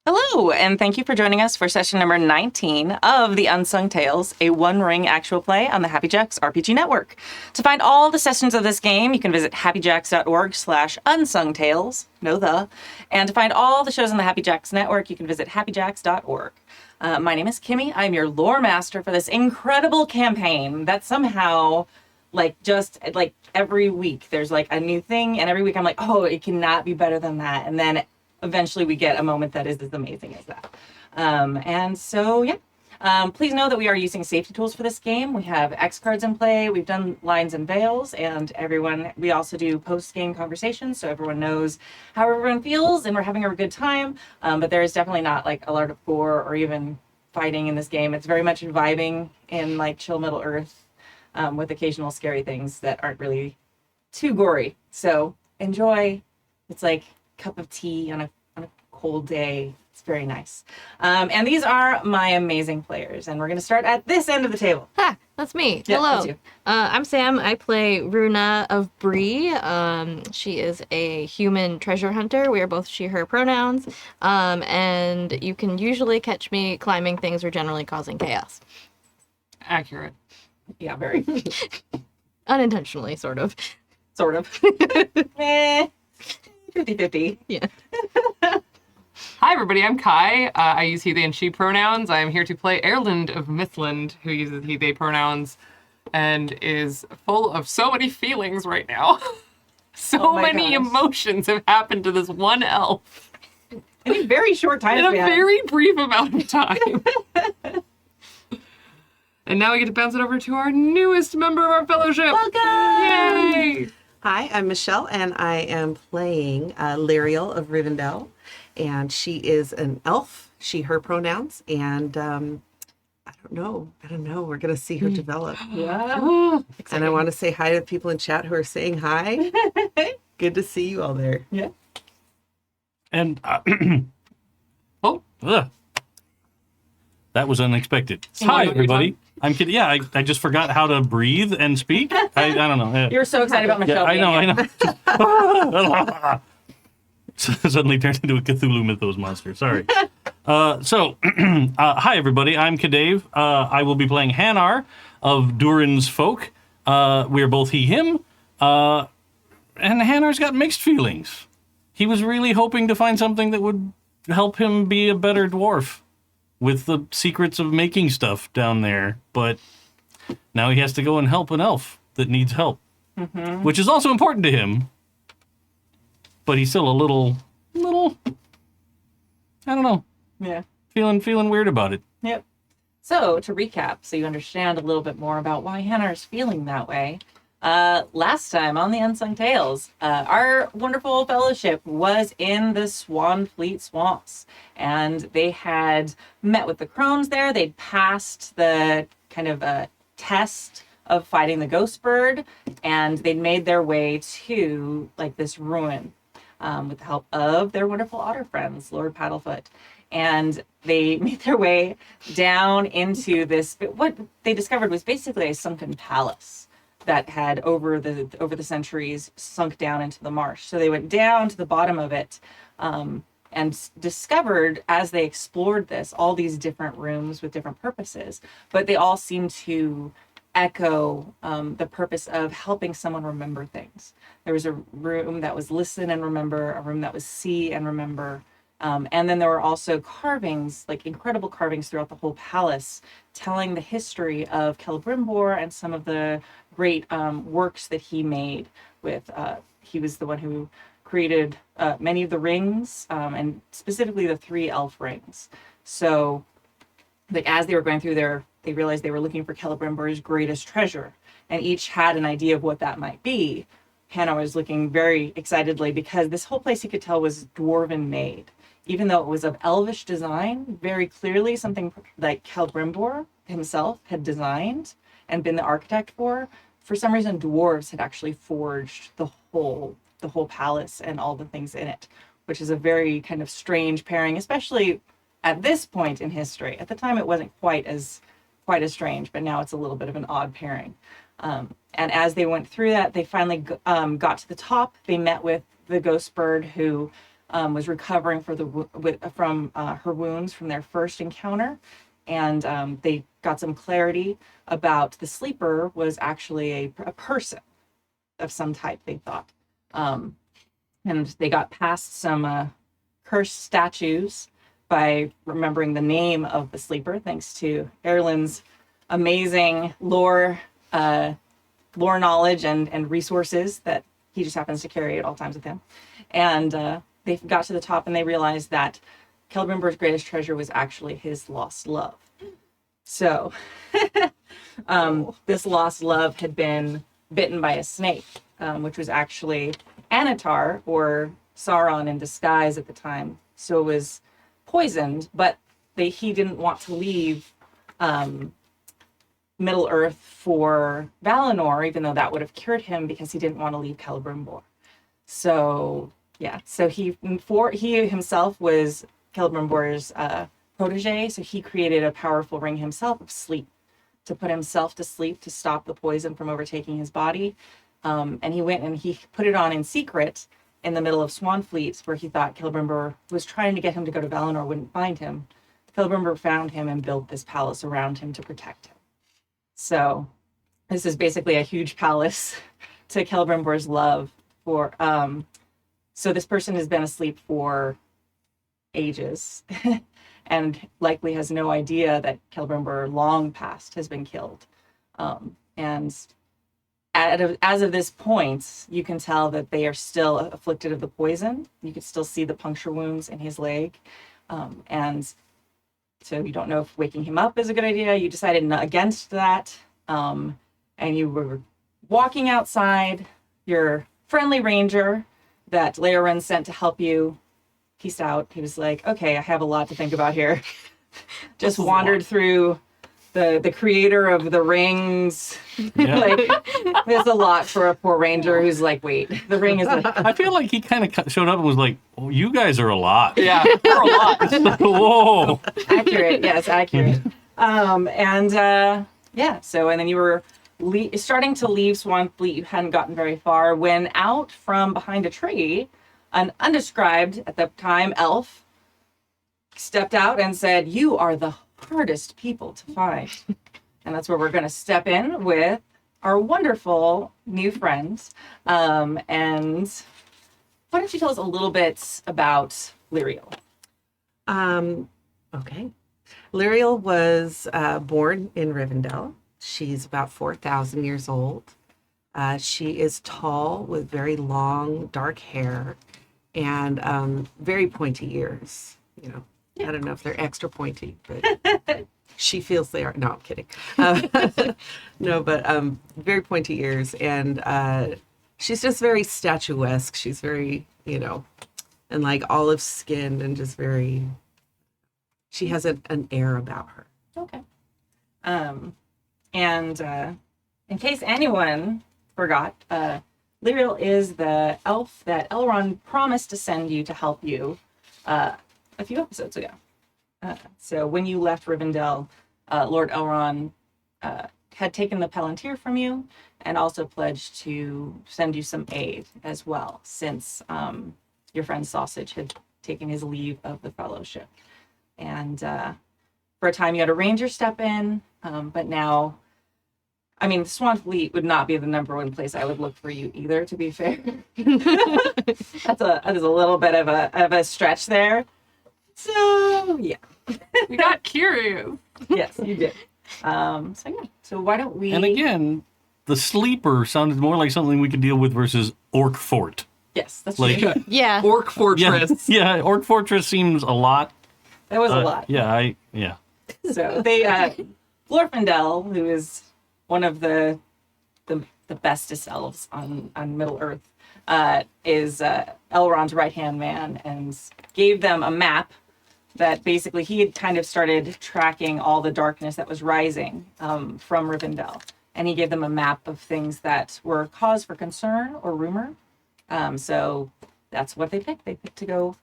Hello, and thank you for joining us for session number 19 of the Unsung Tales, a one-ring actual play on the happyjacksrpg network. To find all the sessions of this game, you can visit happyjacks.org/unsungtales, and to find all the shows on the Happy Jacks network, you can visit happyjacks.org. My name is Kimi. I'm your Loremaster for this incredible campaign that somehow, every week, there's a new thing, and every week I'm like, oh, it cannot be better than that, and then eventually we get a moment that is as amazing as that. Please know that we are using safety tools for this game. We have X cards in play, we've done lines and veils, and we also do post-game conversations so everyone knows how everyone feels and we're having a good time. But there is definitely not a lot of gore or even fighting in this game. It's very much vibing in chill Middle Earth with occasional scary things that aren't really too gory. So enjoy. It's cup of tea on a cold day. It's very nice. And these are my amazing players, and we're going to start at this end of the table. Ha! That's me. Yeah, Hello. that's you. I'm Sam. I play Runa of Bree. She is a human treasure hunter. We are both she/her pronouns. And you can usually catch me climbing things or generally causing chaos. Accurate. Yeah, very. Unintentionally, sort of. Sort of. 50-50. Yeah. Hi, everybody. I'm Kai. I use he, they, and she pronouns. I'm here to play Aerlind of Mithlond, who uses he, they pronouns and is full of so many feelings right now. Oh my many gosh. emotions have happened to this one elf In a very short time in a span. very brief amount of time. And now we get to bounce it over to our newest member of our fellowship. Welcome! Yay! Hi, I'm Michelle, and I am playing Liriel of Rivendell, and she is an elf, she/her pronouns, and I don't know, we're going to see her develop. Yeah. And I want to say hi to people in chat who are saying hi. Good to see you all there. Yeah. And Oh, that was unexpected. So Hi, you- everybody. I'm kidding. Yeah, I just forgot how to breathe and speak. I don't know. Yeah. You were so excited about Michelle. Yeah, I being know. here. I know. Suddenly turned into a Cthulhu Mythos monster. Sorry. Hi, everybody. I'm Kadave. I will be playing Hannar of Durin's folk. We are both he, him. And Hannar's got mixed feelings. He was really hoping to find something that would help him be a better dwarf with the secrets of making stuff down there. But now he has to go and help an elf that needs help, which is also important to him. But he's still a little, I don't know, Yeah. feeling weird about it. Yep. So, to recap, so you understand a little bit more about why Hannar is feeling that way, last time on the Unsung Tales, our wonderful fellowship was in the Swan Fleet Swamps, and they had met with the crones there. They'd passed the kind of test of fighting the ghost bird, and they'd made their way to this ruin with the help of their wonderful otter friends, Lord Paddlefoot. And they made their way down into this, what they discovered was basically a sunken palace that had over the centuries sunk down into the marsh. So they went down to the bottom of it and discovered, as they explored this, all these different rooms with different purposes, but they all seemed to echo the purpose of helping someone remember things. There was a room that was listen and remember, a room that was see and remember, and then there were also carvings, incredible carvings throughout the whole palace, telling the history of Celebrimbor and some of the great works that he made with, he was the one who created many of the rings, and specifically the 3 elf rings. So as they were going through there, they realized they were looking for Celebrimbor's greatest treasure, and each had an idea of what that might be. Hannar was looking very excitedly because this whole place, he could tell, was dwarven made. Even though it was of elvish design, very clearly something like Celebrimbor himself had designed and been the architect for some reason, dwarves had actually forged the whole palace and all the things in it, which is a very kind of strange pairing, especially at this point in history. At the time, it wasn't quite as strange, but now it's a little bit of an odd pairing. And as they went through that, they finally got to the top. They met with the ghost bird who was recovering from her wounds from their first encounter, and they got some clarity about the sleeper was actually a person of some type, they thought. And they got past some cursed statues by remembering the name of the sleeper, thanks to Aerlind's amazing lore knowledge and resources that he just happens to carry at all times with him. And they got to the top and they realized that Celebrimbor's greatest treasure was actually his lost love. So this lost love had been bitten by a snake, which was actually Anatar, or Sauron in disguise at the time. So it was poisoned, but he didn't want to leave Middle Earth for Valinor, even though that would have cured him, because he didn't want to leave Celebrimbor. So yeah, so he himself was Celebrimbor's protege, so he created a powerful ring himself of sleep to put himself to sleep to stop the poison from overtaking his body. And he went and he put it on in secret in the middle of Swanfleet, where he thought Celebrimbor was trying to get him to go to Valinor, wouldn't find him. Celebrimbor found him and built this palace around him to protect him. So this is basically a huge palace to Celebrimbor's love for. So this person has been asleep for ages and likely has no idea that Celebrimbor long past has been killed. And as of this point, you can tell that they are still afflicted of the poison. You can still see the puncture wounds in his leg. And so you don't know if waking him up is a good idea. You decided against that. And you were walking outside. Your friendly ranger that Leorin sent to help you peaced out. He was like, okay, I have a lot to think about here. Just wandered through the creator of the rings. Yeah. Like, there's a lot for a poor ranger who's like, wait, the ring is I feel like he kind of showed up and was like, oh, you guys are a lot. Yeah, we're a lot. Whoa. accurate. Yes, accurate. Yeah, so, and then you were starting to leave Swanfleet. You hadn't gotten very far when out from behind a tree, an undescribed at the time elf stepped out and said, you are the hardest people to find. And that's where we're going to step in with our wonderful new friends. And why don't you tell us a little bit about Liriel? Okay. Liriel was born in Rivendell. She's about 4,000 years old. She is tall with very long, dark hair and very pointy ears. You know, I don't know if they're extra pointy, but she feels they are. No, I'm kidding. No, but very pointy ears. And she's just very statuesque. She's very, and like olive skinned and just very, she has an air about her. Okay. And in case anyone forgot, Liriel is the elf that Elrond promised to send you to help you a few episodes ago. So when you left Rivendell, Lord Elrond had taken the Palantir from you and also pledged to send you some aid as well, since your friend Sausage had taken his leave of the Fellowship. And for a time you had a ranger step in, but now, I mean, Swanfleet would not be the number one place I would look for you either, to be fair. That is a little bit of a stretch there. So yeah. We got curious. Yes, you did. So yeah. So why don't we? And again, the sleeper sounded more like something we could deal with versus Orc Fort. Yes, that's Like, true. Yeah. Orc Fortress. Yeah, Orc Fortress seems a lot. That was a lot. Yeah, So they, Glorfindel, who is one of the bestest elves on Middle Earth, is Elrond's right-hand man, and gave them a map that basically he had kind of started tracking all the darkness that was rising from Rivendell. And he gave them a map of things that were cause for concern or rumor. So that's what they picked. They picked to go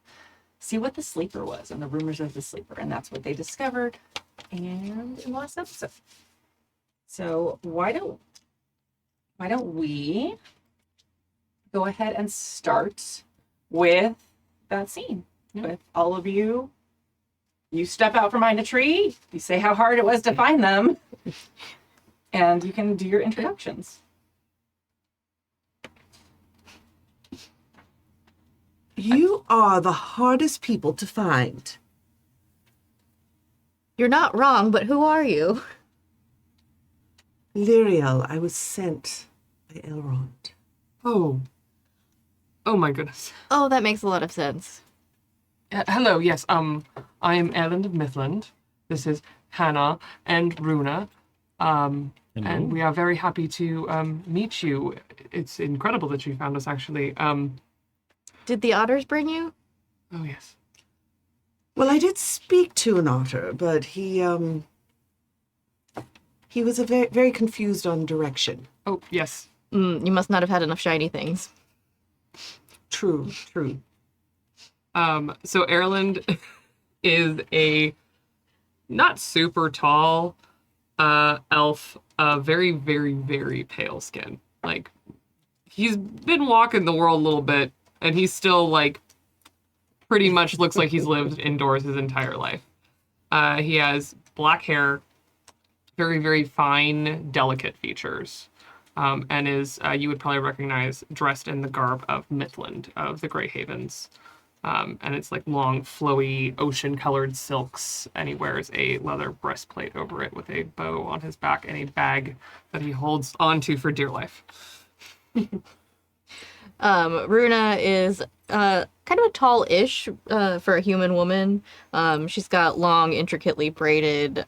see what the sleeper was and the rumors of the sleeper. And that's what they discovered in the last episode. So why don't we go ahead and start with that scene with all of you. You step out from behind a tree, you say how hard it was to find them, and you can do your introductions. You are the hardest people to find. You're not wrong, but who are you? Liriel, I was sent by Elrond. Oh. Oh my goodness. Oh, that makes a lot of sense. Hello, yes, I am Aerlind of Mithlond. This is Hannar and Runa. And we are very happy to meet you. It's incredible that you found us, actually. Did the otters bring you? Oh, yes. Well, I did speak to an otter, but he was very confused on direction. Oh, yes. You must not have had enough shiny things. True. So Aerlind is a not super tall elf, very, very, very pale skin. Like, he's been walking the world a little bit, and he's still, like, pretty much looks like he's lived indoors his entire life. He has black hair, very, very fine, delicate features, and is, you would probably recognize, dressed in the garb of Mithlond, of the Grey Havens. And it's like long, flowy, ocean-colored silks, and he wears a leather breastplate over it with a bow on his back and a bag that he holds onto for dear life. Runa is kind of a tall-ish for a human woman. She's got long, intricately braided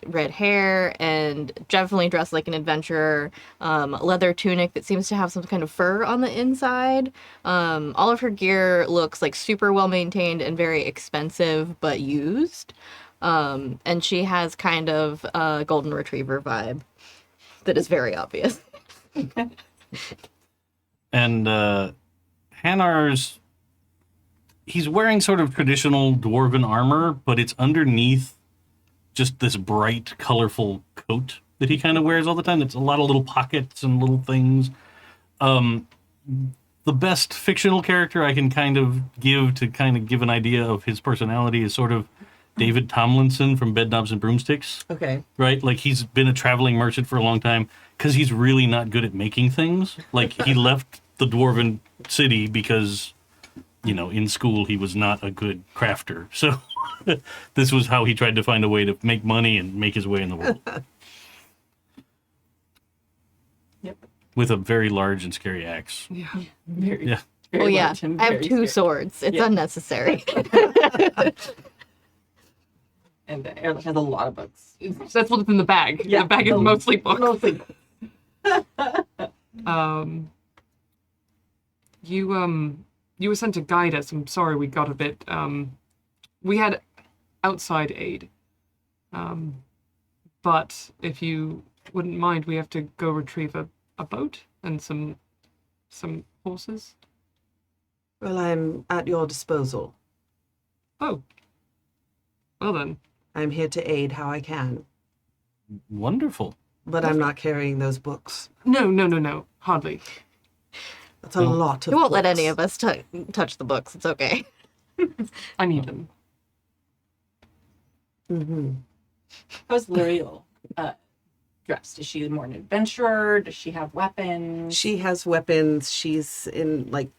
red hair and definitely dressed like an adventurer. Leather tunic that seems to have some kind of fur on the inside. All of her gear looks like super well maintained and very expensive but used. And she has kind of a golden retriever vibe that is very obvious. And Hannar's, he's wearing sort of traditional dwarven armor, but it's underneath just this bright, colorful coat that he kind of wears all the time. It's a lot of little pockets and little things. The best fictional character I can kind of give an idea of his personality is sort of David Tomlinson from Bedknobs and Broomsticks. Okay. Right? Like, he's been a traveling merchant for a long time because he's really not good at making things. Like, he left the dwarven city because, you know, in school he was not a good crafter. So this was how he tried to find a way to make money and make his way in the world. Yep. With a very large and scary axe. Yeah. Very, Yeah. very Oh yeah, large and I have very 2 scary. swords. It's Yeah. unnecessary. And Aerlind has a lot of books. That's what's in the bag. Yeah. The bag is mostly books. Mostly. You were sent to guide us. I'm sorry we got a bit, we had outside aid. But if you wouldn't mind, we have to go retrieve a boat and some horses. Well, I'm at your disposal. Oh. Well then. I'm here to aid how I can, Wonderful. but I'm not carrying those books. No. Hardly. That's a lot of You won't let books. any of us touch the books. It's okay. I need them. Mm-hmm. How's Liriel dressed? Is she more an adventurer? Does she have weapons? She has weapons. She's in like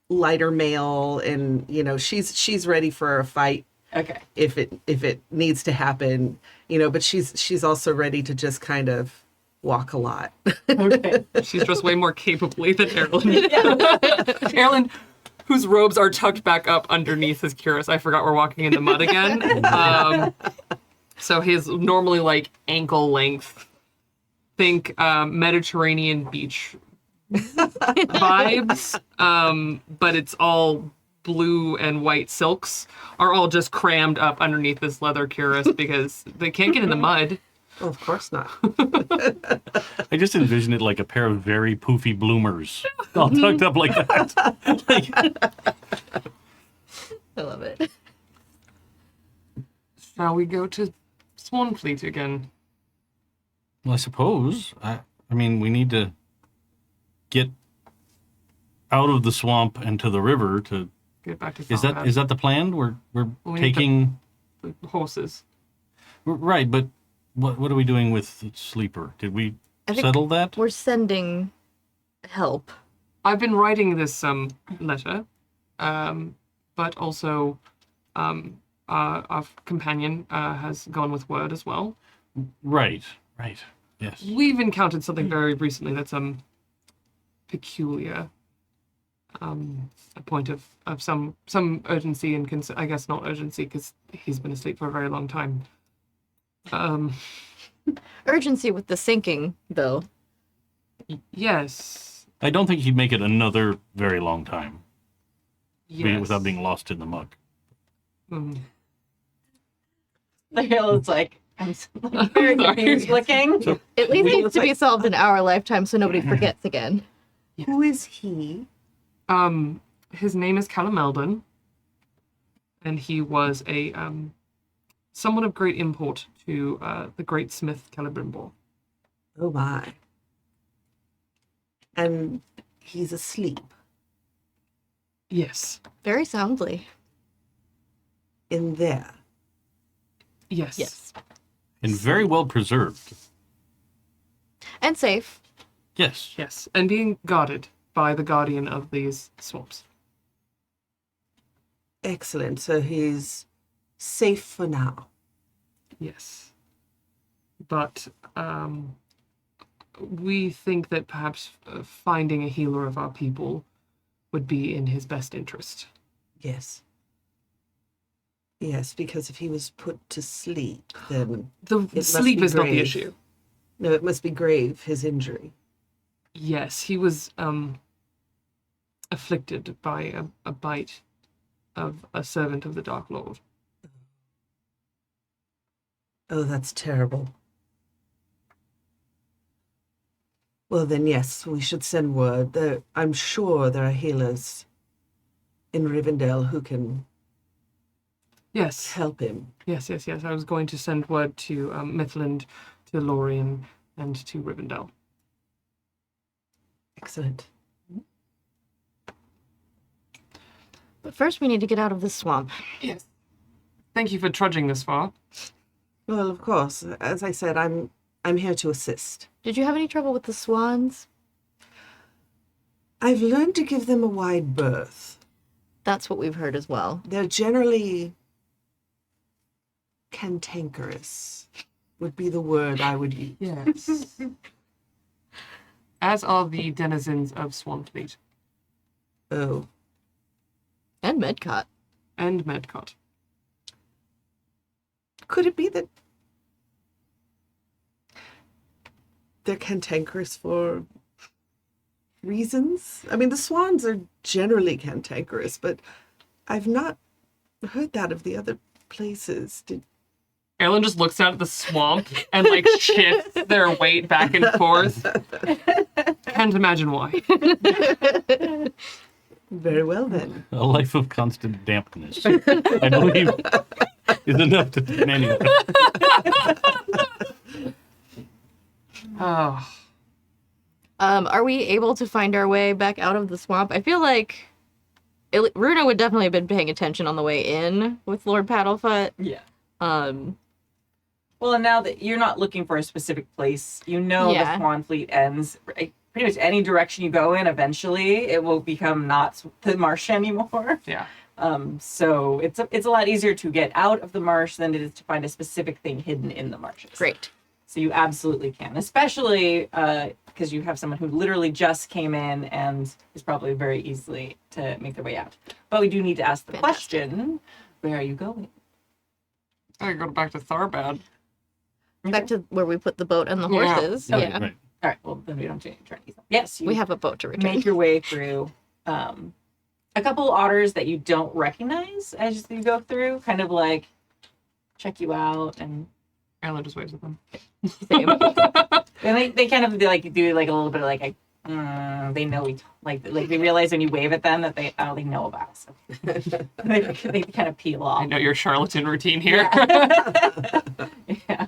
lighter mail, and you know she's ready for a fight Okay. if it needs to happen. You know, but she's also ready to just kind of walk a lot. Okay. She's dressed way more capably than Aerlind. Aerlind, whose robes are tucked back up underneath his cuirass. I forgot we're walking in the mud again. So his normally like ankle length, think Mediterranean beach vibes, but it's all blue and white silks are all just crammed up underneath this leather cuirass because they can't get in the mud. Oh, of course not. I just envision it like a pair of very poofy bloomers, all tucked up like that. I love it. Shall we go to Swanfleet again? Well, I suppose. I mean, we need to get out of the swamp and to the river to get back to Is Tharbad. that the plan? We're We need taking the horses. right, but what are we doing with the sleeper? Did we I think settle that? we're sending help. I've been writing this letter, but also our companion has gone with word as well. Right. Yes. We've encountered something very recently that's peculiar. A point of some urgency and I guess not urgency because he's been asleep for a very long time. Urgency with the sinking, though. Yes. I don't think he'd make it another very long time Yes. without being lost in the muck. Mm. It's like, I'm very I'm sorry. confused looking. At least needs to be solved in our lifetime so nobody forgets again. Who is he? His name is Callum Eldon, and he was a someone of great import to the great smith Celebrimbor. Oh my. And he's asleep Yes. Very soundly. in there. Yes. Yes. And very well preserved. And safe. Yes. Yes. And being guarded by the guardian of these swamps. Excellent. So he's safe for now. Yes. But we think that perhaps finding a healer of our people would be in his best interest. Yes. Yes, because if he was put to sleep, then The must sleep be is not the grave. issue. no, it must be grave, his injury. Yes, he was afflicted by a bite of a servant of the Dark Lord. Oh, that's terrible. Well, then, yes, we should send word. I'm sure there are healers in Rivendell who can Yes, help him. yes. I was going to send word to Mithlond, to Lorien, and to Rivendell. Excellent. But first we need to get out of this swamp. Yes. Thank you for trudging this far. Well, of course, as I said, I'm here to assist. Did you have any trouble with the swans? I've learned to give them a wide berth. That's what we've heard as well. They're generally cantankerous, would be the word I would use. Yes. As are the denizens of Swanfleet Oh, And Medcot. and Medcot. could it be that they're cantankerous for reasons? I mean, the swans are generally cantankerous, but I've not heard that of the other places. Aerlind just looks out at the swamp and like shifts their weight back and forth. Can't imagine why. Very well, then. A life of constant dampness, I believe, is enough to turn anyone. Oh. Are we able to find our way back out of the swamp? I feel like Runa would definitely have been paying attention on the way in with Lord Paddlefoot. Yeah. Um, Well, and now that you're not looking for a specific place, you know Yeah. the Swan Fleet ends. Pretty much any direction you go in, eventually it will become not the marsh anymore. Yeah. So it's a lot easier to get out of the marsh than it is to find a specific thing hidden in the marshes. great. So you absolutely can, especially because you have someone who literally just came in and is probably very easily to make their way out. But we do need to ask the Fantastic. question: where are you going? I gotta go back to Tharbad. Back to where we put the boat and the Yeah. horses. Right, Yeah. right. All right. Well, then we don't turn these. Yes, you We have a boat to return. make your way through a couple otters that you don't recognize as you go through, kind of like check you out, and Aerlind just waves at them. Same. they kind of do like a little bit of like they know like they realize when you wave at them that they know about us. So they kind of peel off. I know your charlatan routine here. Yeah.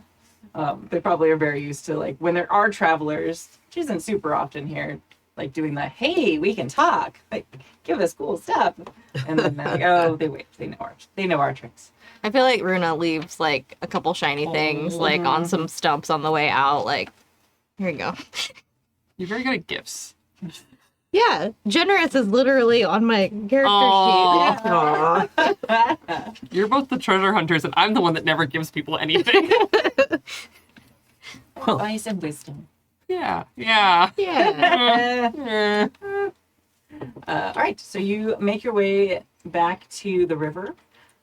They probably are very used to like when there are travelers, which isn't super often here, like doing the, hey, we can talk, like give us cool stuff. And then they're like, oh, they know our tricks. I feel like Runa leaves like a couple shiny things like on some stumps on the way out. Like, here you go. You're very good at gifts. Yeah, generous is literally on my character Aw. sheet. Aw. You're both the treasure hunters, and I'm the one that never gives people anything. Advice and wisdom. Yeah. Yeah. All right, so you make your way back to the river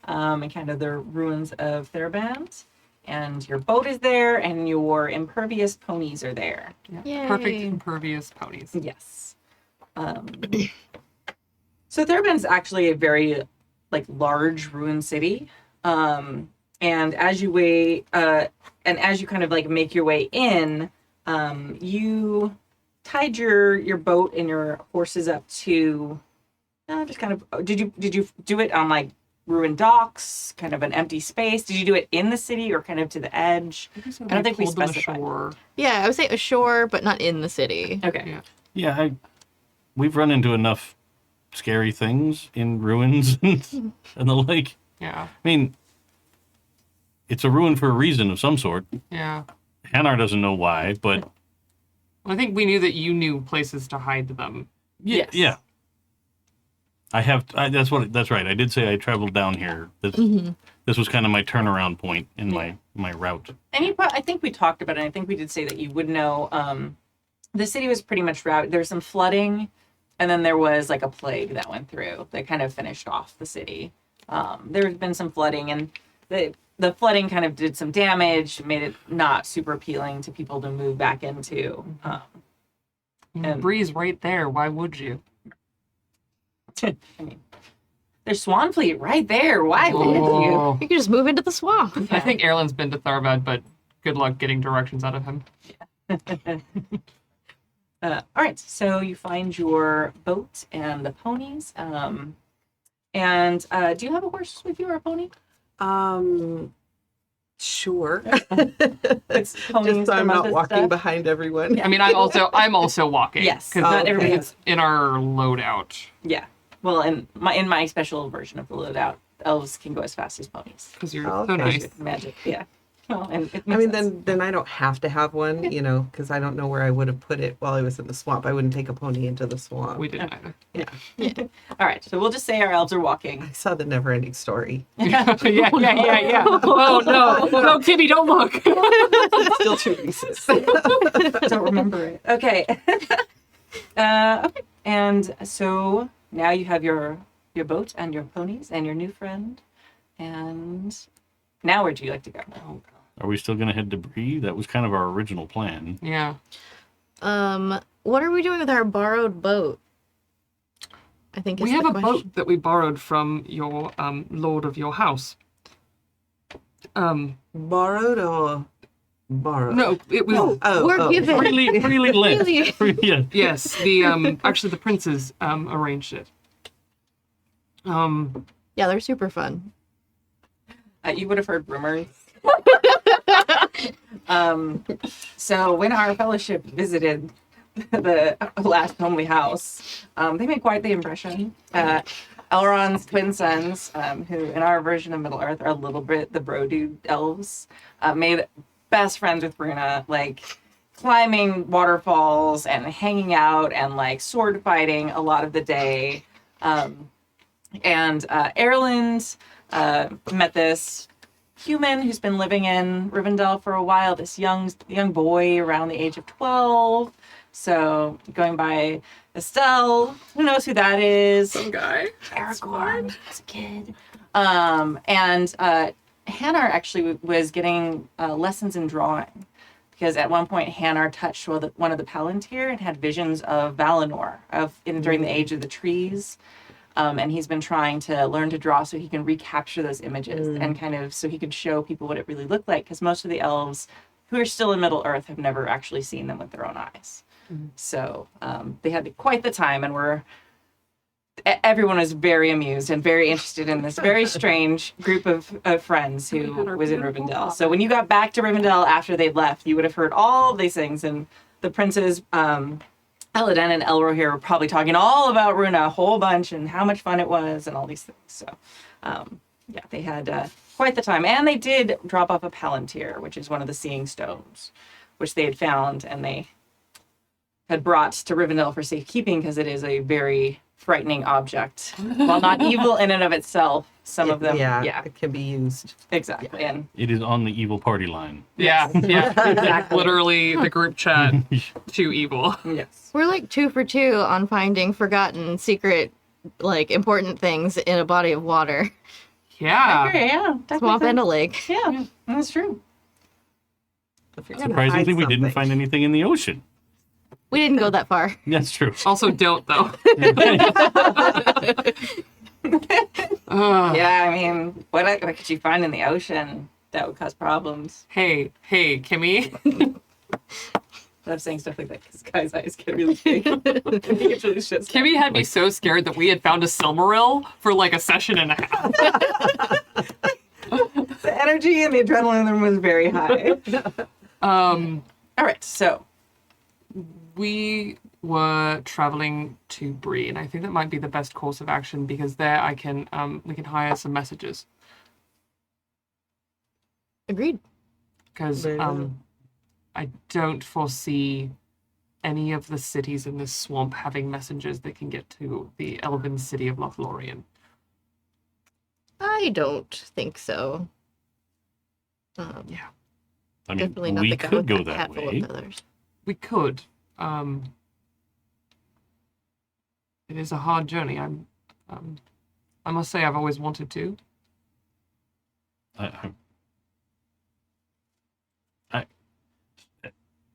and kind of the ruins of Theraband. And your boat is there, and your impervious ponies are there. Yay. Perfect impervious ponies. Yes. So Theraband's actually a very large ruined city. And as you as you kind of make your way in, you tied your boat and your horses up to just kind of did you do it on ruined docks, kind of an empty space? Did you do it in the city or kind of to the edge? I don't think we pulled them specified. ashore. Yeah, I would say ashore, but not in the city. Okay. Yeah. We've run into enough scary things in ruins and the lake. Yeah. I mean, it's a ruin for a reason of some sort. Yeah. Hannar doesn't know why, but Well, I think we knew that you knew places to hide them. Yes. yeah. That's right. I did say I traveled down here. This was kind of my turnaround point in my route. And I think we talked about it, and I think we did say that you would know the city was pretty much routed. There's some flooding, and then there was a plague that went through that kind of finished off the city. There's been some flooding, and the flooding kind of did some damage, made it not super appealing to people to move back into. And Bree's right there. Why would you? I mean, there's Swanfleet right there. Why would you? Oh. You can just move into the swamp. I think Aerlin's been to Tharvad, but good luck getting directions out of him. All right, so you find your boat and the ponies. Do you have a horse with you or a pony? Sure. It's ponies Just so I'm from not other walking stuff. behind everyone. I mean, I'm also walking. Yes, because not everybody it's in our loadout. Yeah. Well, in my special version of the loadout, elves can go as fast as ponies. Because you're Oh, so okay. nice. Magic, yeah. Well, and it I makes mean, sense. then I don't have to have one, because I don't know where I would have put it while I was in the swamp. I wouldn't take a pony into the swamp. We didn't either. All right, so we'll just say our elves are walking. I saw the never-ending story. yeah. Oh no, Kimi, don't look. Still 2 pieces. Don't remember it. Okay. Okay. And so now you have your boat and your ponies and your new friend. And now where do you like to go? Are we still going to head to Bree? That was kind of our original plan. Yeah. What are we doing with our borrowed boat? I think We is have the a question. boat that we borrowed from your lord of your house. Borrowed or borrowed? No, it was We're given. Freely lent. Yeah. yes. The actually the princes arranged it. Yeah, they're super fun. You would have heard rumors. So when our fellowship visited the last homely house, they made quite the impression. Elrond's twin sons, who in our version of Middle Earth are a little bit the bro dude elves, made best friends with Runa, climbing waterfalls and hanging out and sword fighting a lot of the day. And Aerlind met this human who's been living in Rivendell for a while, this young boy around the age of 12. So going by Estelle, who knows who that is? Some guy. Aragorn as a kid. And Hannar actually was getting lessons in drawing because at one point Hannar touched one of the Palantir and had visions of Valinor during the Age of the Trees. And he's been trying to learn to draw so he can recapture those images and kind of so he could show people what it really looked like, because most of the elves who are still in Middle Earth have never actually seen them with their own eyes. So they had quite the time, and everyone was very amused and very interested in this very strange group of friends who was in Rivendell. So when you got back to Rivendell after they'd left, you would have heard all of these things, and the princes Elodin and Elrohir were probably talking all about Runa a whole bunch and how much fun it was and all these things. So, yeah, they had quite the time. And they did drop off a Palantir, which is one of the seeing stones, which they had found and they had brought to Rivendell for safekeeping because it is a very frightening object. While not evil in and of itself, some of them, yeah, it can be used. exactly. And It is on the evil party line. Yeah, yeah. Exactly. Literally the group chat, too evil. yes. We're like 2 for 2 on finding forgotten, secret, like important things in a body of water. Yeah. Okay, yeah. Swamp technically. and a lake. Yeah, that's true. If you're gonna Surprisingly, hide we didn't something- find anything in the ocean. We didn't go that far. That's true. Also, don't, though. Yeah, I mean, what could you find in the ocean that would cause problems? Hey, Kimi. But I'm saying stuff like that because guys' eyes get really big. I think it's really just Kimi had me so scared that we had found a Silmaril for like a session and a half. the energy and the adrenaline in the room was very high. All right, so We were traveling to Bree, and I think that might be the best course of action because there I can we can hire some messages Agreed. because Very well. I don't foresee any of the cities in this swamp having messengers that can get to the elven city of Lothlorien. I don't think so. Yeah, I mean, Definitely not we the guy could with go the that hat full way. of feathers. we could. It is a hard journey. I must say I've always wanted to.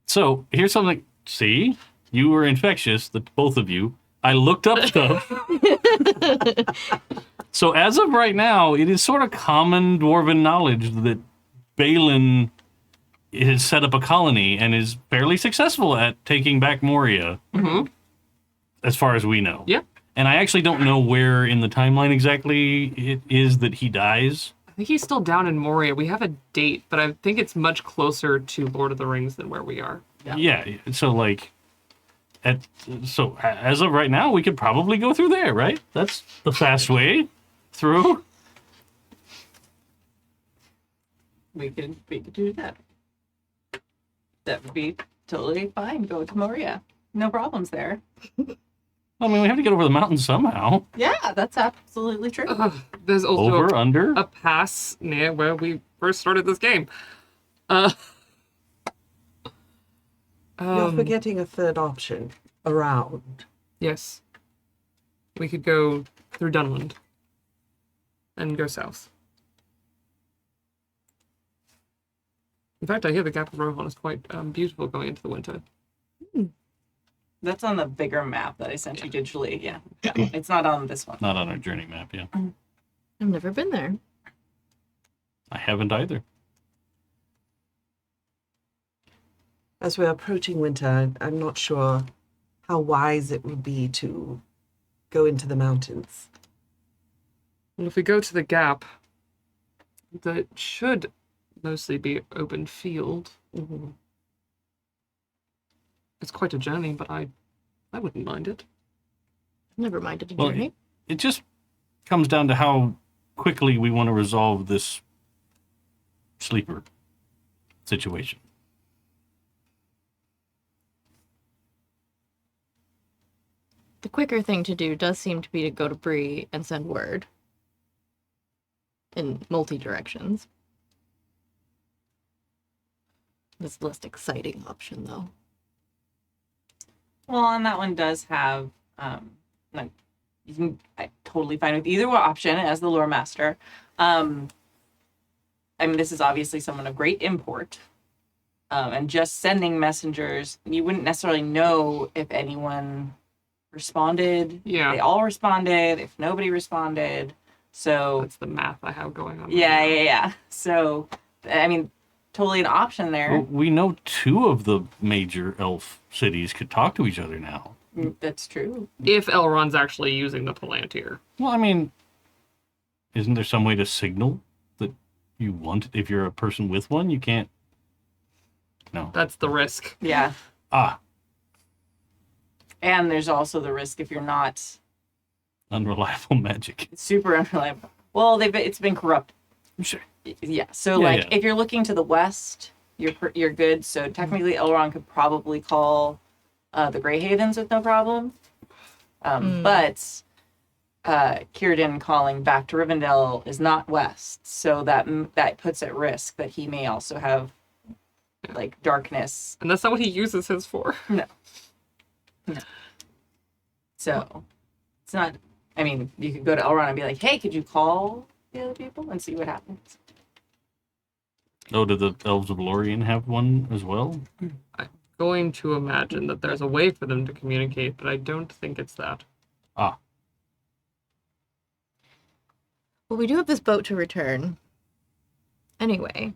So here's something. See, you were infectious, both of you. I looked up stuff. So as of right now, it is sort of common dwarven knowledge that Balin has set up a colony and is fairly successful at taking back Moria, as far as we know. Yeah. And I actually don't know where in the timeline exactly it is that he dies. I think he's still down in Moria. We have a date, but I think it's much closer to Lord of the Rings than where we are. Yeah. So like, as of right now, we could probably go through there, right? That's the fast way through. we could do that. That would be totally fine. Go to Moria. No problems there. I mean, we have to get over the mountain somehow. Yeah, that's absolutely true. There's also Over, under. a pass near where we first started this game. You're forgetting a third option. Around. Yes. We could go through Dunland and go south. In fact, I hear the Gap of Rohan is quite beautiful going into the winter. That's on the bigger map that I sent you digitally. Yeah. It's not on this one. Not on our journey map, yeah. I've never been there. I haven't either. As we're approaching winter, I'm not sure how wise it would be to go into the mountains. Well, if we go to the Gap, that should mostly be open field. It's quite a journey, but I wouldn't mind it. Never minded a Well, journey. It just comes down to how quickly we want to resolve this sleeper situation. The quicker thing to do does seem to be to go to Bree and send word. In multi-directions. It's the less exciting option, though. Well, and that one does have, like, I'm totally fine with either option as the Loremaster. I mean, this is obviously someone of great import. And just sending messengers, you wouldn't necessarily know if anyone responded. Yeah. They all responded, if nobody responded. So, That's the math I have going on. yeah. So, I mean, totally an option there. Well, we know 2 of the major elf cities could talk to each other now. That's true. If Elrond's actually using the Palantir. Well, I mean, isn't there some way to signal that you want, if you're a person with one, you can't? No. That's the risk. Yeah. Ah. And there's also the risk if you're not Unreliable magic. super unreliable. Well, it's been corrupted. Sure. Yeah. So Yeah, yeah. if you're looking to the west, you're good. So technically, Elrond could probably call the Grey Havens with no problem. But Círdan calling back to Rivendell is not west, so that puts at risk that he may also have like darkness. And that's not what he uses his for. No. So it's not. I mean, you could go to Elrond and be like, "Hey, could you call the other people and see what happens?" Oh, did the Elves of Lorien have one as well? I'm going to imagine that there's a way for them to communicate, but I don't think it's that. Ah, Well, we do have this boat to return. Anyway,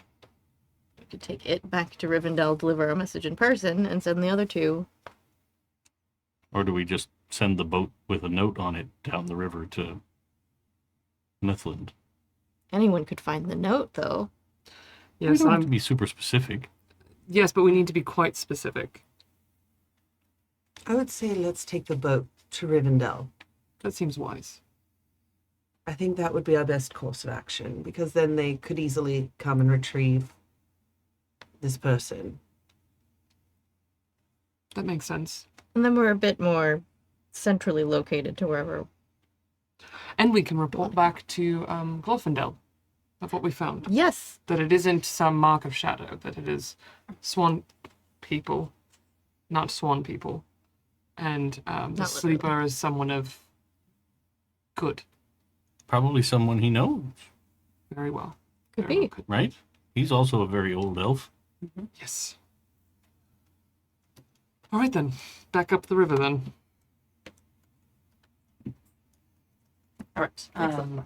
we could take it back to Rivendell, deliver a message in person, and send the other two. or do we just send the boat with a note on it down the river to Mithlond? Anyone could find the note, though. We Yes, don't have to be super specific. yes, but we need to be quite specific. I would say let's take the boat to Rivendell. That seems wise. I think that would be our best course of action, because then they could easily come and retrieve this person. That makes sense. And then we're a bit more centrally located to wherever. And we can report back to Glorfindel of what we found. Yes! That it isn't some mark of shadow, that it is swan people, not swan people. And the Not sleeper is someone of good. Probably someone he knows, Very well. Could Very be. well could. right? He's also a very old elf. Yes. All right then. Back up the river then. All right.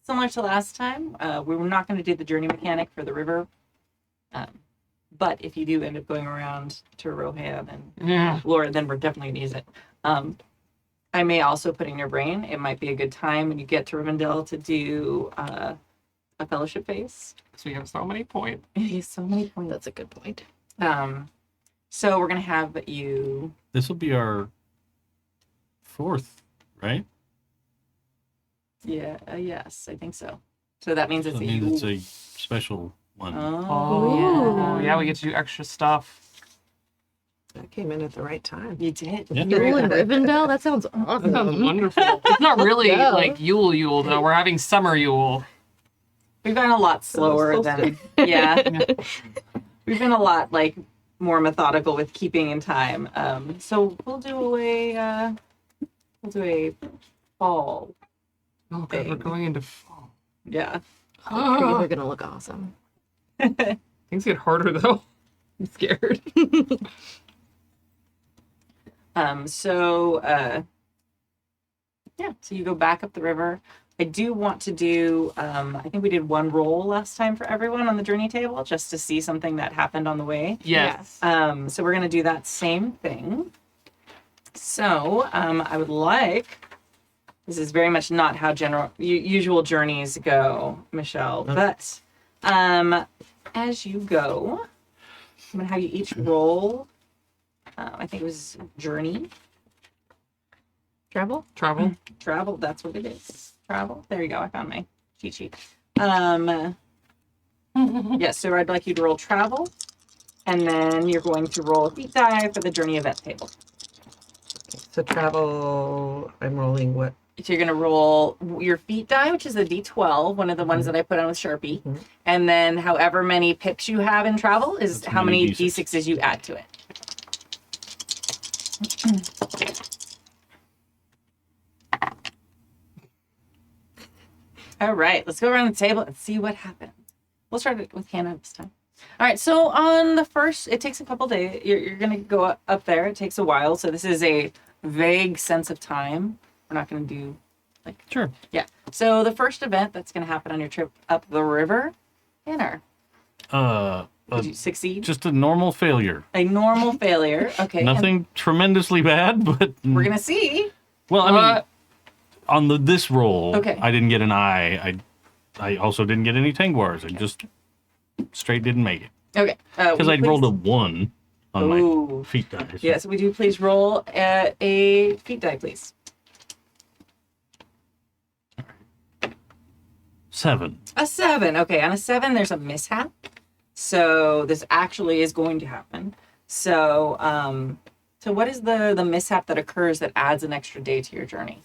Similar to last time, we were not going to do the journey mechanic for the river. But if you do end up going around to Rohan and Yeah. Laura, then we're definitely going to use it. I may also put in your brain, it might be a good time when you get to Rivendell to do a fellowship phase. Because we have so many points. So many points. That's a good point. So we're going to have you... This will be our fourth, right? Yeah, yes, I think so. So that means So it's it a means Yule. it's a special one. Oh, yeah, we get to do extra stuff. That came in at the right time. You did. Yeah. Yule and Rivendell? That sounds That sounds awesome. wonderful. It's not really Yeah. like Yule though. We're having summer Yule. We've gone a lot slower than... Yeah. We've been a lot, like, more methodical with keeping in time. So we'll do a fall. Oh god, we're going into fall. Yeah. All trees are gonna look awesome. Things get harder though. I'm scared. So you go back up the river. I do want to do, I think we did one roll last time for everyone on the journey table, just to see something that happened on the way. Yes. So we're going to do that same thing. So I would like, this is very much not how usual journeys go, Michelle, but as you go, I'm going to have you each roll, I think it was journey. Travel? Travel. Travel, that's what it is. Travel. There you go. I found my cheat sheet. Yes, so I'd like you to roll travel, and then you're going to roll a feat die for the journey event table. So travel, I'm rolling what? So you're going to roll your feat die, which is a D12, one of the ones that I put on with Sharpie, and then however many picks you have in travel is That's how many D6s. D6s you add to it. All right, let's go around the table and see what happens. We'll start it with Hannah this time. All right, so on the first, it takes a couple days. You're going to go up there. It takes a while. So this is a vague sense of time. We're not going to do like... Sure. Yeah. So the first event that's going to happen on your trip up the river, Hannar, did you succeed? Just a normal failure. A normal failure. Okay. Nothing tremendously bad, but and we're going to see. well, I mean, on this roll, Okay. I didn't get an eye. I also didn't get any Tengwars. I just straight didn't make it Okay. because I rolled a 1. on my Ooh. feet die. So. Yes, we do. Please roll a feat die, please. 7. A 7. Okay, on a 7, there's a mishap. So this actually is going to happen. So, so what is the mishap that occurs that adds an extra day to your journey?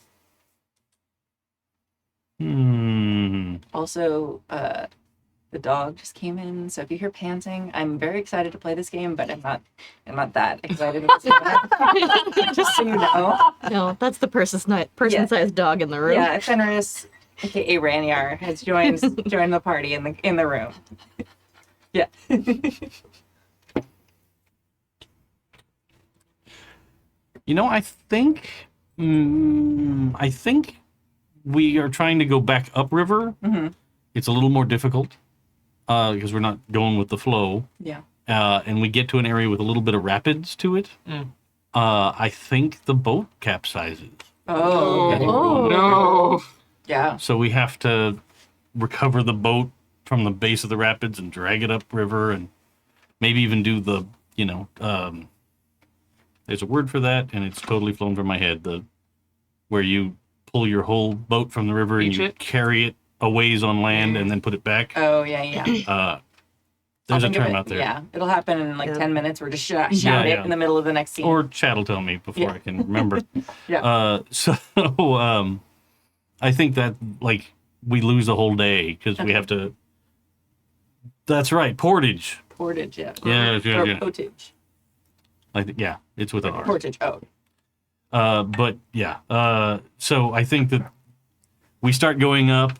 Also, the dog just came in, so if you hear panting, I'm very excited to play this game, but I'm not that excited at this moment. Just so you know. No, that's the person-sized dog in the room. Yeah, Fenris, aka Ranyar, has joined the party in the room. Yeah. You know, I think we are trying to go back upriver. Mm-hmm. It's a little more difficult because we're not going with the flow. Yeah. And we get to an area with a little bit of rapids to it. I think the boat capsizes. Oh. Okay. Oh. No. Yeah. So we have to recover the boat from the base of the rapids and drag it upriver, and maybe even do the, there's a word for that, and it's totally flown from my head. Where you pull your whole boat from the river Beach and you it? carry it a ways on land and then put it back. Oh, yeah. There's I'll a think of term it. out there. Yeah, it'll happen in like Yeah. 10 minutes. We're just shout Yeah, it yeah. in the middle of the next scene. Or Chad will tell me before Yeah. I can remember. Yeah. I think that we lose a whole day because we have to. That's right, portage. Portage, yeah. Yeah. Or potage. It's with an R. Portage, oh. But yeah, so I think that we start going up.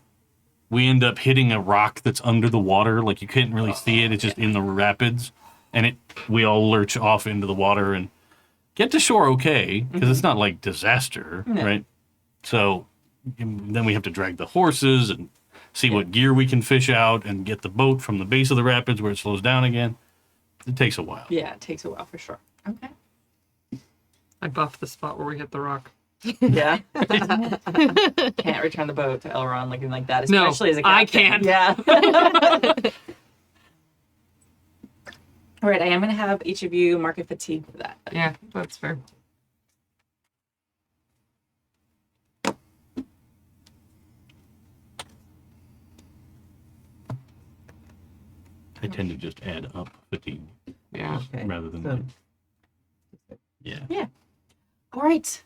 We end up hitting a rock that's under the water, like you couldn't really see it. It's just in the rapids, and we all lurch off into the water and get to shore okay because it's not like disaster, No. right? So then we have to drag the horses and see what gear we can fish out and get the boat from the base of the rapids where it slows down again. It takes a while. Yeah, it takes a while for sure. Okay. I buffed the spot where we hit the rock. Yeah. Can't return the boat to Elrond looking like that, No, especially as a I captain. can. Yeah. All right, I am going to have each of you mark a fatigue for that. Yeah, that's fair. I tend to just add up fatigue Yeah. Okay. rather than So- yeah. All right.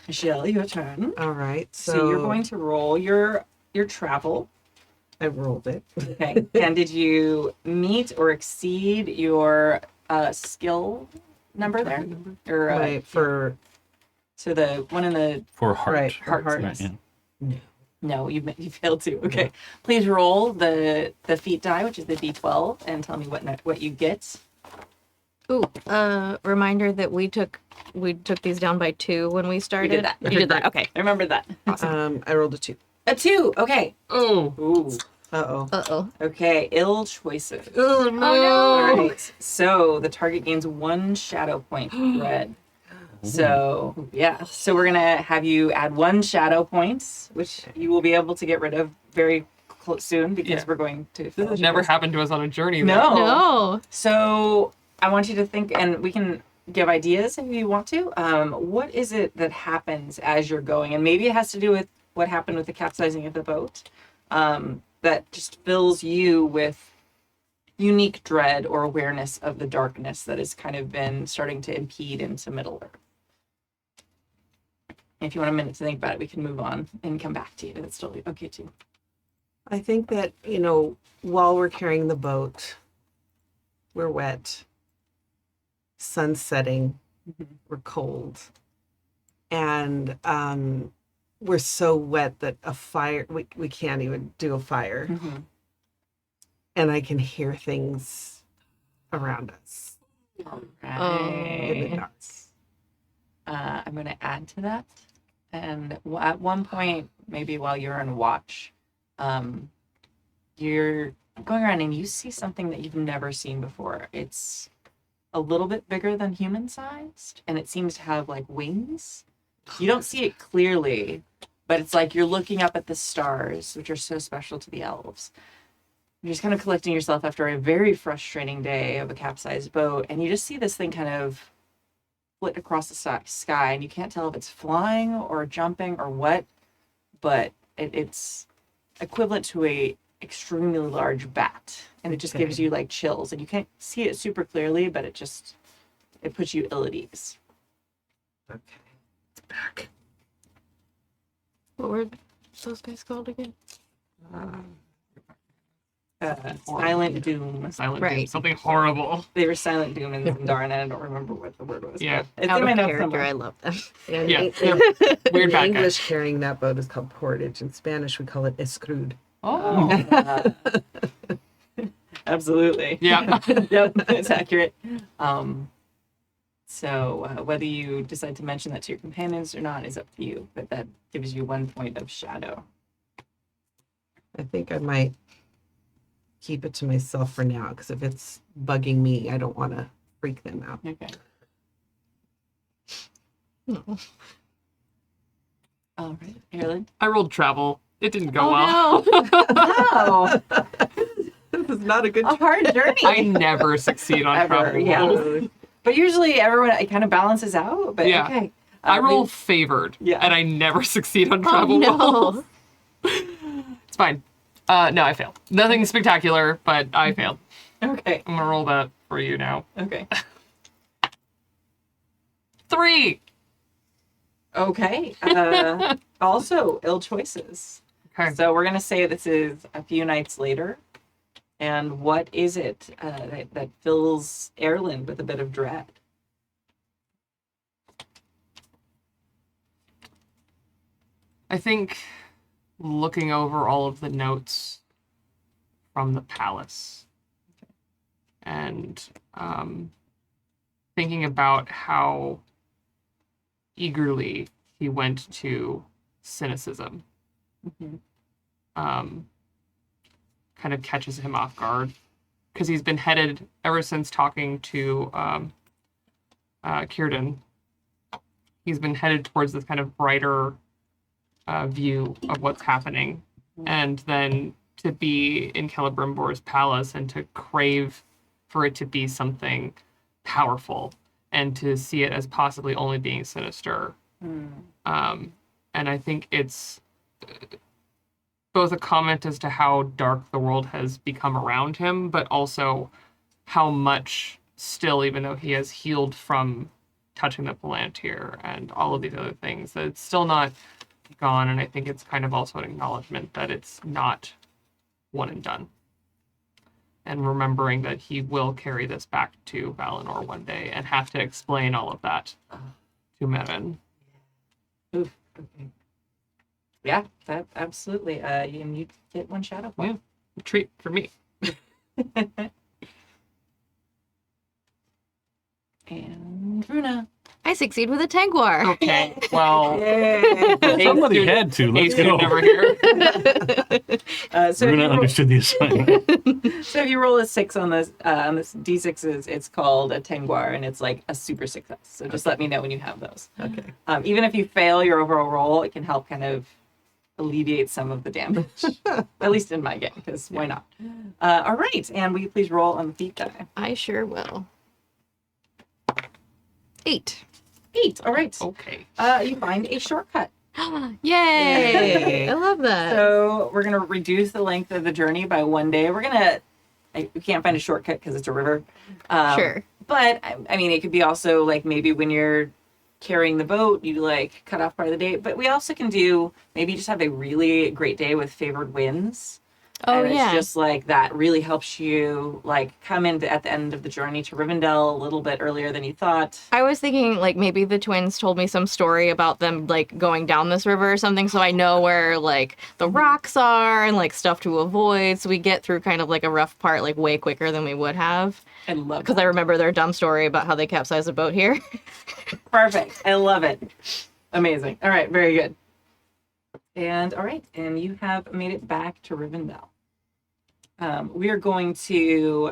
Michelle, your turn. All right. So you're going to roll your travel. I rolled it. Okay. And did you meet or exceed your skill number there? Or Right, for so the one in the For heart. right, Heart. heart. Right, yeah. no, you failed to. Okay. Please roll the feat die, which is the D12, and tell me what you get. Ooh, reminder that we took these down by 2 when we started. We did that. You did that. Okay. I remember that. I rolled a 2. A 2. Okay. Oh. Ooh. Uh-oh. Uh-oh. Okay. Ill choices. Oh Oh no. All right. So the target gains 1 shadow point red. So yeah. So we're gonna have you add 1 shadow point, which you will be able to get rid of very soon because Yeah. we're going to. This has never happened to us on a journey. though. No. No. So I want you to think, and we can give ideas if you want to. What is it that happens as you're going? And maybe it has to do with what happened with the capsizing of the boat. That just fills you with unique dread or awareness of the darkness that has kind of been starting to impede into Middle-earth. If you want a minute to think about it, we can move on and come back to you. That's totally okay too. I think that, while we're carrying the boat, we're wet, sun's setting, we're cold, and we're so wet that a fire, we can't even do a fire. And I can hear things around us All in right. the dark. I'm going to add to that. And at one point, maybe while you're on watch, you're going around and you see something that you've never seen before. It's a little bit bigger than human sized, and it seems to have like wings. You don't see it clearly, but it's like you're looking up at the stars, which are so special to the elves. You're just kind of collecting yourself after a very frustrating day of a capsized boat, and you just see this thing kind of flit across the sky, and you can't tell if it's flying or jumping or what, but it's equivalent to a extremely large bat, and it just gives you like chills, and you can't see it super clearly, but it puts you ill at ease. Okay. It's back. What were those guys called again? Silent Doom. Silent Doom, Right. something horrible. They were Silent Doom in Zendar, and I don't remember what the word was. Yeah. but it's Out in my of notes character, somewhere. I love them. And Yeah, in, they're weird in bad English, guys. carrying that boat is called portage. In Spanish, we call it escrude. Oh, Absolutely. yeah. Yep, it's accurate. So whether you decide to mention that to your companions or not is up to you, but that gives you 1 point of shadow. I think I might keep it to myself for now, because if it's bugging me, I don't want to freak them out. Okay. No. All right, Aerlind. I rolled travel. It didn't go Oh, well. no. Wow, This is not a good a hard journey. I never succeed on Ever, travel yeah. rolls. But usually everyone, it kind of balances out. But Yeah. okay. I roll we- favored, Yeah. and I never succeed on Oh, travel rolls. no. It's fine. No, I failed. Nothing spectacular, but I failed. Okay. I'm gonna roll that for you now. Okay. 3. Okay. Also, ill choices. Okay. So we're gonna say this is a few nights later, and what is it that fills Aerlind with a bit of dread? I think looking over all of the notes from the palace and thinking about how eagerly he went to cynicism Mhm. kind of catches him off guard, because he's been headed ever since talking to Círdan. He's been headed towards this kind of brighter view of what's happening, and then to be in Celebrimbor's palace and to crave for it to be something powerful and to see it as possibly only being sinister. And I think it's both a comment as to how dark the world has become around him, but also how much still, even though he has healed from touching the Palantir and all of these other things, that it's still not gone. And I think it's kind of also an acknowledgement that it's not one and done. And remembering that he will carry this back to Valinor one day and have to explain all of that to Meryn. Oof. Okay. Yeah, that absolutely. And you get 1 shadow point. A treat for me. And Runa. I succeed with a Tengwar. Okay, well, Somebody had to. Let's Ace go. never here. So if Runa you roll- understood the assignment. So if you roll a 6 on this D6s, it's called a Tengwar, and it's like a super success. So just let me know when you have those. Okay. Even if you fail your overall roll, it can help kind of alleviate some of the damage. At least in my game, because why not? All right, and will you please roll on the feat die? I sure will. 8. 8. All right. Okay. You find a shortcut. Yay! Yay. I love that. So we're gonna reduce the length of the journey by 1 day. We can't find a shortcut because it's a river. Sure. But I mean, it could be also like maybe when you're carrying the boat, you like cut off part of the day. But we also can do maybe just have a really great day with favored winds. Oh, and yeah. It's just like that really helps you like come in at the end of the journey to Rivendell a little bit earlier than you thought. I was thinking like maybe the twins told me some story about them like going down this river or something, so I know where like the rocks are and like stuff to avoid, so we get through kind of like a rough part like way quicker than we would have. I love Because I remember their dumb story about how they capsized a boat here. Perfect. I love it. Amazing. All right. Very good. And all right. And you have made it back to Rivendell. We are going to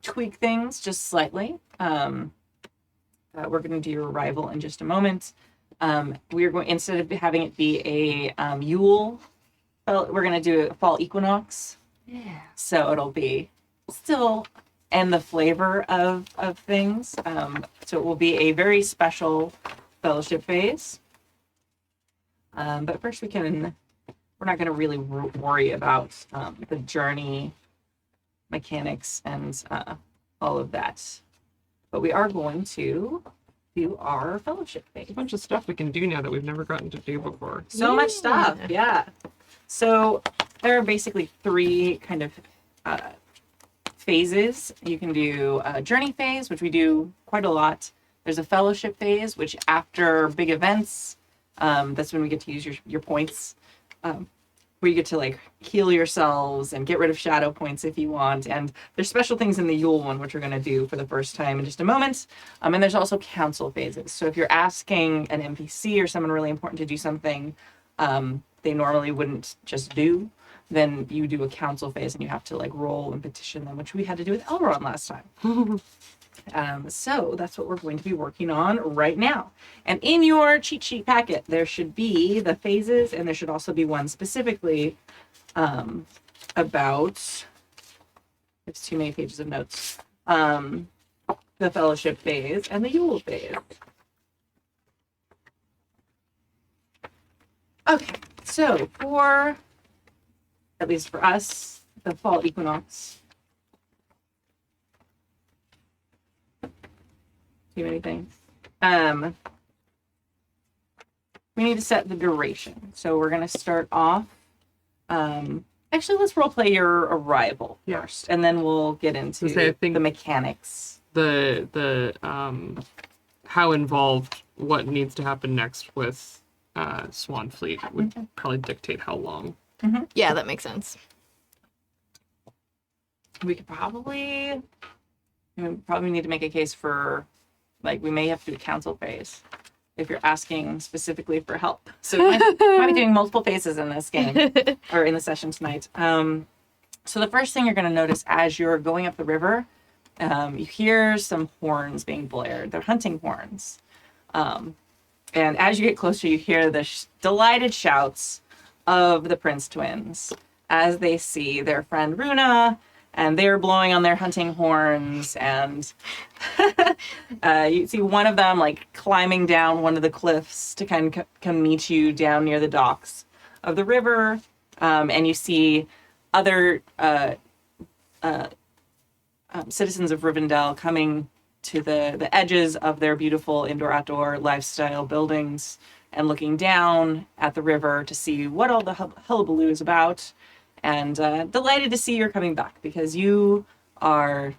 tweak things just slightly. We're going to do your arrival in just a moment. We are going, instead of having it be a Yule, we're going to do a fall equinox Yeah. So it'll be still and the flavor of things. So it will be a very special fellowship phase. But first we're not going to really worry about the journey mechanics and all of that. But we are going to do our fellowship phase. A bunch of stuff we can do now that we've never gotten to do before. So much stuff, yeah. So there are basically 3 kind of phases. You can do a journey phase, which we do quite a lot. There's a fellowship phase, which after big events, that's when we get to use your points, where you get to like heal yourselves and get rid of shadow points if you want. And there's special things in the Yule one, which we're going to do for the first time in just a moment. And there's also council phases. So if you're asking an NPC or someone really important to do something they normally wouldn't just do, then you do a council phase and you have to like roll and petition them, which we had to do with Elrond last time. So that's what we're going to be working on right now. And in your cheat sheet packet, there should be the phases, and there should also be one specifically about, it's too many pages of notes, the fellowship phase and the Yule phase. Okay, so for, at least for us, the fall equinox. Too many things. We need to set the duration. So we're going to start off. Actually, let's roleplay your arrival first, and then we'll get into the mechanics. The how involved what needs to happen next with Swan Fleet would probably dictate how long. Mm-hmm. Yeah, that makes sense. We could probably need to make a case for, like, we may have to do a council phase if you're asking specifically for help. So we might be doing multiple phases in this game or in the session tonight. So the first thing you're going to notice as you're going up the river, you hear some horns being blared. They're hunting horns. And as you get closer, you hear the delighted shouts of the Prince twins as they see their friend Runa, and they're blowing on their hunting horns, and you see one of them like climbing down one of the cliffs to kind of come meet you down near the docks of the river, and you see other citizens of Rivendell coming to the edges of their beautiful indoor-outdoor lifestyle buildings and looking down at the river to see what all the hullabaloo is about. And delighted to see you're coming back because you are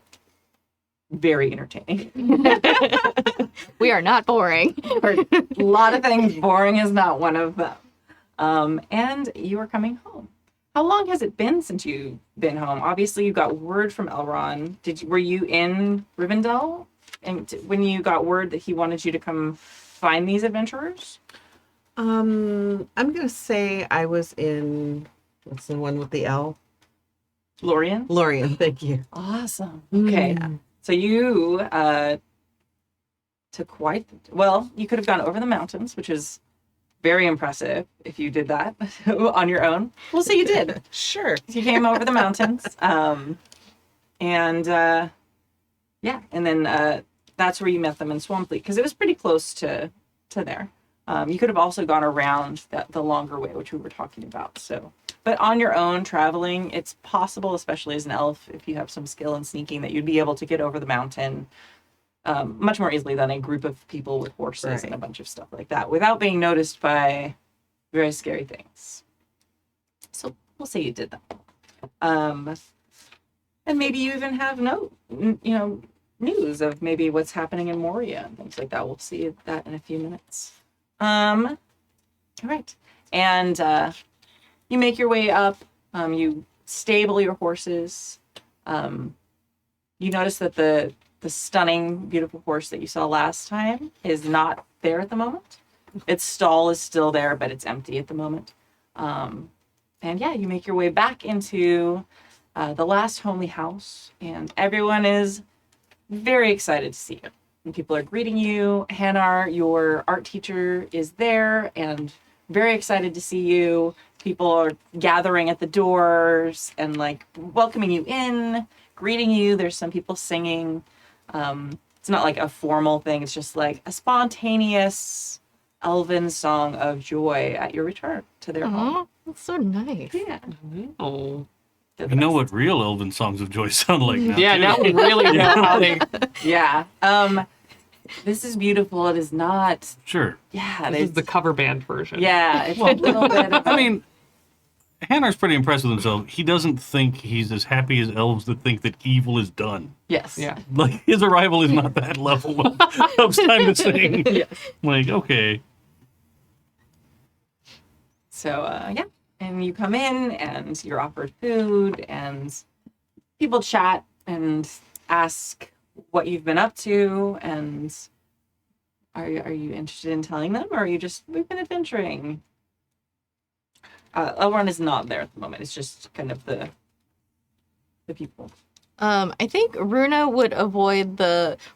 very entertaining. We are not boring. A lot of things. Boring is not one of them. And you are coming home. How long has it been since you've been home? Obviously, you got word from Elrond. Were you in Rivendell? And when you got word that he wanted you to come find these adventurers? I'm gonna say I was in, what's the one with the L? Lorien, thank you. Awesome. Okay. So you took you could have gone over the mountains, which is very impressive if you did that on your own. We'll say you did. Sure. You came over the mountains. And then that's where you met them in Swampfleet, because it was pretty close to there. You could have also gone around the longer way, which we were talking about. So, but on your own traveling, it's possible, especially as an elf, if you have some skill in sneaking, that you'd be able to get over the mountain much more easily than a group of people with horses and a bunch of stuff like that, without being noticed by very scary things. So we'll say you did that. And maybe you even have news of maybe what's happening in Moria and things like that. We'll see that in a few minutes. All right. And you make your way up. You stable your horses. You notice that the stunning, beautiful horse that you saw last time is not there at the moment. Its stall is still there, but it's empty at the moment. And you make your way back into the last homely house, and everyone is very excited to see you. And people are greeting you. Hannar, your art teacher, is there and very excited to see you. people are gathering at the doors and like welcoming you in, greeting you. There's some people singing. It's not like a formal thing. It's just like a spontaneous elven song of joy at your return to their home. Aw, that's so nice. Yeah. Oh. They're You the know best. what real elven songs of joy sound like now. Yeah, too. now we really know how they. Yeah. This is beautiful. It is not. Sure. Yeah. This is the cover band version. Yeah. It's a little bit. Of I mean, Hannar's pretty impressed with himself. He doesn't think he's as happy as elves that think that evil is done. yes. Yeah. Like, his arrival is not that level of time to sing. Yes. Like, okay. So yeah, and you come in and you're offered food and people chat and ask what you've been up to and are you interested in telling them or are you just we've been adventuring? Elrond is not there at the moment. It's just kind of the people. I think Runa would avoid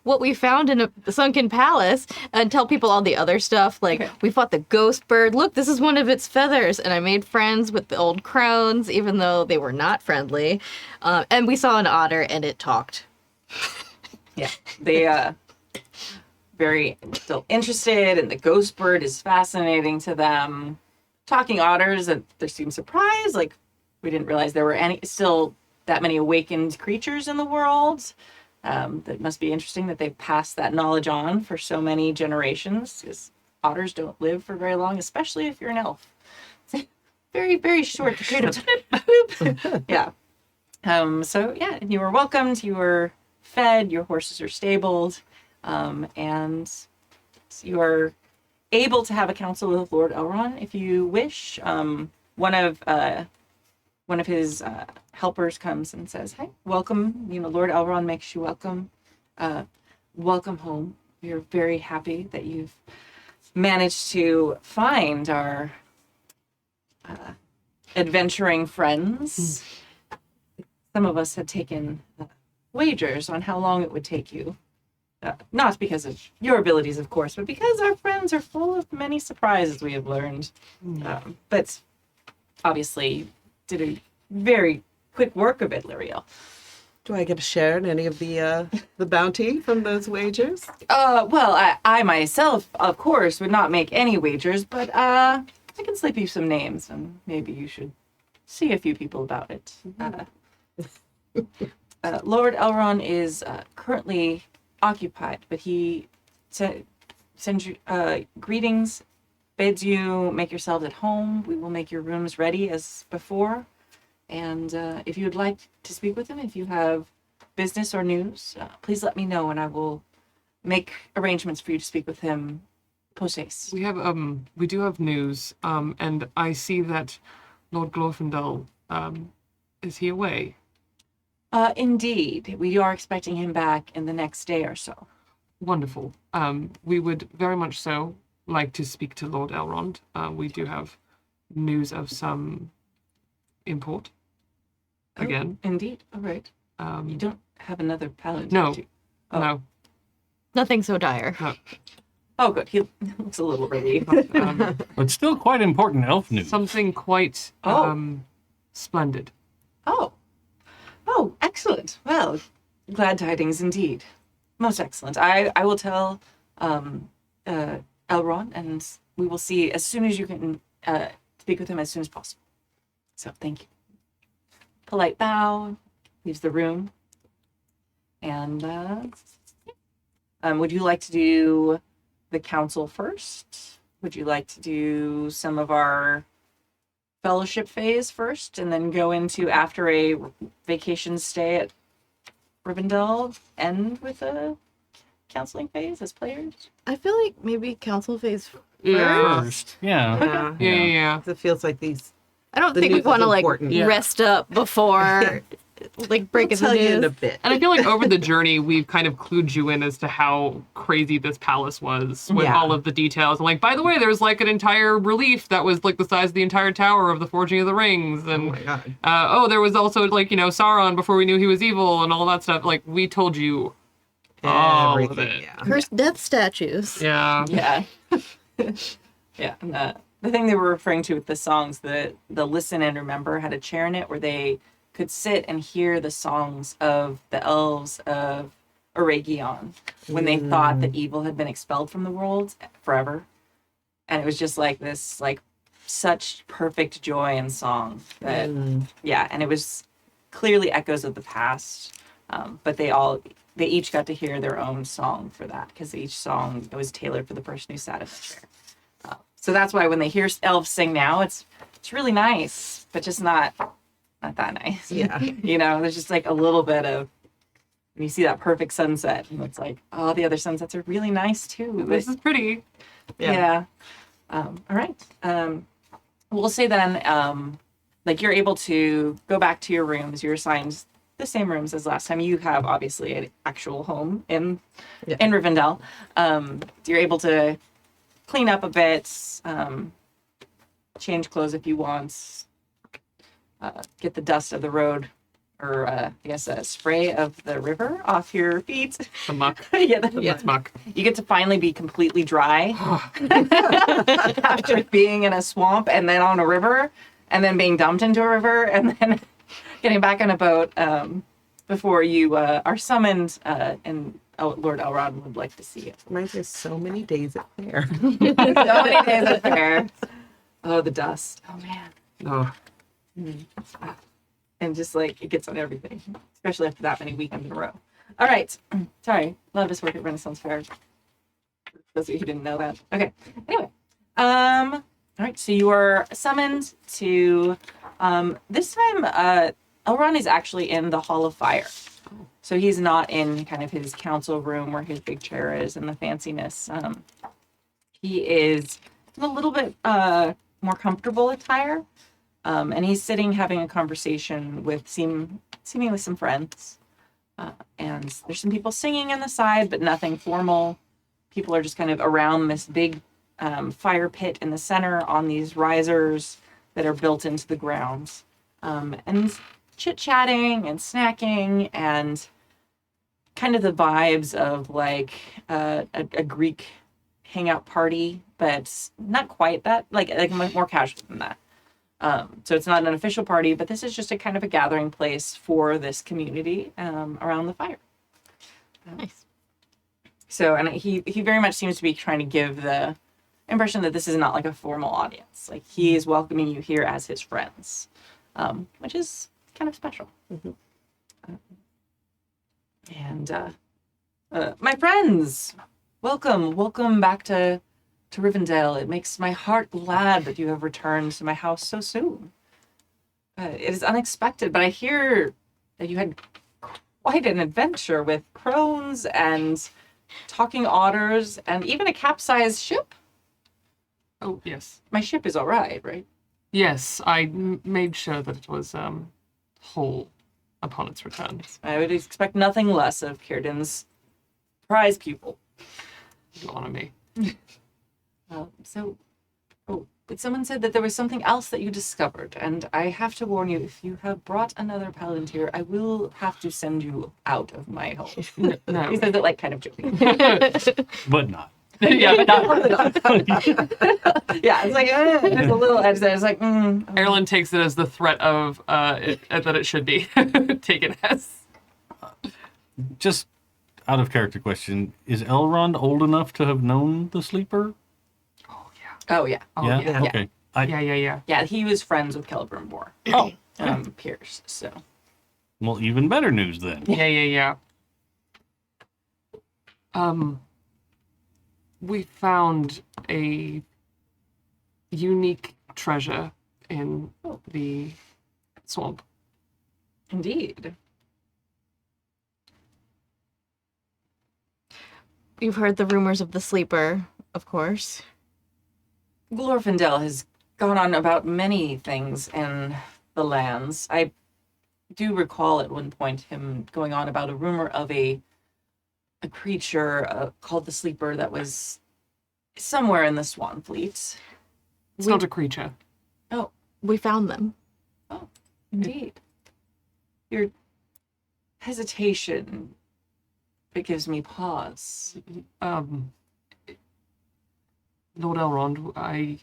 what we found in a sunken palace and tell people all the other stuff. Like, Okay. we fought the ghost bird. Look, this is one of its feathers. And I made friends with the old crones, even though they were not friendly. And we saw an otter and it talked. Yeah, they very still interested, and the ghost bird is fascinating to them. Talking otters, and they seem surprised. Like we didn't realize there were still that many awakened creatures in the world. That must be interesting that they've passed that knowledge on for so many generations. Because otters don't live for very long, especially if you're an elf. Very, very short period of time. Yeah. So yeah, and you were welcomed. You were fed. Your horses are stabled, and you are able to have a council with Lord Elrond if you wish. One of his helpers comes and says, "Hey, welcome. You know, Lord Elrond makes you welcome. Welcome home. We are very happy that you've managed to find our adventuring friends. Some of us had taken wagers on how long it would take you. Not because of your abilities, of course, but because our friends are full of many surprises, we have learned. But obviously, you did a very quick work of it, Liriel. Do I get a share in any of the bounty from those wagers? Well, I myself, of course, would not make any wagers, but I can slip you some names, and maybe you should see a few people about it. Lord Elrond is currently occupied, but he sends you greetings, bids you make yourselves at home. We will make your rooms ready as before. And if you would like to speak with him, if you have business or news, please let me know, and I will make arrangements for you to speak with him post haste. We do have news, and I see that Lord Glorfindel, is he away? Indeed, we are expecting him back in the next day or so. Wonderful. We would very much so like to speak to Lord Elrond. We do have news of some import. Again. Oh, indeed. All right. You don't have another paladin, No. do you? Oh. No. Nothing so dire. Oh, good. He looks a little relieved. But still quite important elf news. Something quite splendid. Oh, excellent. Well, glad tidings indeed. Most excellent. I will tell Elrond, and we will see as soon as you can speak with him as soon as possible. So thank you. Polite bow, leaves the room. And would you like to do the council first? Would you like to do some of our fellowship phase first and then go into, after a vacation stay at Rivendell, end with a counseling phase as players? I feel like maybe council phase. Yeah. First. Yeah. Yeah. It feels like these. I don't The think we news is want to like important. Yeah. rest up before like breaking I'll tell the you in a news. bit. And I feel like over the journey, we've kind of clued you in as to how crazy this palace was with Yeah. all of the details. And like, by the way, there's like an entire relief that was like the size of the entire tower of the Forging of the Rings. Oh And my god. there was also like, Sauron before we knew he was evil and all that stuff. Like, we told you all of Everything, it. yeah. Cursed death statues. Yeah. Yeah. Yeah. And, the thing they were referring to with the songs, the listen and remember had a chair in it where they could sit and hear the songs of the elves of Eregion when they thought that evil had been expelled from the world forever. And it was just like this, like, such perfect joy and song that, yeah, and it was clearly echoes of the past. But they each got to hear their own song for that because each song was tailored for the person who sat in the chair. So that's why when they hear elves sing now, it's really nice, but just not that nice. Yeah. You know, there's just like a little bit of, when you see that perfect sunset, and it's like, oh, the other sunsets are really nice too. This is pretty. Yeah. All right. We'll say then, like you're able to go back to your rooms. You're assigned the same rooms as last time. You have obviously an actual home in Rivendell. You're able to clean up a bit, change clothes if you want, get the dust of the road, or I guess a spray of the river off your feet. The muck. That's Muck. You get to finally be completely dry after being in a swamp and then on a river and then being dumped into a river and then getting back on a boat before you are summoned and Lord Elrond would like to see you. Reminds me of so many days at fair. So many days at fair. Oh, the dust. Oh, man. Oh, And just like it gets on everything, especially after that many weekends in a row. All right. Sorry. A lot of us work at Renaissance Fair. For those of you who didn't know that. Okay. Anyway. All right. So you are summoned to this time Elrond is actually in the Hall of Fire. So he's not in kind of his council room where his big chair is and the fanciness. He is in a little bit more comfortable attire. And he's sitting having a conversation with seemingly some friends. And there's some people singing on the side, but nothing formal. People are just kind of around this big fire pit in the center on these risers that are built into the ground. And chit-chatting and snacking and kind of the vibes of like a Greek hangout party, but not quite that, like more casual than that. So it's not an official party, but this is just a kind of a gathering place for this community around the fire. Nice. So, and he very much seems to be trying to give the impression that this is not like a formal audience. Like he is welcoming you here as his friends, which is kind of special. And my friends, welcome back to Rivendell. It makes my heart glad that you have returned to my house so soon. It is unexpected, but I hear that you had quite an adventure with crones and talking otters and even a capsized ship. oh yes. My ship is all right? Yes, I made sure that it was whole upon its return. I would expect nothing less of Círdan's prize pupil. You honor me. But someone said that there was something else that you discovered, and I have to warn you, if you have brought another palantir, I will have to send you out of my home. No. He says it like kind of joking. But not. Yeah, but not. Yeah, it's like, there's a little edge there. It's like, Aerlind takes it as the threat of that it should be taken as. Just out of character question, is Elrond old enough to have known the sleeper? oh yeah. Oh, yeah? yeah. Okay. Yeah, he was friends with Celebrimbor. Oh, Pierce, so. well, even better news then. Yeah. We found a unique treasure in the swamp. Indeed. You've heard the rumors of the sleeper, of course. Glorfindel has gone on about many things in the lands. I do recall at one point him going on about a rumor of a creature called the Sleeper that was somewhere in the Swan Fleet. It's not a creature. Oh, We found them. indeed. Your hesitation, it gives me pause. Lord Elrond,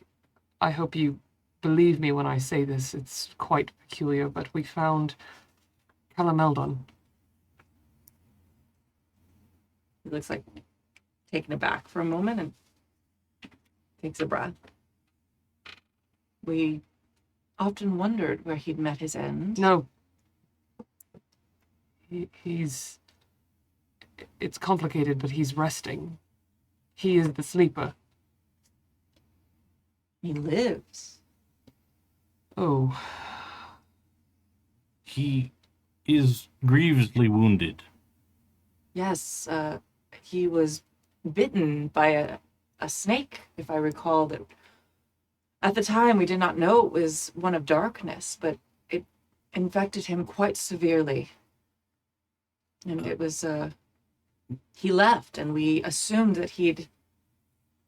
I hope you believe me when I say this. It's quite peculiar, but we found Calameldon. He looks like taken aback for a moment and takes a breath. We often wondered where he'd met his end. No. He's... It's complicated, but he's resting. He is the sleeper. He lives. Oh. He is grievously wounded. Yes, he was bitten by a snake, if I recall. That at the time we did not know it was one of darkness, but it infected him quite severely. And it was, he left, and we assumed that he'd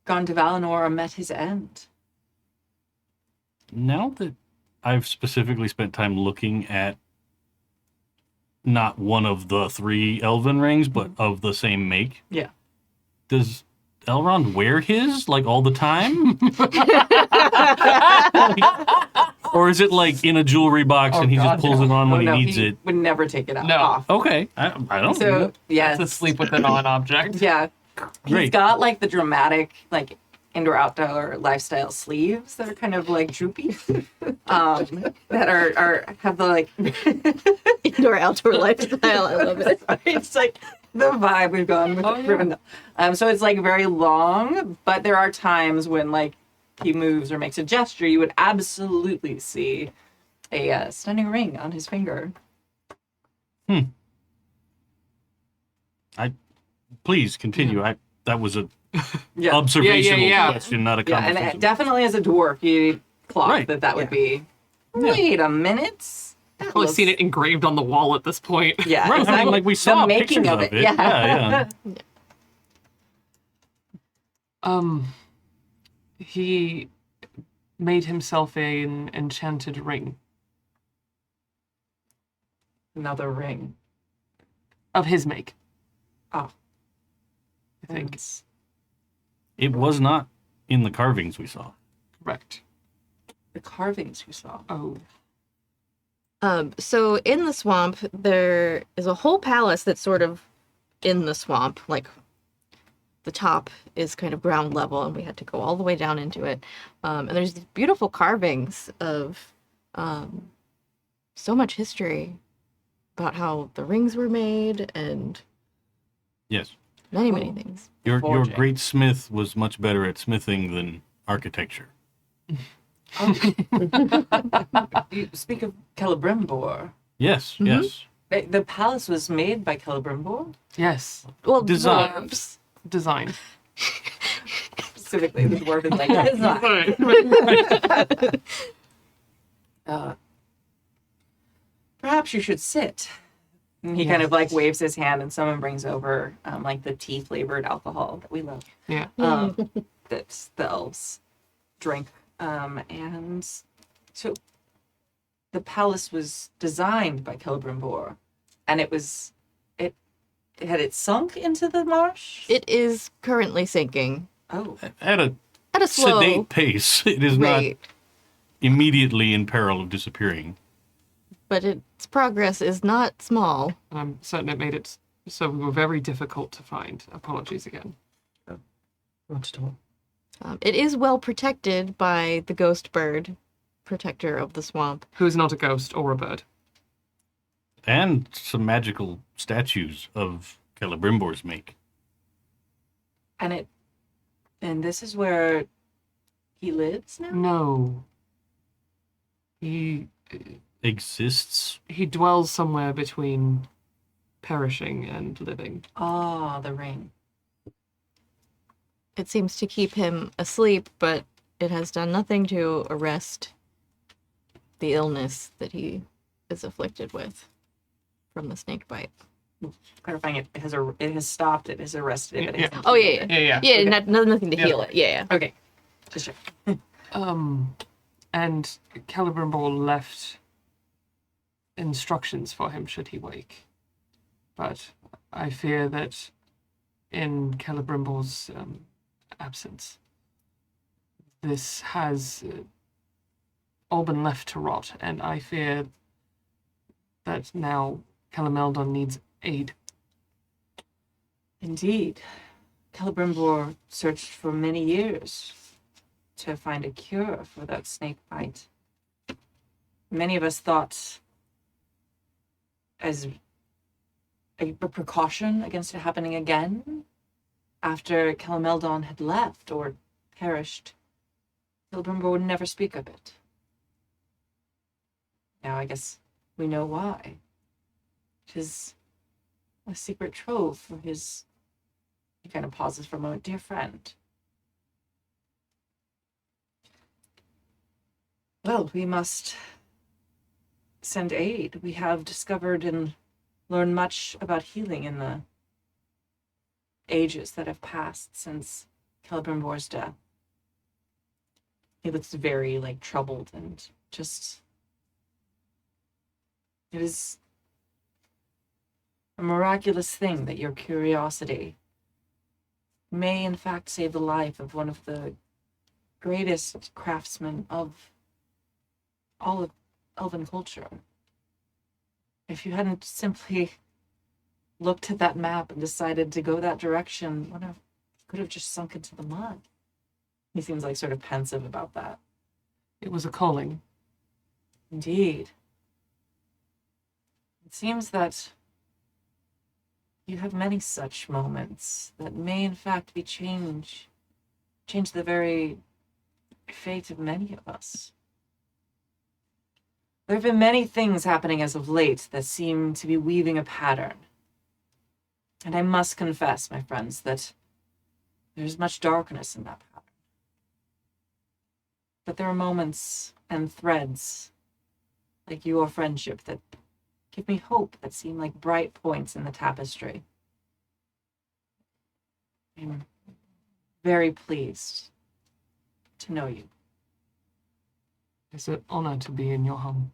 gone to Valinor or met his end. Now that I've specifically spent time looking at not one of the 3 elven rings, but of the same make. Yeah. Does Elrond wear his like all the time? Or is it like in a jewelry box and he God, just pulls it on when Oh, no, he needs it? would never take it No. off. Okay, I don't So, know. yeah. It's a sleep with an on object. Yeah. He's Great. got like the dramatic, like indoor-outdoor lifestyle sleeves that are kind of like droopy. That are have the like Indoor outdoor lifestyle. I love it. it's like the vibe we've gone with Rivendell. So it's like very long, but there are times when like he moves or makes a gesture, you would absolutely see a stunning ring on his finger. Please continue. That was a Yeah. observational Yeah. question, not a Yeah, conversation. and definitely as a dwarf, you clock Right. that would Yeah. be. Wait a minute. That I've probably looks- seen it engraved on the wall at this point. Yeah, Right, I mean, exactly. like we saw the making pictures of it. Yeah. He made himself an enchanted ring Another ring. of his make, Oh, I think. thanks. It was not in the carvings we saw. Correct. The carvings you saw. Oh. So in the swamp, there is a whole palace that's sort of in the swamp. Like the top is kind of ground level, and we had to go all the way down into it. And there's these beautiful carvings of so much history about how the rings were made and Yes. many things. Your Forging. great smith was much better at smithing than architecture. You speak of Celebrimbor. Yes, Mhm. yes. The palace was made by Celebrimbor? Yes. Well, Design. dwarves. Design. Specifically, the dwarf is like, it's not. Perhaps you should sit. And he kind of like waves his hand, and someone brings over like the tea flavored alcohol that we love. Yeah. That the elves drink. And so the palace was designed by Celebrimbor, and it had it sunk into the marsh. It is currently sinking Oh, At a at a slow sedate pace. It is rate, not immediately in peril of disappearing. but its progress is not small. And I'm certain it made it so we were very difficult to find. Apologies again. Not at all. It is well protected by the ghost bird, protector of the swamp. Who is not a ghost or a bird. And some magical statues of Celebrimbor's make. and this is where he lives now. No. He Exists. dwells somewhere between perishing and living. Ah, the ring. It seems to keep him asleep, but it has done nothing to arrest the illness that he is afflicted with from the snake bite. Clarifying it has stopped. It has arrested it. But it Yeah. hasn't Oh, killed yeah, it. Yeah. Yeah, Okay. nothing to Yeah. heal it. Yeah. Okay. Just check. And Celebrimbor left instructions for him should he wake. But I fear that in Celebrimbor's absence, this has all been left to rot, and I fear that now Calameldon needs aid. Indeed. Celebrimbor searched for many years to find a cure for that snake bite. Many of us thought, as a precaution against it happening again, after Calameldon had left or perished, Celebrimbor would never speak of it. Now I guess we know why. It is a secret trove for his... He kind of pauses for a moment. Dear friend. Well, we must send aid. We have discovered and learned much about healing in the ages that have passed since Celebrimbor's death. He looks very, troubled and just... It is a miraculous thing that your curiosity may in fact save the life of one of the greatest craftsmen of all of elven culture. If you hadn't simply looked at that map and decided to go that direction, one of could have just sunk into the mud. He seems sort of pensive about that. It was a calling. Indeed. It seems that you have many such moments that may in fact be change the very fate of many of us. There have been many things happening as of late that seem to be weaving a pattern. And I must confess, my friends, that there's much darkness in that pattern. But there are moments and threads, like your friendship, that give me hope, that seem like bright points in the tapestry. I'm very pleased to know you. It's an honor to be in your home.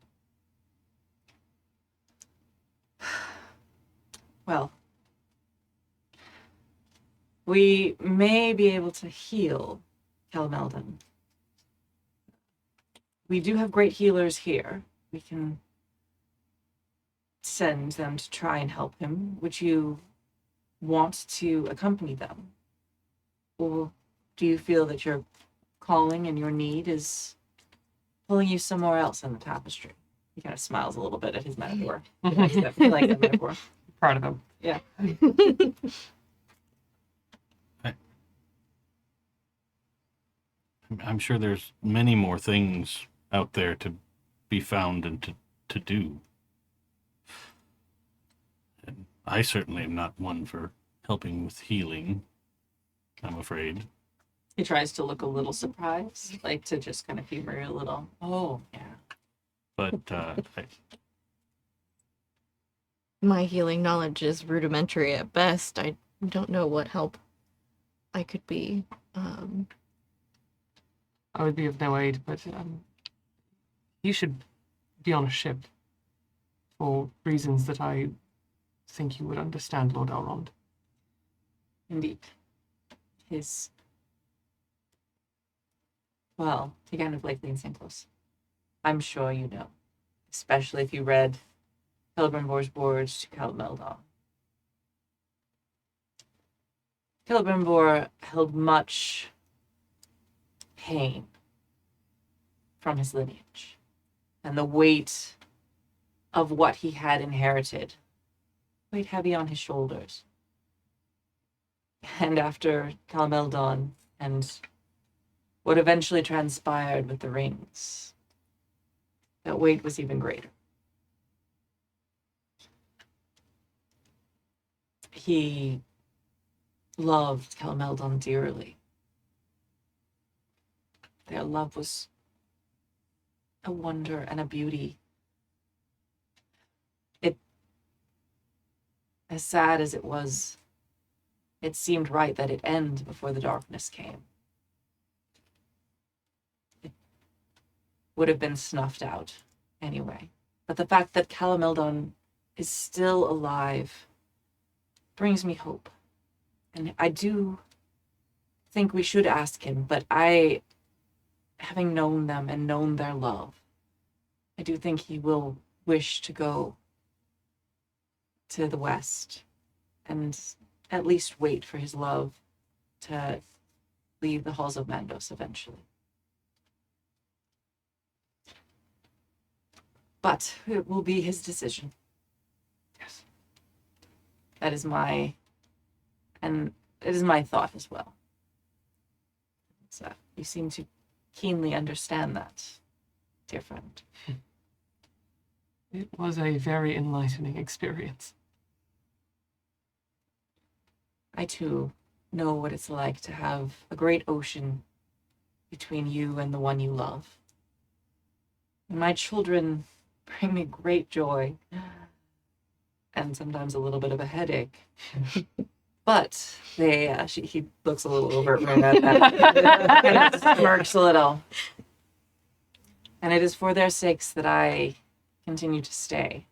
Well, we may be able to heal Calameldon. We do have great healers here. We can send them to try and help him. Would you want to accompany them? Or do you feel that your calling and your need is pulling you somewhere else in the tapestry? He kind of smiles a little bit at his metaphor. He likes that metaphor. Proud of him. Yeah. I'm sure there's many more things out there to be found and to do. And I certainly am not one for helping with healing, I'm afraid. He tries to look a little surprised, to just kind of humor you a little. Oh, yeah. But My healing knowledge is rudimentary at best. I don't know what help I could be. I would be of no aid, but he should be on a ship for reasons that I think you would understand, Lord Elrond. Indeed. Well, he kind of leans in close. I'm sure you know, especially if you read Celebrimbor's words to Calameldon. Celebrimbor held much pain from his lineage, and the weight of what he had inherited weighed heavy on his shoulders. And after Calameldon and what eventually transpired with the rings, that weight was even greater. He loved Calameldon dearly. Their love was a wonder and a beauty. As sad as it was, it seemed right that it end before the darkness came. It would have been snuffed out anyway. But the fact that Calameldon is still alive brings me hope. And I do think we should ask him, but I having known them and known their love, I do think he will wish to go to the west and at least wait for his love to leave the halls of Mandos eventually. But it will be his decision. Yes. That is my, and it is my thought as well. So you seem to keenly understand that, dear friend. It was a very enlightening experience. I too know what it's like to have a great ocean between you and the one you love. And my children bring me great joy and sometimes a little bit of a headache. But they, he looks a little over at Runa and smirks a little. And it is for their sakes that I continue to stay.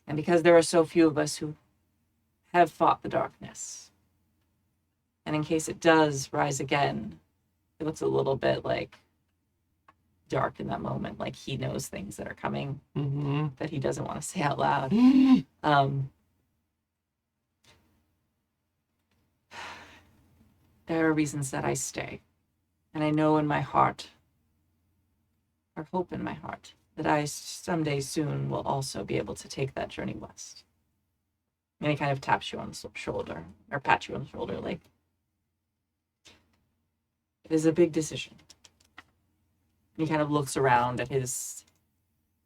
And because there are so few of us who have fought the darkness. And in case it does rise again, it looks a little bit like dark in that moment, like he knows things that are coming that he doesn't want to say out loud. There are reasons that I stay. And I know in my heart, or hope in my heart, that I someday soon will also be able to take that journey west. And he kind of taps you on the shoulder, or pats you on the shoulder, like, it is a big decision. He kind of looks around at his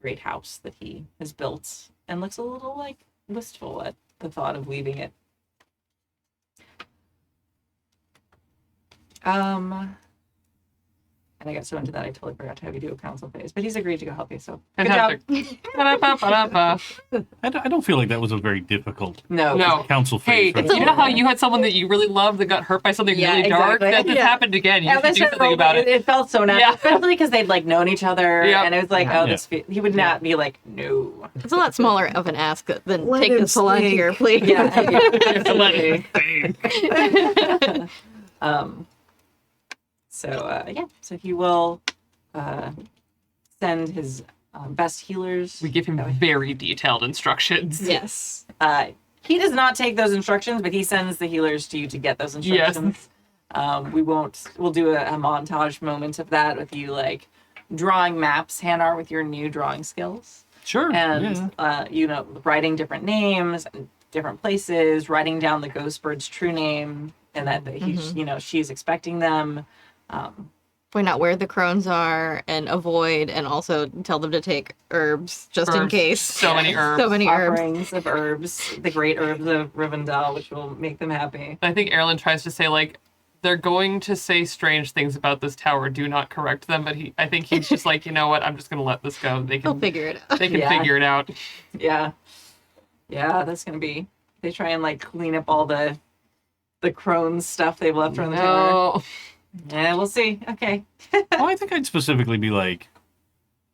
great house that he has built and looks a little, like, wistful at the thought of leaving it. And I got so into that I totally forgot to have you do a council phase, but he's agreed to go help you, so good job. Fantastic. I don't feel like that was a very difficult No. council Hey, phase. you know how you had someone that you really loved that got hurt by something Yeah, really dark? exactly. That this happened again. You should that's do just something about it. It felt so natural, Yeah. especially because they'd like known each other, Yep. and it was like, Yeah. oh, this. He would not be like, no. It's a lot smaller of an ask than Let take him this whole onto stink. your plate. Yeah, Let absolutely. So he will send his best healers. We give him very detailed instructions. Yes. He does not take those instructions, but he sends the healers to you to get those instructions. We'll do a montage moment of that with you, like, drawing maps, Hannar, with your new drawing skills. Sure. And, writing different names, and different places, writing down the ghost bird's true name, and that she's expecting them. Point out where the crones are and avoid, and also tell them to take herbs just in Herbs. case. So many herbs. So many herbs. Offerings of herbs, the great herbs of Rivendell, which will make them happy. I think Aerlind tries to say, like, they're going to say strange things about this tower. Do not correct them. But I think he's just like, you know what? I'm just going to let this go. They They'll can figure it out. They can Yeah. figure it out. Yeah. Yeah, that's gonna be. They try and like clean up all the crones stuff they've left around the tower. No. Yeah, we'll see. Okay. Well, I think I'd specifically be like,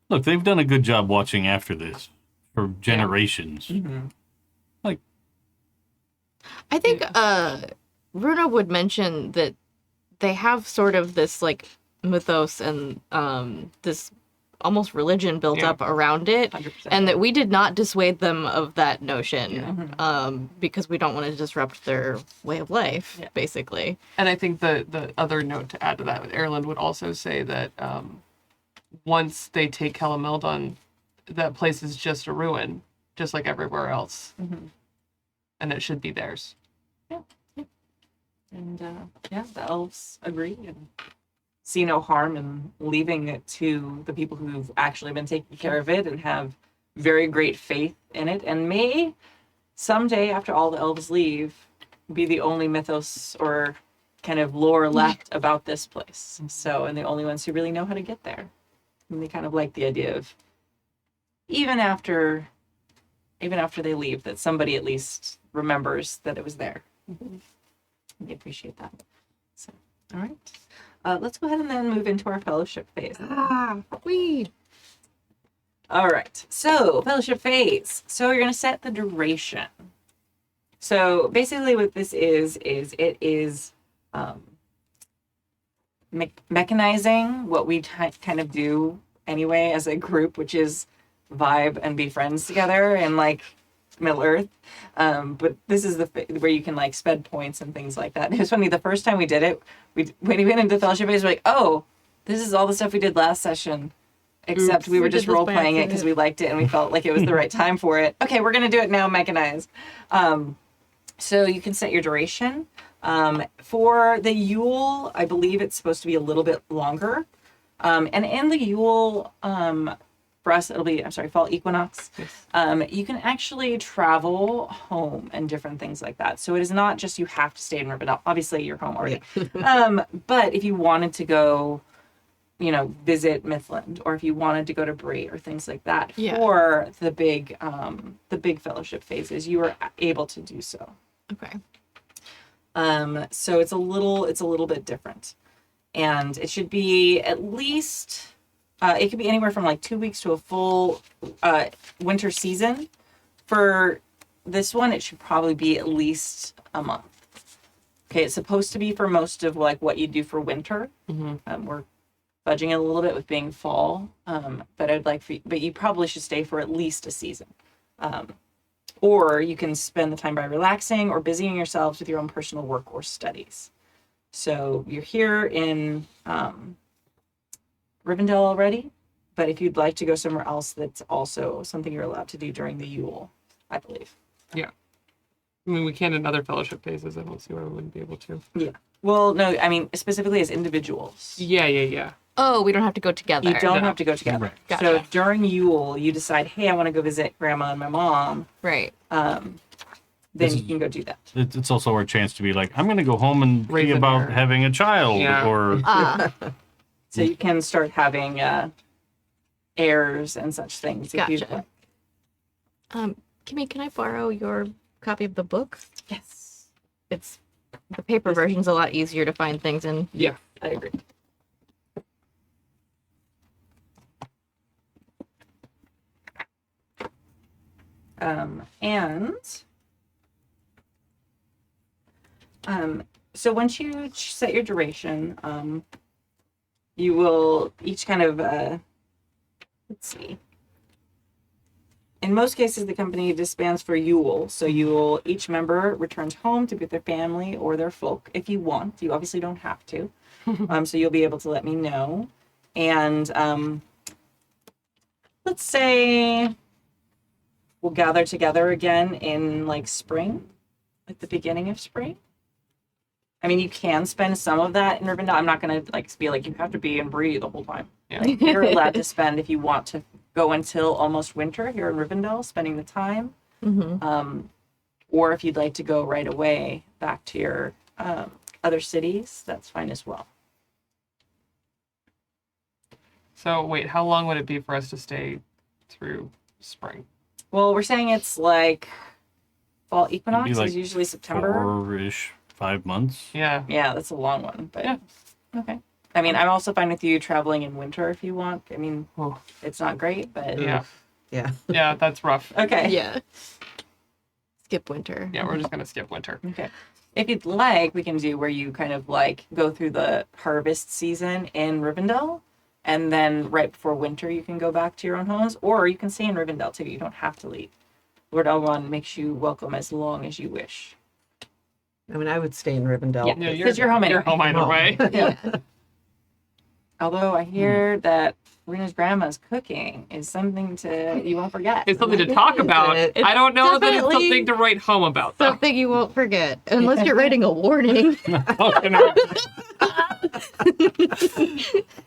look, they've done a good job watching after this for generations. Mm-hmm. I think Runa would mention that they have sort of this like mythos and this almost religion built Yeah. up around it, 100%. and that we did not dissuade them of that notion because we don't want to disrupt their way of life, Yeah. basically. And I think the other note to add to that, Aerlind would also say that once they take Calameldon, that place is just a ruin, just like everywhere else. Mm-hmm. And it should be theirs. And the elves agree and see no harm in leaving it to the people who've actually been taking care of it and have very great faith in it, and may someday, after all the elves leave, be the only mythos or kind of lore left about this place. So, and the only ones who really know how to get there. And they kind of like the idea of even after they leave, that somebody at least remembers that it was there. We appreciate that. So, all right. Let's go ahead and then move into our fellowship phase. We All right. So, fellowship phase. So, you're going to set the duration. So, basically what this is it is mechanizing what we kind of do anyway as a group, which is vibe and be friends together and like Middle Earth. But this is where you can like sped points and things like that. It was funny, the first time we did it, when we went into Fellowship phase, we're like, oh, this is all the stuff we did last session. Except we were just role playing it because we liked it and we felt like it was the right time for it. Okay, we're gonna do it now, mechanized. So you can set your duration. For the Yule, I believe it's supposed to be a little bit longer. And in the Yule, for us, it'll be, fall equinox. Yes. You can actually travel home and different things like that. So it is not just you have to stay in Rivendell. Obviously, you're home already. But if you wanted to go, visit Mithlond, or if you wanted to go to Bree or things like that for the big fellowship phases, you are able to do so. Okay. So it's a little bit different, and it should be at least it could be anywhere from like 2 weeks to a full winter season. For this one, it should probably be at least a month. Okay, it's supposed to be for most of like what you do for winter. We're fudging it a little bit with being fall, but you probably should stay for at least a season. Or you can spend the time by relaxing or busying yourselves with your own personal work or studies. So you're here in Rivendell already, but if you'd like to go somewhere else, that's also something you're allowed to do during the Yule, I believe. Yeah. I mean, we can in other fellowship phases. I don't see why we wouldn't be able to. Yeah. Well, no, I mean, specifically as individuals. Yeah. Oh, we don't have to go together. You don't have to go together. Right. Gotcha. So during Yule, you decide, hey, I want to go visit Grandma and my mom. Right. Then This you is- can go do that. It's also our chance to be like, I'm going to go home and Raise see an about heir. having a child, Yeah. or So you can start having heirs and such things if you'd Gotcha. like. Kimi, can I borrow your copy of the book? Yes, It's the paper version's a lot easier to find things in. Yeah. I agree. So once you set your duration, you will each kind of, let's see. In most cases, the company disbands for Yule. So each member returns home to be with their family or their folk if you want. You obviously don't have to. So you'll be able to let me know. And let's say we'll gather together again in like spring, like the beginning of spring. I mean, you can spend some of that in Rivendell. I'm not going to be like, you have to be in Bree the whole time. Yeah. You're allowed to spend, if you want to go until almost winter here in Rivendell, spending the time. Or if you'd like to go right away back to your other cities, that's fine as well. So wait, how long would it be for us to stay through spring? Well, we're saying it's like fall equinox Maybe like is usually September. 4-ish, 5 months. Yeah. Yeah, that's a long one, but Yeah. okay. I mean, I'm also fine with you traveling in winter if you want. I mean, Oh. it's not great, but Yeah. Yeah. Yeah, that's rough. okay. Yeah. Skip winter. Yeah, we're just gonna skip winter. Okay. If you'd like, we can do where you kind of like go through the harvest season in Rivendell, and then right before winter you can go back to your own homes, or you can stay in Rivendell too. You don't have to leave. Lord Elrond makes you welcome as long as you wish. I mean, I would stay in Rivendell. Yeah. Because you're home You're anyway. home either Oh. way. Yeah. Although I hear that Runa's grandma's cooking is something you won't forget. It's something to talk about. It's I don't know that it's definitely something to write home about, though. Something you won't forget. Unless you're writing a warning.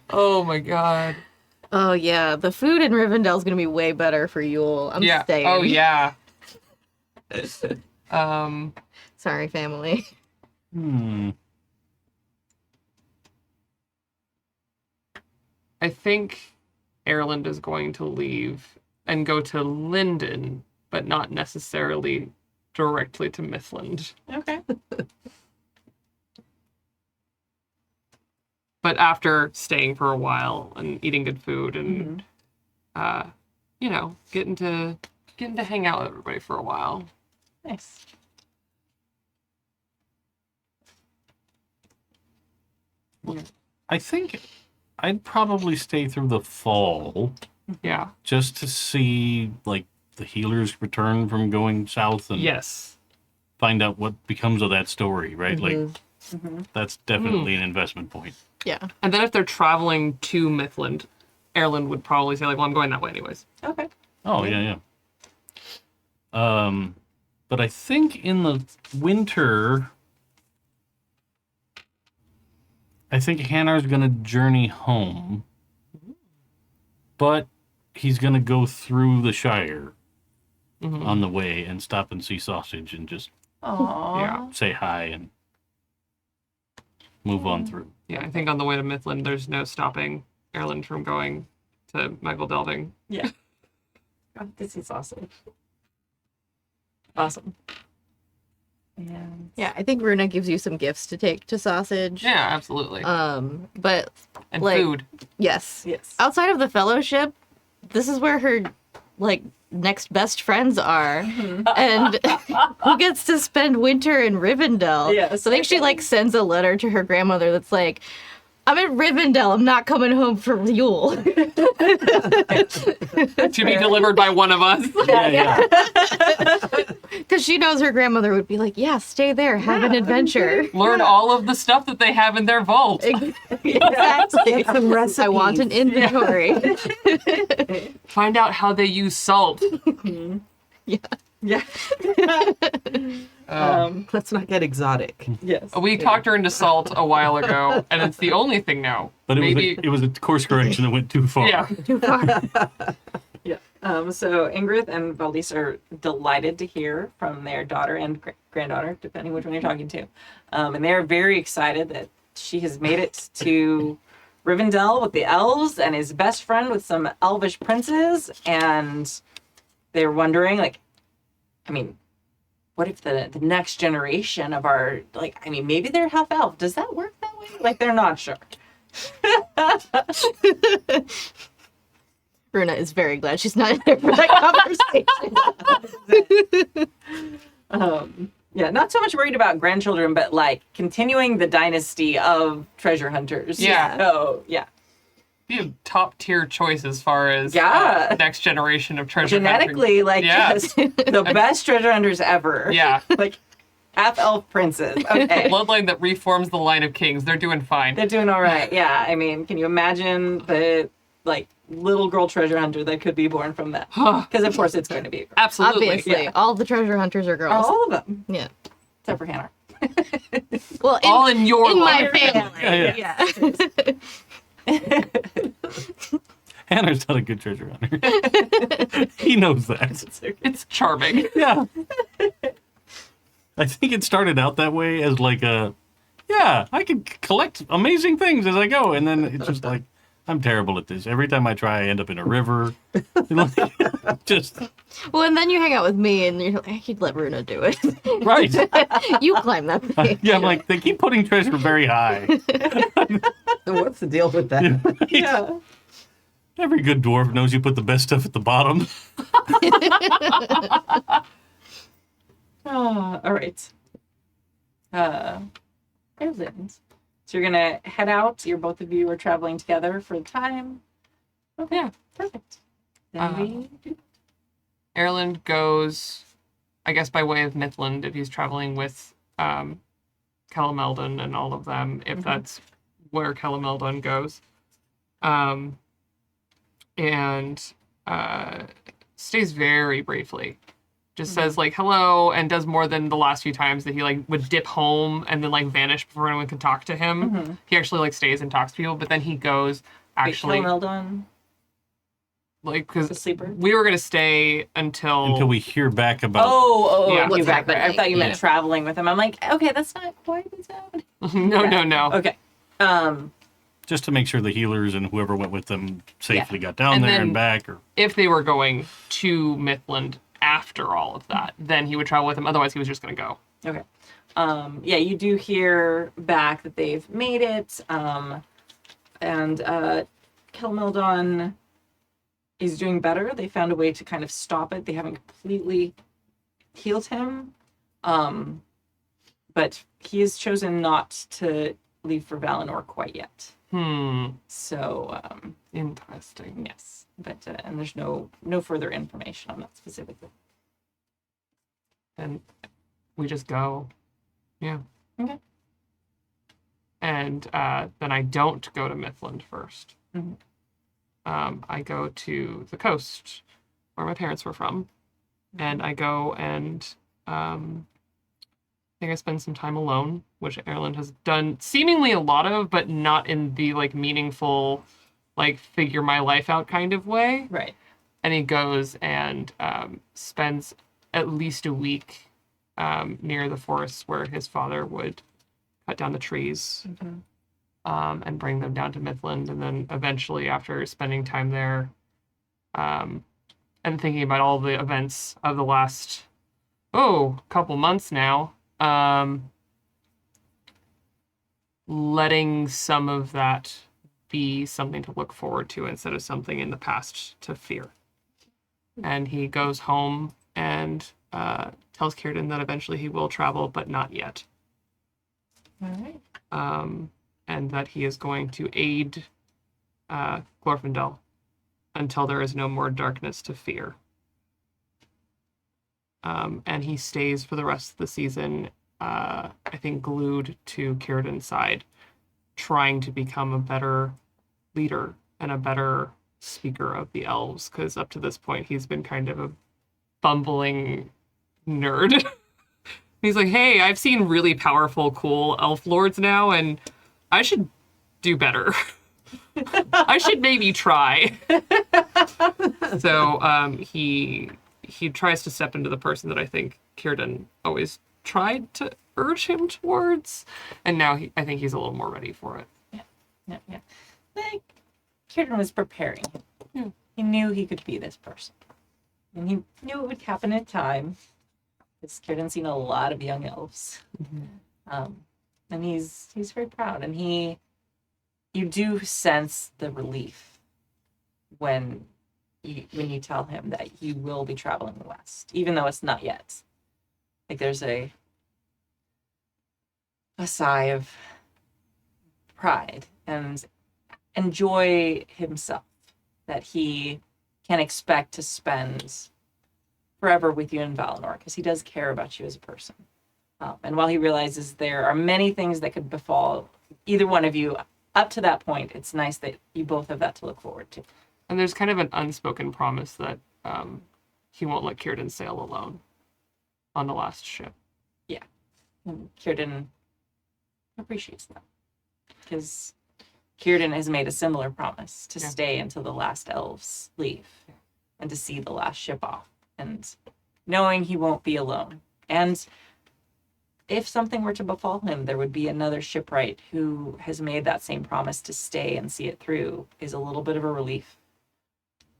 Oh my god. Oh yeah. The food in Rivendell is gonna be way better for Yule. I'm Yeah. staying. Oh yeah. Sorry, family. I think Aerlind is going to leave and go to Lindon, but not necessarily directly to Mithlond. Okay. But after staying for a while and eating good food and getting to hang out with everybody for a while. Nice. Yeah. I think I'd probably stay through the fall Yeah. just to see, like, the healers return from going south and Yes. find out what becomes of that story, right? Like, that's definitely an investment point. Yeah. And then if they're traveling to Mithlond, Aerlind would probably say, like, well, I'm going that way anyways. Okay. Oh, yeah. But I think in the winter, I think Hannar's going to journey home, but he's going to go through the Shire on the way and stop and see Sausage and just Aww. Yeah. say hi and move on through. Yeah, I think on the way to Mithlond, there's no stopping Aerlind from going to Michael Delving. Yeah. God, this is awesome. Awesome. And Yeah, I think Runa gives you some gifts to take to Sausage. Yeah, absolutely. But and like- food. yes. yes. Outside of the fellowship, this is where her like next best friends are. And who gets to spend winter in Rivendell? Yes, So I think she like sends a letter to her grandmother that's like, I'm in Rivendell, I'm not coming home for Yule. To be delivered by one of us. Yeah. Because she knows her grandmother would be like, yeah, stay there, have an adventure. Learn all of the stuff that they have in their vault. Exactly. Some recipes. I want an inventory. Find out how they use salt. Yeah. Let's not get exotic. Yes. We talked her into salt a while ago, and it's the only thing now. But Maybe. it was a course correction that went too far. Yeah. Too far. Yeah. So Ingrid and Valdis are delighted to hear from their daughter and granddaughter, depending which one you're talking to. And they're very excited that she has made it to Rivendell with the elves and is best friend with some elvish princes. And they're wondering, like, I mean, what if the next generation of our, like, I mean, maybe they're half elf. Does that work that way? Like, they're not sure. Runa is very glad she's not there for that conversation. Yeah, not so much worried about grandchildren, but like continuing the dynasty of treasure hunters. Yeah. So yeah, Be a top tier choice as far as Yeah. next generation of treasure genetically, like Yeah. just the best treasure hunters ever. hunting. Yeah. Like half elf princes. Okay, Bloodline that reforms the line of kings. They're doing fine. they're doing all right. Yeah, I mean, can you imagine the like little girl treasure hunter that could be born from that? Because of course it's going to be a girl. Absolutely. Obviously, Yeah. all the treasure hunters are girls. All of them, Yeah. except for Hannar. Well, All in your in my life. family. Yeah. Hannar's not a good treasure hunter. He knows that. It's charming. Yeah. I think it started out that way as like a, yeah, I can collect amazing things as I go. And then it's just like, I'm terrible at this. Every time I try, I end up in a river. Just, Well, and then you hang out with me, and you're like, I could let Runa do it. right. You climb that thing. Yeah, I'm like, they keep putting treasure very high. What's the deal with that? Yeah. Every good dwarf knows you put the best stuff at the bottom. All right. Aerlind. So you're gonna head out. Both of you are traveling together for the time. Okay, Yeah. perfect. Then we do. Aerlind goes, I guess, by way of Mithlond if he's traveling with Calameldon and all of them, if that's where Calameldon goes. And stays very briefly. Just says, like, hello, and does more than the last few times that he, like, would dip home and then, like, vanish before anyone could talk to him. He actually, like, stays and talks to people, but then he goes, actually, Meldon, like, the because sleeper. we were going to stay Until we hear back about. Oh, Yeah. you What's back there. I happening? thought you meant Yeah. traveling with him. I'm like, okay, that's not quite what's happening. No. Okay. Just to make sure the healers and whoever went with them safely got down And there then- and back. Or If they were going to Mithlond after all of that, then he would travel with him. Otherwise, he was just going to go. Okay. Yeah, you do hear back that they've made it. And Kelmeldon is doing better. They found a way to kind of stop it. They haven't completely healed him. But he has chosen not to leave for Valinor quite yet. So, Interesting. yes, but and there's no further information on that specifically. And we just go. Yeah. Okay. And then I don't go to Mithlond first. Mhm. I go to the coast where my parents were from. And I go and I think I spend some time alone, which Aerlind has done seemingly a lot of, but not in the like meaningful, like figure my life out kind of way. Right. And he goes and spends at least a week near the forests where his father would cut down the trees and bring them down to Mithlond. And then eventually, after spending time there and thinking about all the events of the last, couple months now, letting some of that be something to look forward to instead of something in the past to fear. And he goes home and tells Círdan that eventually he will travel, but not yet. All right. And that he is going to aid Glorfindel until there is no more darkness to fear. And he stays for the rest of the season, I think, glued to Círdan's side, trying to become a better leader and a better speaker of the elves, because up to this point he's been kind of a bumbling nerd. He's like, hey, I've seen really powerful, cool elf lords now, and I should do better. I should maybe try. So he tries to step into the person that I think Círdan always tried to urge him towards, and now I think he's a little more ready for it. Yeah. Like, Círdan was preparing him. Yeah. He knew he could be this person. And he knew it would happen in time. Because Círdan's seen a lot of young elves. And he's very proud. And you do sense the relief when you tell him that you will be traveling west, even though it's not yet. Like, there's a sigh of pride and enjoy himself that he can expect to spend forever with you in Valinor, because he does care about you as a person. And while he realizes there are many things that could befall either one of you up to that point, it's nice that you both have that to look forward to. And there's kind of an unspoken promise that he won't let Círdan sail alone on the last ship. Yeah. And Círdan appreciates that. Because Círdan has made a similar promise to stay until the last elves leave and to see the last ship off, and knowing he won't be alone. And if something were to befall him, there would be another shipwright who has made that same promise to stay and see it through, is a little bit of a relief,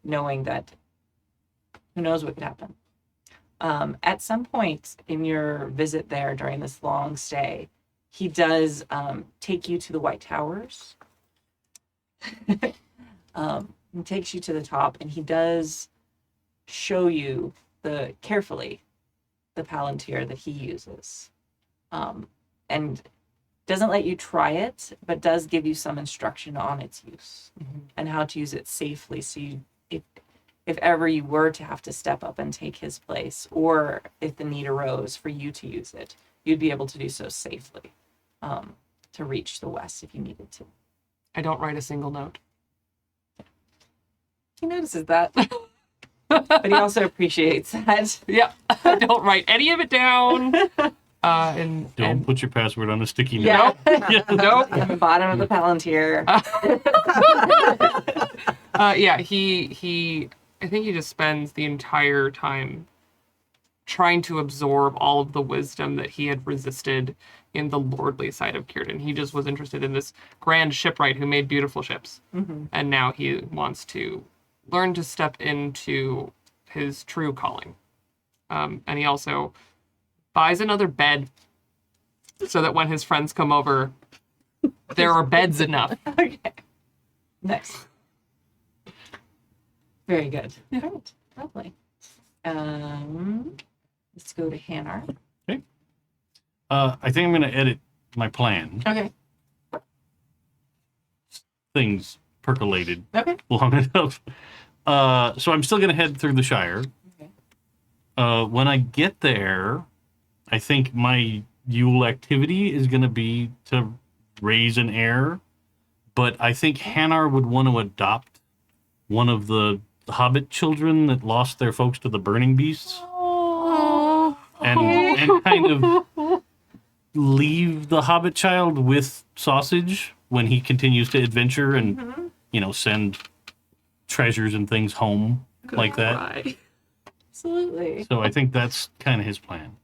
knowing that who knows what could happen. At some point in your visit there during this long stay, he does take you to the White Towers. He takes you to the top, and he does show you carefully the palantir that he uses. And doesn't let you try it, but does give you some instruction on its use and how to use it safely. So if ever you were to have to step up and take his place, or if the need arose for you to use it, you'd be able to do so safely to reach the west if you needed to. I don't write a single note. He notices that. But he also appreciates that. Yeah, I don't write any of it down. Don't put your password on a sticky note. Yeah. Nope. On the bottom of the palantir. He I think he just spends the entire time trying to absorb all of the wisdom that he had resisted in the lordly side of Círdan. He just was interested in this grand shipwright who made beautiful ships. And now he wants to learn to step into his true calling. And he also buys another bed so that when his friends come over, there are beds enough. Okay. Nice. Very good. All right. Lovely. Let's go to Hannar. Okay. I think I'm going to edit my plan. Okay. things percolated Okay. long enough. So I'm still going to head through the Shire. Okay. When I get there, I think my Yule activity is going to be to raise an heir. But I think Hannar would want to adopt one of the Hobbit children that lost their folks to the burning beasts. And kind of leave the Hobbit child with Sausage when he continues to adventure and, send treasures and things home like that. Absolutely. So I think that's kind of his plan.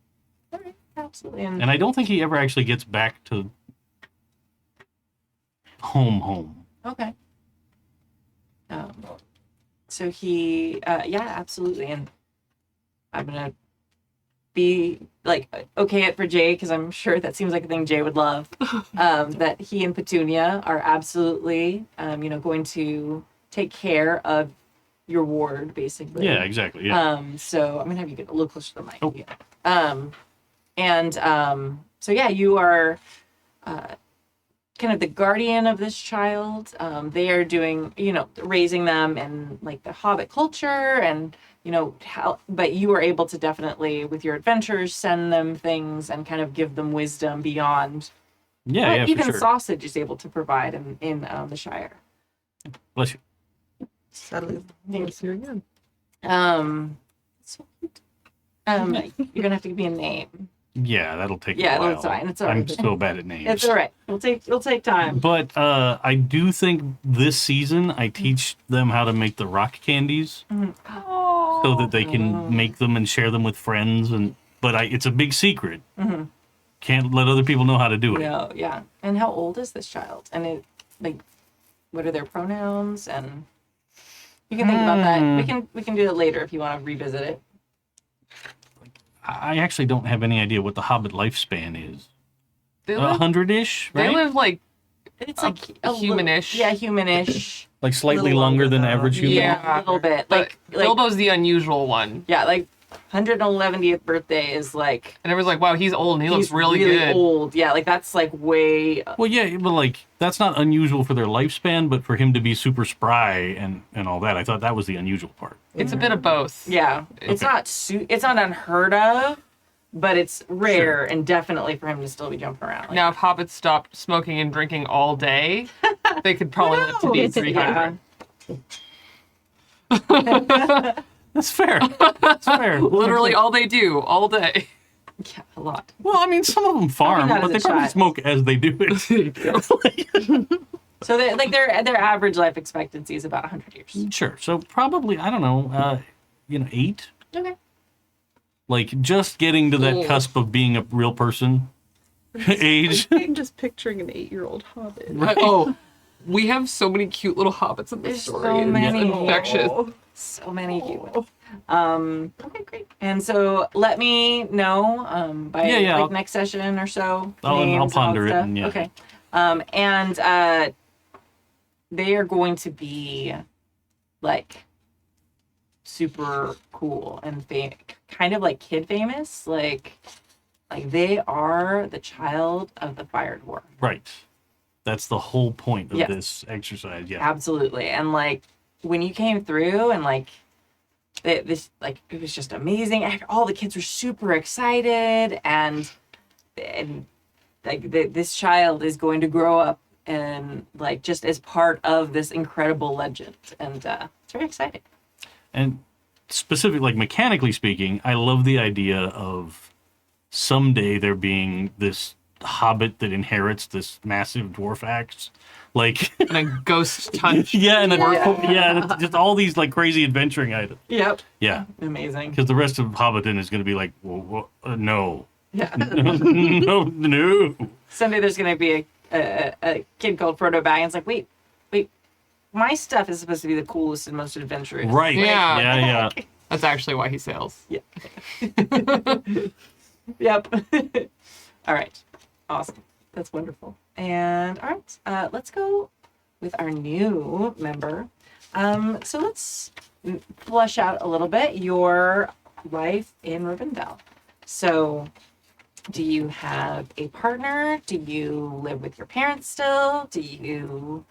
All right. Absolutely. And I don't think he ever actually gets back to home. Okay. So he, absolutely. And I'm going to be like, okay it for Jay, because I'm sure that seems like a thing Jay would love. That he and Petunia are absolutely, going to take care of your ward, basically. Yeah, exactly. Yeah. So I'm going to have you get a little closer to the mic. Oh. Yeah. So yeah, you are, kind of the guardian of this child. They are doing, raising them in like the Hobbit culture and, but you are able to definitely with your adventures send them things and kind of give them wisdom beyond Yeah, what yeah, even for sure. Sausage is able to provide in the Shire. Bless you. Sadly, Thanks. here again. So cute. You're gonna have to give me a name. Yeah, that'll take Yeah, a while. that's fine. It's all I'm right. so bad at names. It's all right. We'll take time. But I do think this season I teach them how to make the rock candies so that they can make them and share them with friends. But it's a big secret. Mm-hmm. Can't let other people know how to do it. No, yeah. And how old is this child? And what are their pronouns? And you can think about that. We can do it later if you want to revisit it. I actually don't have any idea what the Hobbit lifespan is. They live, 100-ish, they right? live like It's A like a humanish. Yeah, humanish. Like slightly little longer longer, than though. average human. Yeah. A little bit. but Like Bilbo's the unusual one. yeah, like 111th birthday is like And everyone's like, wow, he's old and he looks he's really good. old. Yeah, like that's like way Well, yeah, but like that's not unusual for their lifespan, but for him to be super spry and all that, I thought that was the unusual part. It's a bit of both. yeah. It's not it's not unheard of, but it's rare and definitely for him to still be jumping around. Like, Now, if hobbits stopped smoking and drinking all day, they could probably live to be 300. That's fair. That's fair. Literally all they do, all day. Yeah, a lot. Well, I mean, some of them farm, not but as they a probably child. smoke as they do it. So they like their average life expectancy is about 100 years. Sure. So probably, I don't know, 8. Okay. Like just getting to that Cool. cusp of being a real person age. I'm just picturing an 8-year-old hobbit. Oh, we have so many cute little hobbits in this There's story. so It's many. infectious. So many cute ones. Okay, great. And so let me know by Yeah, like I'll- next session or so. I'll names and all ponder that it stuff. and, yeah. Okay. And they are going to be like super cool and kind of like kid famous. Like they are the child of the fire dwarf. Right. That's the whole point of Yes. this exercise. Yeah. Absolutely. And like when you came through and like this like it was just amazing. All the kids were super excited and like this child is going to grow up and like just as part of this incredible legend and it's very exciting. And specifically, like mechanically speaking, I love the idea of someday there being this hobbit that inherits this massive dwarf axe. Like, And a ghost touch. yeah, and Yeah. and it's just all these like crazy adventuring items. Yep. Yeah, Amazing. because the rest of Hobbiton is going to be like, well, no, Yeah. no. Someday there's going to be a kid called Frodo Baggins. It's like, wait, my stuff is supposed to be the coolest and most adventurous. Right. Yeah. Yeah. That's actually why he sails. Yep. All right. Awesome. That's wonderful. And all right, let's go with our new member. So let's flush out a little bit your life in Rivendell. So do you have a partner? Do you live with your parents still? Do you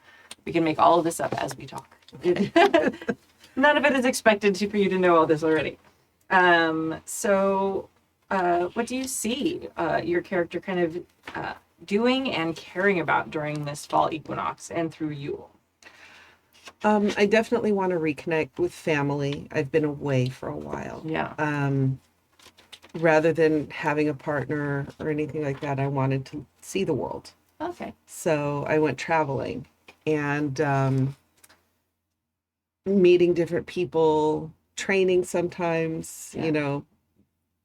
We can make all of this up as we talk. None of it is expected for you to know all this already. So what do you see your character kind of doing and caring about during this fall equinox and through Yule? I definitely want to reconnect with family. I've been away for a while. Yeah. Rather than having a partner or anything like that, I wanted to see the world. Okay. So I went traveling and meeting different people, training sometimes, Yeah.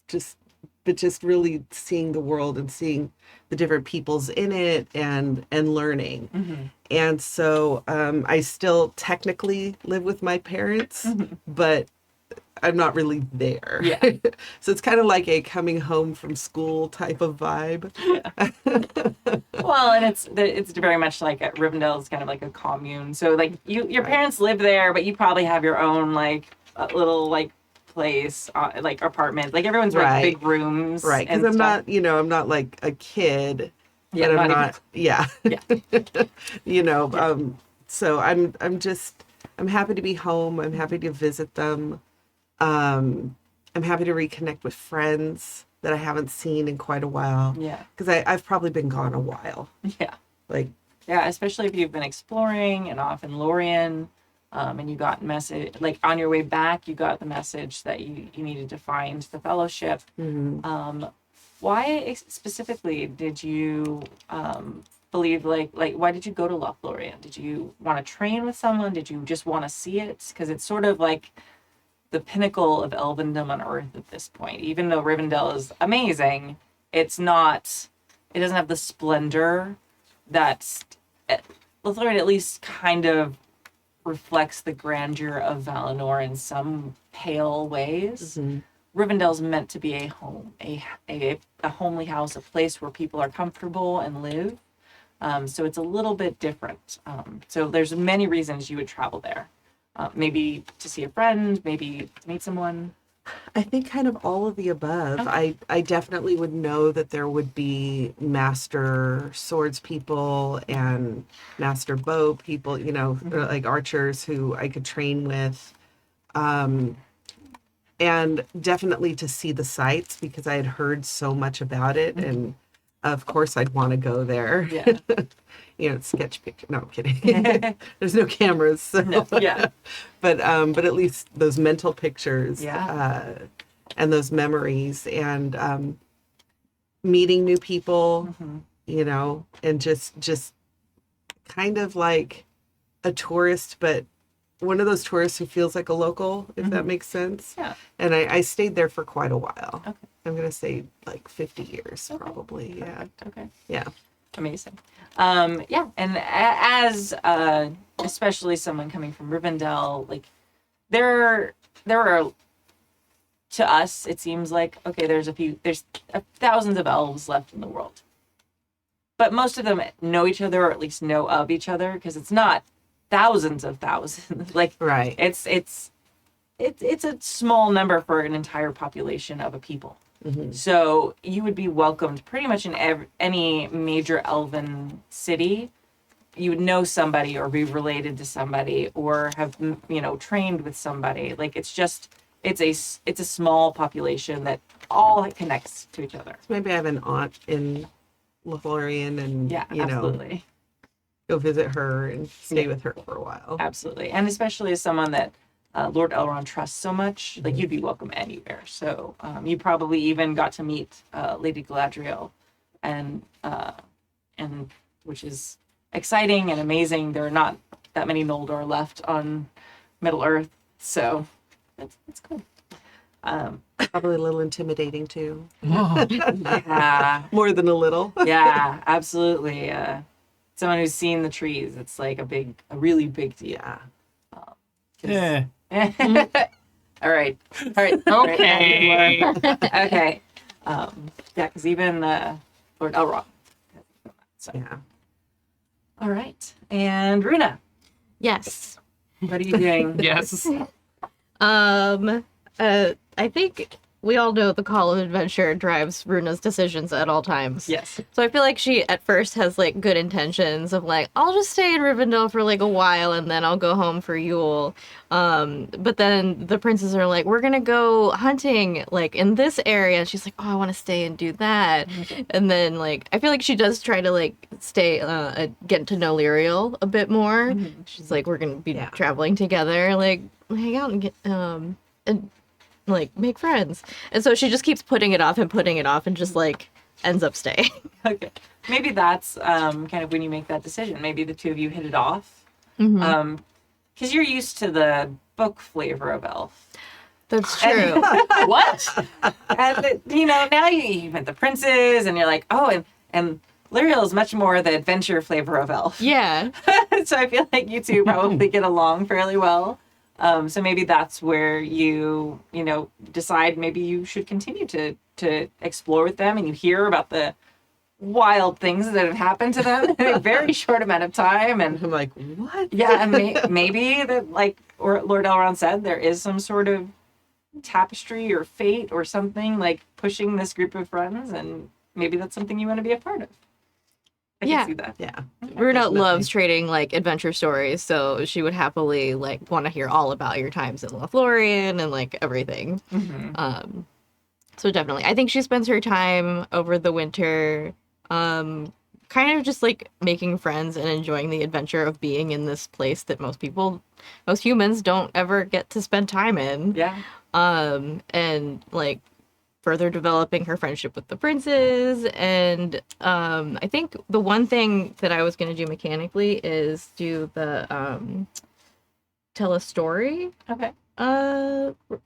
just really seeing the world and seeing the different peoples in it and learning. Mm-hmm. And so I still technically live with my parents, but I'm not really there. Yeah. So it's kind of like a coming home from school type of vibe. Well, and it's very much like at Rivendell is kind of like a commune. So like your parents live there, but you probably have your own like little like place, like apartment. Like everyone's like Right. big rooms. Right. Because and I'm stuff. not, I'm not like a kid. Yeah, But I'm not not, yeah. So I'm happy to be home. I'm happy to visit them. I'm happy to reconnect with friends that I haven't seen in quite a while. Yeah. Because I've probably been gone a while. Yeah. Like, Yeah, especially if you've been exploring and off in Lorien, and you got message like on your way back, you got the message that you needed to find the Fellowship. Why specifically did you believe like why did you go to Lothlorien? Did you want to train with someone? Did you just want to see it? Because it's sort of like the pinnacle of elvendom on Earth at this point. Even though Rivendell is amazing, it doesn't have the splendor that Lothlorien at least kind of reflects the grandeur of Valinor in some pale ways. Rivendell's meant to be a home, a homely house, a place where people are comfortable and live. So it's a little bit different. So there's many reasons you would travel there. Maybe to see a friend, maybe to meet someone. I think kind of all of the above. Okay. I definitely would know that there would be master swords people and master bow people, like archers who I could train with. And definitely to see the sights because I had heard so much about it. And of course I'd want to go there. Yeah. Sketch picture. No, I'm kidding. There's no cameras. So. No, yeah. But at least those mental pictures. Yeah. And those memories and meeting new people, and just kind of like a tourist, but one of those tourists who feels like a local, if that makes sense. Yeah. And I stayed there for quite a while. Okay. I'm going to say like 50 years, probably. Perfect. Okay. Yeah. Amazing. Yeah, and as especially someone coming from Rivendell, like there are, to us it seems like there's thousands of elves left in the world, but most of them know each other or at least know of each other because it's not thousands of thousands. Like Right. it's a small number for an entire population of a people. So you would be welcomed pretty much in any major elven city. You would know somebody or be related to somebody or have trained with somebody. Like it's a small population that all connects to each other. Maybe I have an aunt in Lothlorien and, Yeah, absolutely. go visit her and stay with her for a while. Absolutely. And especially as someone that Lord Elrond trusts so much, like you'd be welcome anywhere. So you probably even got to meet Lady Galadriel, and which is exciting and amazing. There are not that many Noldor left on Middle Earth, so it's cool. Probably a little intimidating too. Yeah, More than a little. yeah, absolutely. Someone who's seen the trees, it's like a really big deal. Yeah. 'Cause- Yeah. All right. Okay. Okay. Yeah, because even Lord Elrond. So, Yeah. all right. And Runa, Yes. what are you doing? Yes. I think we all know the call of adventure drives Runa's decisions at all times. Yes. So I feel like she at first has like good intentions of like, I'll just stay in Rivendell for like a while and then I'll go home for Yule. But then the princes are like, we're gonna go hunting like in this area. And she's like, oh, I want to stay and do that. And then like I feel like she does try to like stay get to know Liriel a bit more. She's like, we're gonna be traveling together, like hang out and get and like make friends. And so she just keeps putting it off and just like ends up staying. Okay. Maybe that's kind of when you make that decision. Maybe the two of you hit it off. Because you're used to the book flavor of elf. That's true. What? And, now you met the princes and you're like, oh, and Liriel is much more the adventure flavor of elf. Yeah. So I feel like you two probably get along fairly well. So maybe that's where you decide maybe you should continue to explore with them, and you hear about the wild things that have happened to them in a very short amount of time. And I'm like, what? yeah, and maybe that, like or Lord Elrond said, there is some sort of tapestry or fate or something like pushing this group of friends, and maybe that's something you want to be a part of. I can see that. Yeah. Runa Definitely. loves trading like adventure stories, so she would happily like want to hear all about your times in Lothlorien and like everything. So definitely, I think she spends her time over the winter, kind of just like making friends and enjoying the adventure of being in this place that most humans don't ever get to spend time in. Yeah. And like further developing her friendship with the princes. And I think the one thing that I was going to do mechanically is do the tell a story. Okay.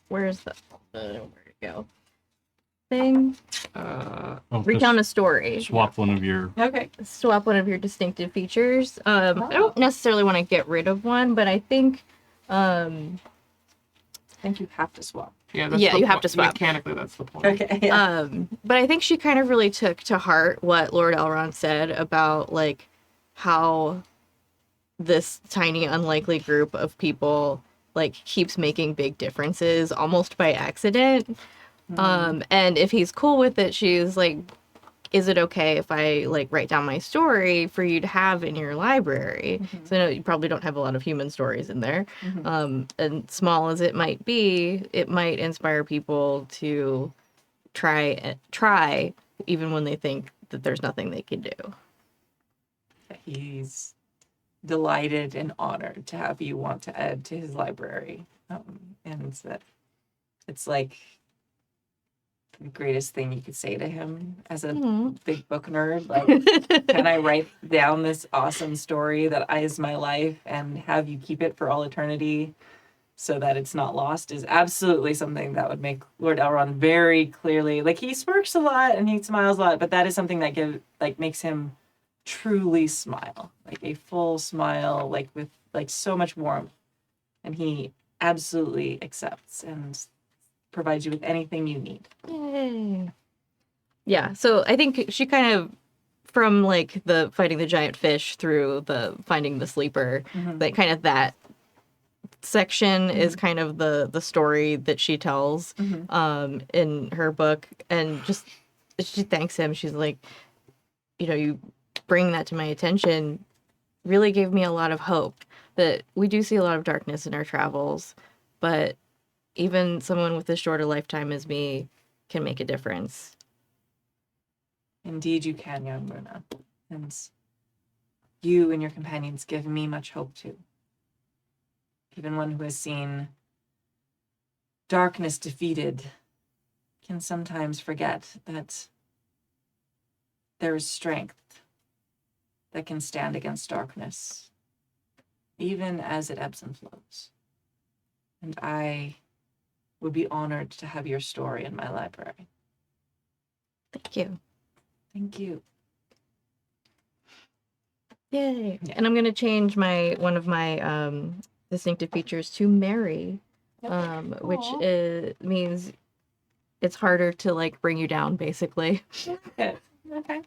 Where's the where'd it go? Thing. Recount a story. Swap one of your. Okay. Swap one of your distinctive features. I don't necessarily want to get rid of one, but I think I think you have to swap. Yeah, that's Yeah, the you have point. to swap. Mechanically, that's the point. Okay. Yeah. But I think she kind of really took to heart what Lord Elrond said about like how this tiny unlikely group of people like keeps making big differences almost by accident. And if he's cool with it, she's like, is it okay if I like write down my story for you to have in your library? So I know you probably don't have a lot of human stories in there. And small as it might be, it might inspire people to try even when they think that there's nothing they can do. He's delighted and honored to have you want to add to his library. And that it's like the greatest thing you could say to him as a big book nerd. Like, can I write down this awesome story that is my life and have you keep it for all eternity so that it's not lost, is absolutely something that would make Lord Elrond very clearly, like, he smirks a lot and he smiles a lot, but that is something that makes him truly smile, like a full smile, like with like so much warmth, and he absolutely accepts and provides you with anything you need. Yay. Yeah, so I think she kind of, from like the fighting the giant fish through the finding the sleeper, like kind of that section is kind of the story that she tells in her book. And just she thanks him. She's like, you bring that to my attention really gave me a lot of hope that we do see a lot of darkness in our travels, but even someone with as short a lifetime as me can make a difference. Indeed you can, young Runa. And you and your companions give me much hope too. Even one who has seen darkness defeated can sometimes forget that there is strength that can stand against darkness, even as it ebbs and flows. And I would be honored to have your story in my library. Thank you. Thank you. Yay. Yeah. And I'm going to change one of my distinctive features to Mary, which means it's harder to like bring you down, basically. Good. Okay.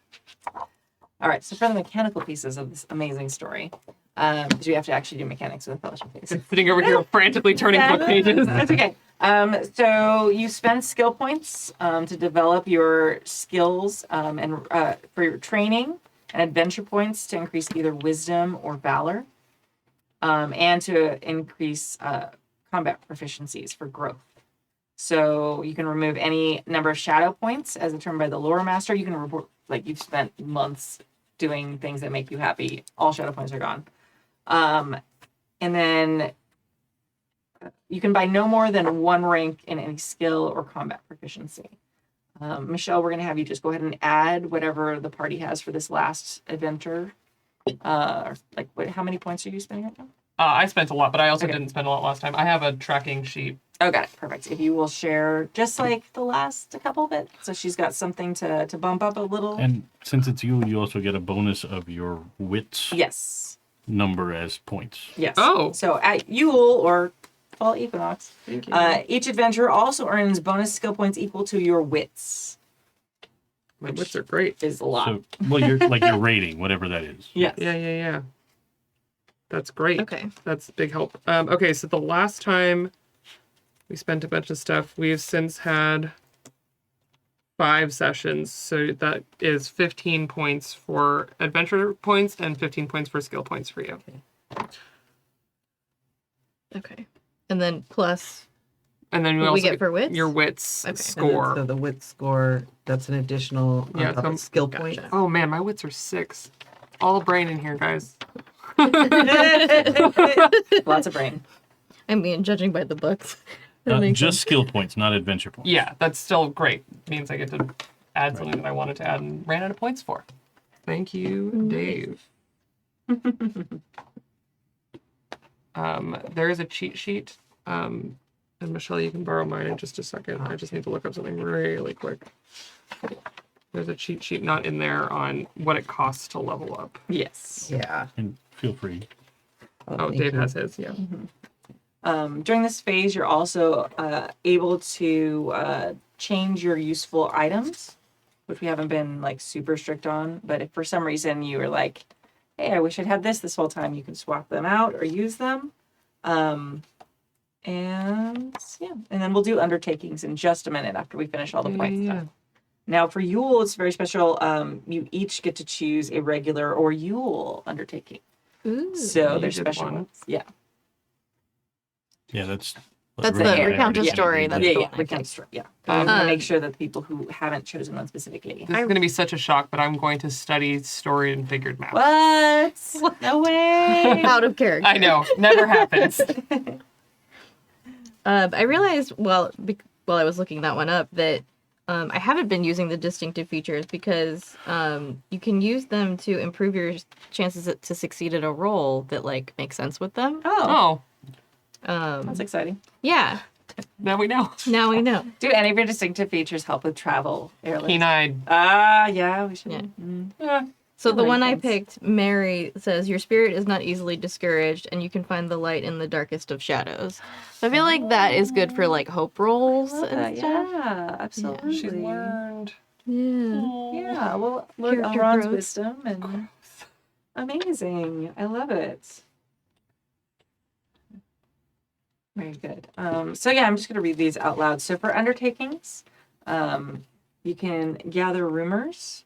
All right. So for the mechanical pieces of this amazing story, do we have to actually do mechanics with the fellowship phase? Sitting over here frantically turning book pages. That's okay. So you spend skill points to develop your skills and for your training, and adventure points to increase either wisdom or valor, and to increase combat proficiencies for growth. So you can remove any number of shadow points as determined by the Loremaster. You can report like you've spent months doing things that make you happy. All shadow points are gone. And then you can buy no more than 1 rank in any skill or combat proficiency. Michelle, we're going to have you just go ahead and add whatever the party has for this last adventure. How many points are you spending right now? I spent a lot, but I also Okay. didn't spend a lot last time. I have a tracking sheet. Oh, got it. Perfect. If you will share just like the last couple bit. So she's got something to bump up a little. And since it's you also get a bonus of your wits Yes. number as points. Yes. Oh. So at Yule or fall equinox, Thank you. each adventurer also earns bonus skill points equal to your wits. My wits are great. Is a lot. So, well, you're like your rating, whatever that is. Yes. Yeah. That's great. Okay. That's big help. Okay, so the last time we spent a bunch of stuff, we have since had 5 sessions. So that is 15 points for adventure points and 15 points for skill points for you. Okay. And then plus And then we what also we get for wits? your wits Okay. And then, score. so the wit score, that's an additional Yeah, on top so- of skill Gotcha. point. Oh man, my wits are 6. All brain in here, guys. Lots of brain. I mean, judging by the books. that makes Just skill points, not adventure points. Yeah, that's still great. Means I get to add something that I wanted to add and ran out of points for. Thank you, Dave. There is a cheat sheet. And Michelle, you can borrow mine in just a second. I just need to look up something really quick. There's a cheat sheet not in there on what it costs to level up. Yes. Yeah. And feel free. Oh, thank Dave you. has his, yeah. During this phase, you're also able to change your useful items, which we haven't been like super strict on. But if for some reason you were like, "Hey, I wish I'd had this whole time," you can swap them out or use them. And then we'll do undertakings in just a minute after we finish all the point stuff. Now for Yule, it's very special. You each get to choose a regular or Yule undertaking. Ooh. So You there's did special one. ones. Yeah. Yeah, that's That's Runa the had recount a to story. do That's that. the Yeah, one I we can picked. start. Yeah. I'm Um, gonna make sure that the people who haven't chosen one specifically. This is going to be such a shock, but I'm going to study story and figured math. What? No way. Out of character. I know, never happens. I realized while I was looking that one up that I haven't been using the distinctive features because you can use them to improve your chances to succeed at a roll that like makes sense with them. Oh, Oh, that's exciting. Yeah, now we know. now we know. Do any of your distinctive features help with travel, Aerlind? Keen-eyed. Yeah, we should. Yeah. Mm. So the Really one I thanks. picked, Mary, says your spirit is not easily discouraged, and you can find the light in the darkest of shadows. So I feel like that is good for like hope rolls and stuff. Yeah, absolutely. She's learned. Yeah. Yeah, well, look, Character Elrond's growth. wisdom and amazing. I love it. Very good. So yeah, I'm just going to read these out loud. So for undertakings, you can gather rumors.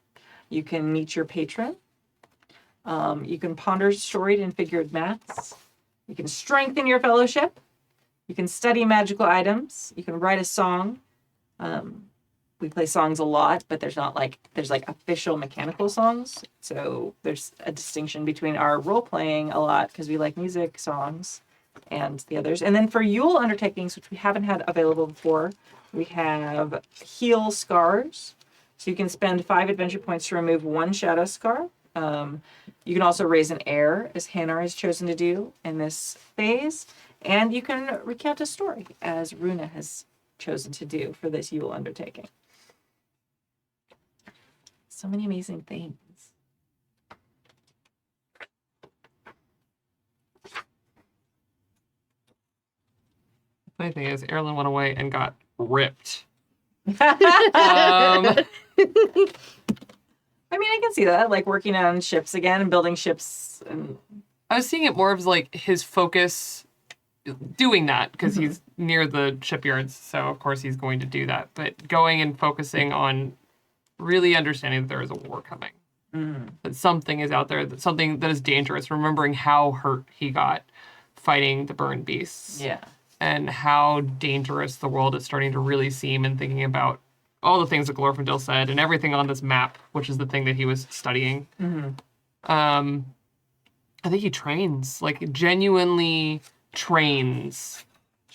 You can meet your patron. You can ponder storied and figured maths. You can strengthen your fellowship. You can study magical items. You can write a song. We play songs a lot, but there's official mechanical songs. So there's a distinction between our role playing a lot because we like music songs and the others. And then for Yule undertakings, which we haven't had available before, we have heal scars. So you can spend 5 adventure points to remove 1 shadow scar. You can also raise an heir, as Hannar has chosen to do in this phase. And you can recount a story, as Runa has chosen to do for this Yule undertaking. So many amazing things. Funny thing is, Aerlind went away and got ripped. I mean, I can see that, like working on ships again and building ships. And I was seeing it more of like his focus doing that because he's near the shipyards, so of course he's going to do that. But going and focusing on really understanding that there is a war coming, that something is out there, that something that is dangerous. Remembering how hurt he got fighting the burned beasts, and how dangerous the world is starting to really seem, and thinking about all the things that Glorfindel said and everything on this map, which is the thing that he was studying. I think he trains, like genuinely trains.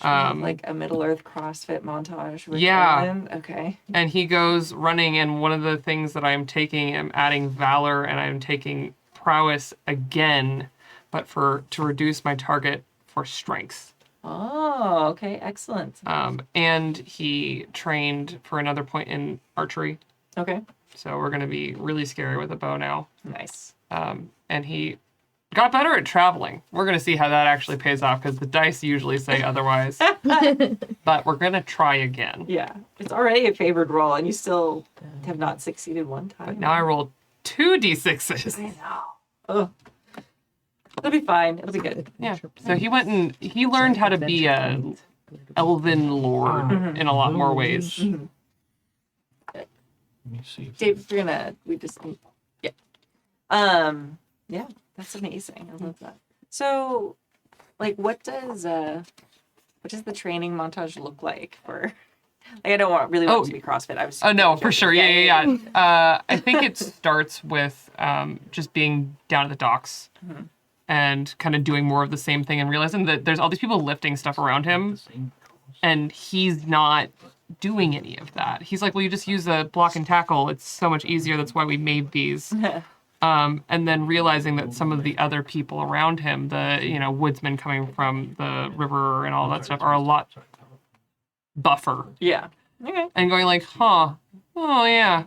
Like a Middle Earth CrossFit montage with Yeah. Aerlind? Okay. And he goes running, and one of the things that I'm taking, I'm adding valor, and I'm taking prowess again, but to reduce my target for strength. Oh, okay. Excellent. And he trained for another point in archery. Okay. So we're going to be really scary with a bow now. Nice. And he got better at traveling. We're going to see how that actually pays off, because the dice usually say otherwise. But we're going to try again. Yeah. It's already a favored roll, and you still have not succeeded one time. But now I rolled 2d6s. I know. Oh. It'll be fine. It'll be good. Yeah. So he went and he learned how to be a elven lord in a lot more ways. Let me see. Dave, yeah, that's amazing. I love that. So, like, what does the training montage look like for? Like, I don't really want it to be CrossFit. I was. Oh no, for sure. Yeah. I think it starts with just being down at the docks and kind of doing more of the same thing, and realizing that there's all these people lifting stuff around him, and he's not doing any of that. He's like, well, you just use a block and tackle. It's so much easier. That's why we made these. And then realizing that some of the other people around him, the woodsmen coming from the river and all that stuff, are a lot buffer. Yeah. Okay. And going like, oh yeah.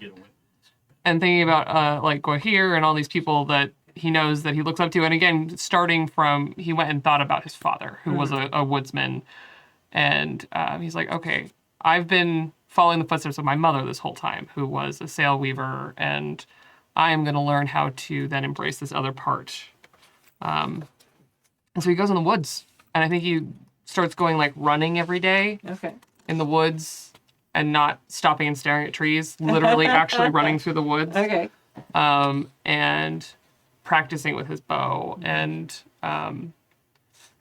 And thinking about like Gohir and all these people that he knows that he looks up to. And again, starting from, he went and thought about his father, who was a woodsman. And he's like, okay, I've been following the footsteps of my mother this whole time, who was a sail weaver, and I am going to learn how to then embrace this other part. And so he goes in the woods, and I think he starts going like running every day in the woods and not stopping and staring at trees, literally actually running through the woods. Okay. And practicing with his bow, and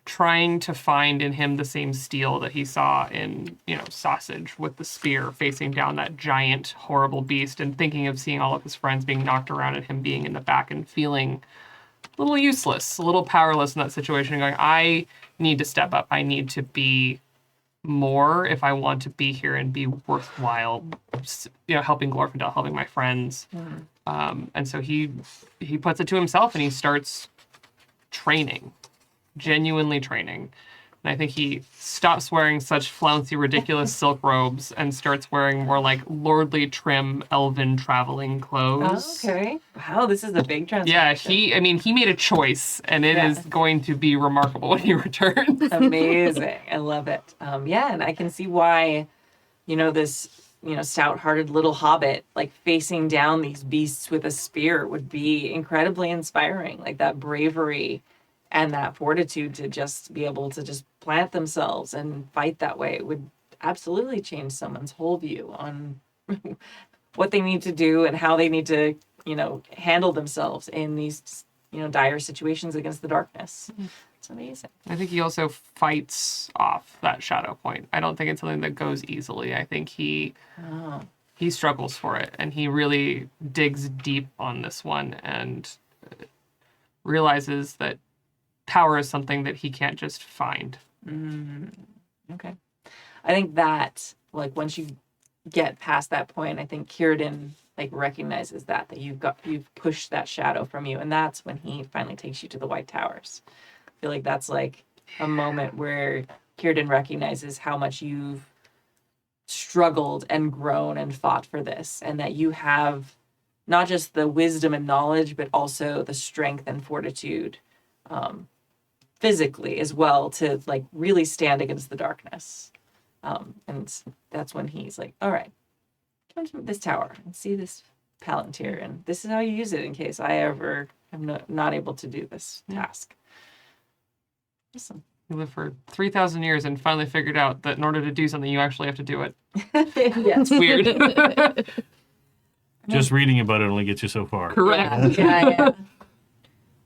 trying to find in him the same steel that he saw in, Sausage with the spear facing down that giant, horrible beast, and thinking of seeing all of his friends being knocked around and him being in the back and feeling a little useless, a little powerless in that situation, and going, I need to step up. I need to be more if I want to be here and be worthwhile, helping Glorfindel, helping my friends. And so he puts it to himself, and he starts training. Genuinely training. And I think he stops wearing such flouncy, ridiculous silk robes and starts wearing more like lordly, trim, elven traveling clothes. Oh, okay. Wow, this is a big transformation. Yeah, he made a choice, and it is going to be remarkable when he returns. Amazing. I love it. And I can see why, this, stout-hearted little hobbit, like facing down these beasts with a spear would be incredibly inspiring. Like that bravery and that fortitude to just be able to just plant themselves and fight that way would absolutely change someone's whole view on what they need to do and how they need to, handle themselves in these, dire situations against the darkness. It's amazing. I think he also fights off that shadow point. I don't think it's something that goes easily. I think he struggles for it, and he really digs deep on this one and realizes that power is something that he can't just find. Okay. I think that, like, once you get past that point, I think Círdan, like, recognizes that you've pushed that shadow from you, and that's when he finally takes you to the White Towers. I feel like that's, like, a moment where Círdan recognizes how much you've struggled and grown and fought for this, and that you have not just the wisdom and knowledge, but also the strength and fortitude, physically as well, to like really stand against the darkness. And that's when he's like, all right, come to this tower and see this palantir, and this is how you use it in case I ever am not able to do this task. Awesome. You live for 3,000 years and finally figured out that in order to do something, you actually have to do it. Yes. It's weird. Just reading about it only gets you so far. Correct. Yeah.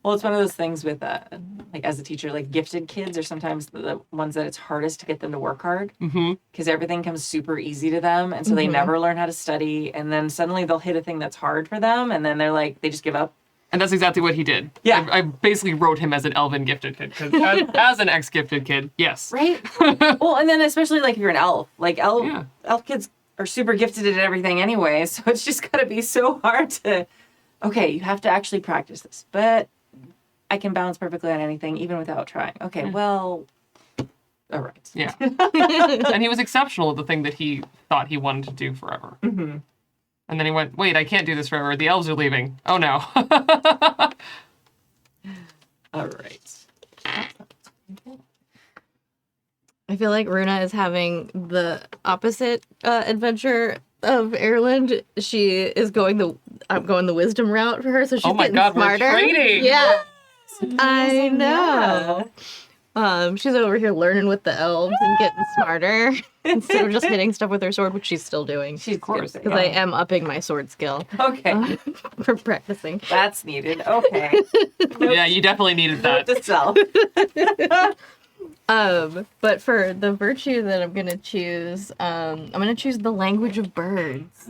Well, it's one of those things with, like, as a teacher, like, gifted kids are sometimes the ones that it's hardest to get them to work hard because everything comes super easy to them. And so they never learn how to study. And then suddenly they'll hit a thing that's hard for them. And then they're like, they just give up. And that's exactly what he did. Yeah. I basically wrote him as an elven gifted kid. Because as an ex-gifted kid, yes. Right? Well, and then especially, like, if you're an elf. Like, elf kids are super gifted at everything anyway. So it's just got to be so hard to, okay, you have to actually practice this. But I can balance perfectly on anything, even without trying. Okay, well, all right. Yeah. And he was exceptional at the thing that he thought he wanted to do forever. Mm-hmm. And then he went, wait, I can't do this forever. The elves are leaving. Oh, no. All right. I feel like Runa is having the opposite adventure of Aerlind. She is I'm going the wisdom route for her, so she's Oh my getting God, smarter. we're trading. Yeah. I Yeah. know. She's over here learning with the elves and getting smarter instead of just hitting stuff with her sword, which she's still doing. She's Of course. Because I am upping my sword skill Okay, for practicing. that's needed. Okay. Yeah, you definitely needed that. To self. But for the virtue that I'm gonna choose, I'm gonna choose the language of birds.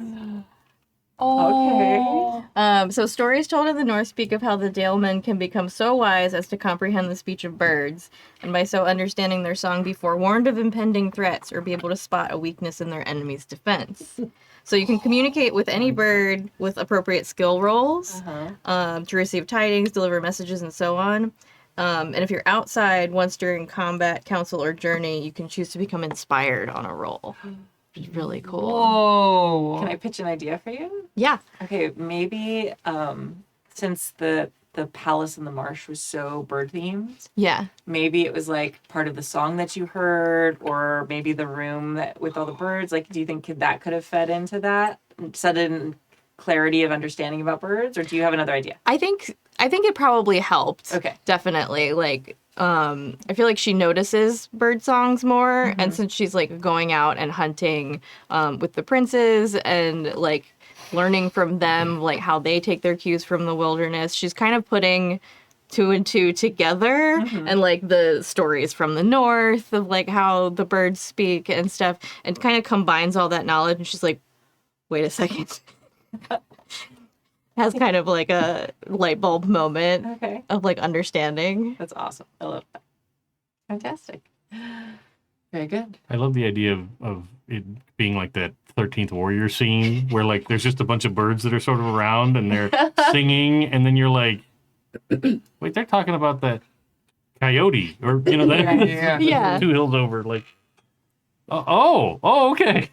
Okay. So stories told in the North speak of how the Dalemen can become so wise as to comprehend the speech of birds, and by so understanding their song be forewarned of impending threats or be able to spot a weakness in their enemy's defense. So you can communicate with any bird with appropriate skill rolls to receive tidings, deliver messages, and so on. And if you're outside once during combat, council, or journey, you can choose to become inspired on a roll. Which is really cool. Whoa. Can I pitch an idea for you? Yeah. Okay, maybe since the palace in the marsh was so bird themed, Yeah. maybe it was like part of the song that you heard, or maybe the room that with all the birds. Like, do you think that could have fed into that sudden clarity of understanding about birds, or do you have another idea? I think it probably helped. Okay. Definitely. Like, I feel like she notices bird songs more, and since she's like going out and hunting with the princes and like learning from them, like how they take their cues from the wilderness, she's kind of putting two and two together, and like the stories from the north of like how the birds speak and stuff, and kind of combines all that knowledge, and she's like, wait a second. Has kind of like a light bulb moment Okay, of like understanding. that's awesome. I love that. Fantastic. Very good. I love the idea of it being like that 13th Warrior scene where like there's just a bunch of birds that are sort of around and they're singing, and then you're like, wait, they're talking about that coyote, or that Yeah. Yeah. 2 hills over, like, okay.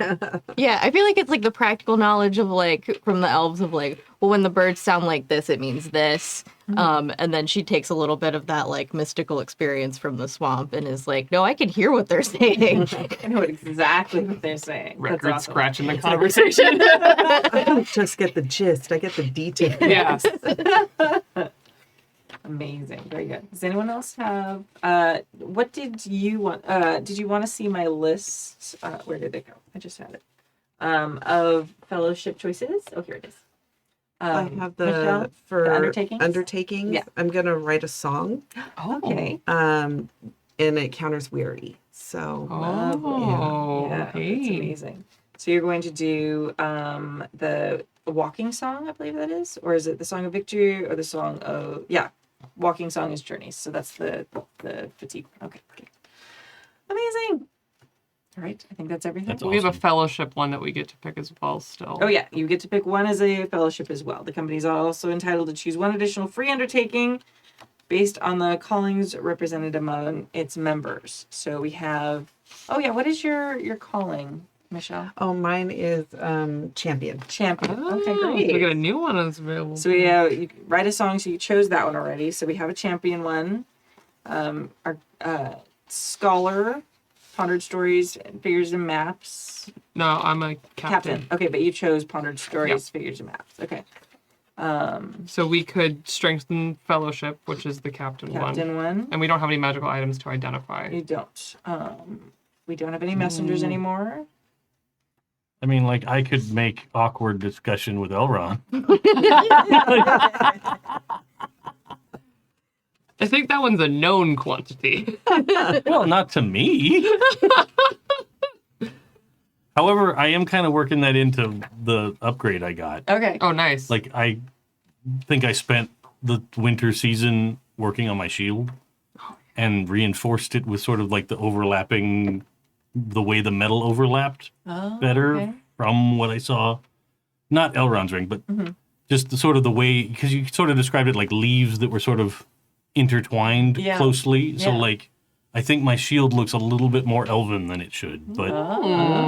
Yeah, I feel like it's like the practical knowledge of like from the elves of like, well, when the birds sound like this, it means this. And then she takes a little bit of that like mystical experience from the swamp and is like, no, I can hear what they're saying. I know exactly what they're saying. That's Record awesome. scratch in the conversation. I don't just get the gist, I get the details. Yeah. Amazing. Very good. Does anyone else have what did you want did you want to see my list? Where did it go? I just had it. Of fellowship choices. Oh, here it is. I have Michelle, for the undertakings? undertakings. Yeah. I'm gonna write a song, Okay. and it counters weary. So Oh, Yeah, that's hey. amazing. So you're going to do the walking song, I believe that is, or is it the song of victory or the song of walking song is journeys. So that's the fatigue. Okay. Amazing. All right. I think that's everything. That's We have a awesome. fellowship one that we get to pick as well still. Oh yeah, you get to pick one as a fellowship as well. The company is also entitled to choose one additional free undertaking based on the callings represented among its members. So we have, what is your calling, Michelle? Oh, mine is champion. Champion. Okay, Oh, great. We got a new one that's available. So we you write a song. So you chose that one already. So we have a champion one. Our scholar, pondered stories, figures and maps. No, I'm a captain. Okay, but you chose pondered stories, figures and maps. Okay. So we could strengthen fellowship, which is the captain one. Captain one. And we don't have any magical items to identify. You don't. We don't have any messengers anymore. I mean, like, I could make awkward discussion with Elrond. I think that one's a known quantity. Well, not to me. However, I am kind of working that into the upgrade I got. Okay. Oh, nice. Like, I think I spent the winter season working on my shield and reinforced it with sort of like the overlapping, the way the metal overlapped better okay. from what I saw. Not Elrond's ring, but just the sort of the way, because you sort of described it like leaves that were sort of intertwined closely. So, Yeah. like, I think my shield looks a little bit more elven than it should, but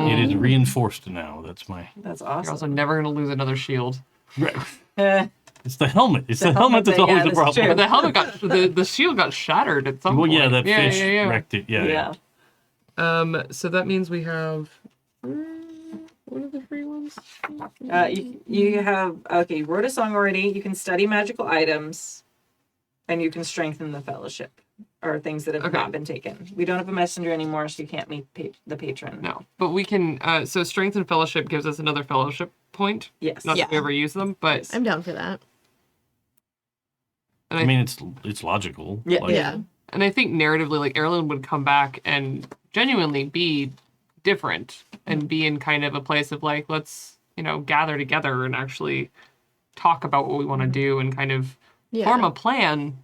it is reinforced now. That's That's You're awesome. also never going to lose another shield. it's the helmet. It's the helmet helmet that's thing, always yeah, the this is problem. true. But the helmet got, the shield got shattered at some Well, point. yeah, that fish yeah. wrecked it. Yeah. So that means we have... what are the free ones? You have, okay, you wrote a song already. You can study magical items, and you can strengthen the fellowship, or things that have not been taken. We don't have a messenger anymore, so you can't meet the patron. No, but we can... so strength and fellowship gives us another fellowship point. Yes. Not that we ever use them, but... I'm down for that. And I mean, it's logical. Yeah. Like, Yeah. And I think narratively, like, Aerlind would come back and genuinely be different and be in kind of a place of, like, let's, gather together and actually talk about what we want to do and kind of form a plan.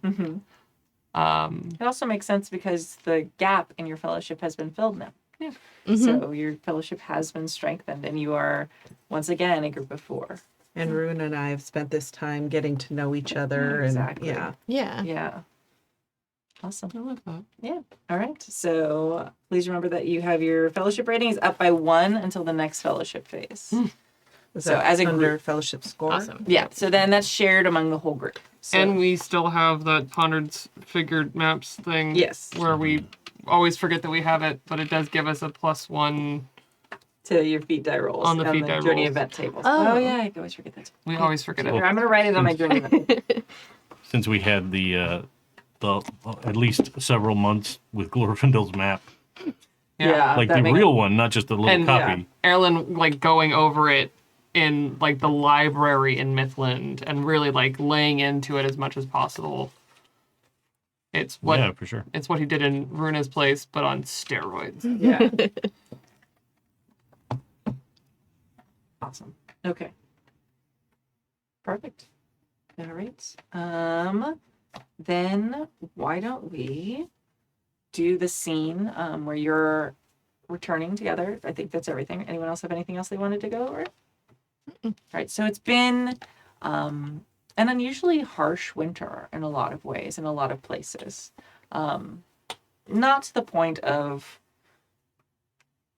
It also makes sense because the gap in your fellowship has been filled now. Yeah. So your fellowship has been strengthened, and you are, once again, a group of four. And Runa and I have spent this time getting to know each other. Exactly. And Yeah. Yeah. Awesome. I love that. Yeah. All right. So please remember that you have your fellowship ratings up by 1 until the next fellowship phase. is So that as a under group. fellowship score? Awesome. Yeah. So then that's shared among the whole group. So, And we still have that pondered figured maps thing. Yes. Where we always forget that we have it, but it does give us a +1. to your feat die rolls On the feat die journey rolls. event tables. Oh. Yeah. I always forget that. We always forget Here, it. I'm going to write it on my journey event. Since we had the at least several months with Glorfindel's map, like that the makes- real one, not just the little And copy. Aerlind, like, going over it in, like, the library in Mithlond and really, like, laying into it as much as possible. It's what Yeah, for sure. It's what he did in Runa's place, but on steroids. Yeah. Awesome. Okay. Perfect. All right. Then why don't we do the scene where you're returning together? I think that's everything. Anyone else have anything else they wanted to go over? All right. So it's been an unusually harsh winter in a lot of ways, in a lot of places. Not to the point of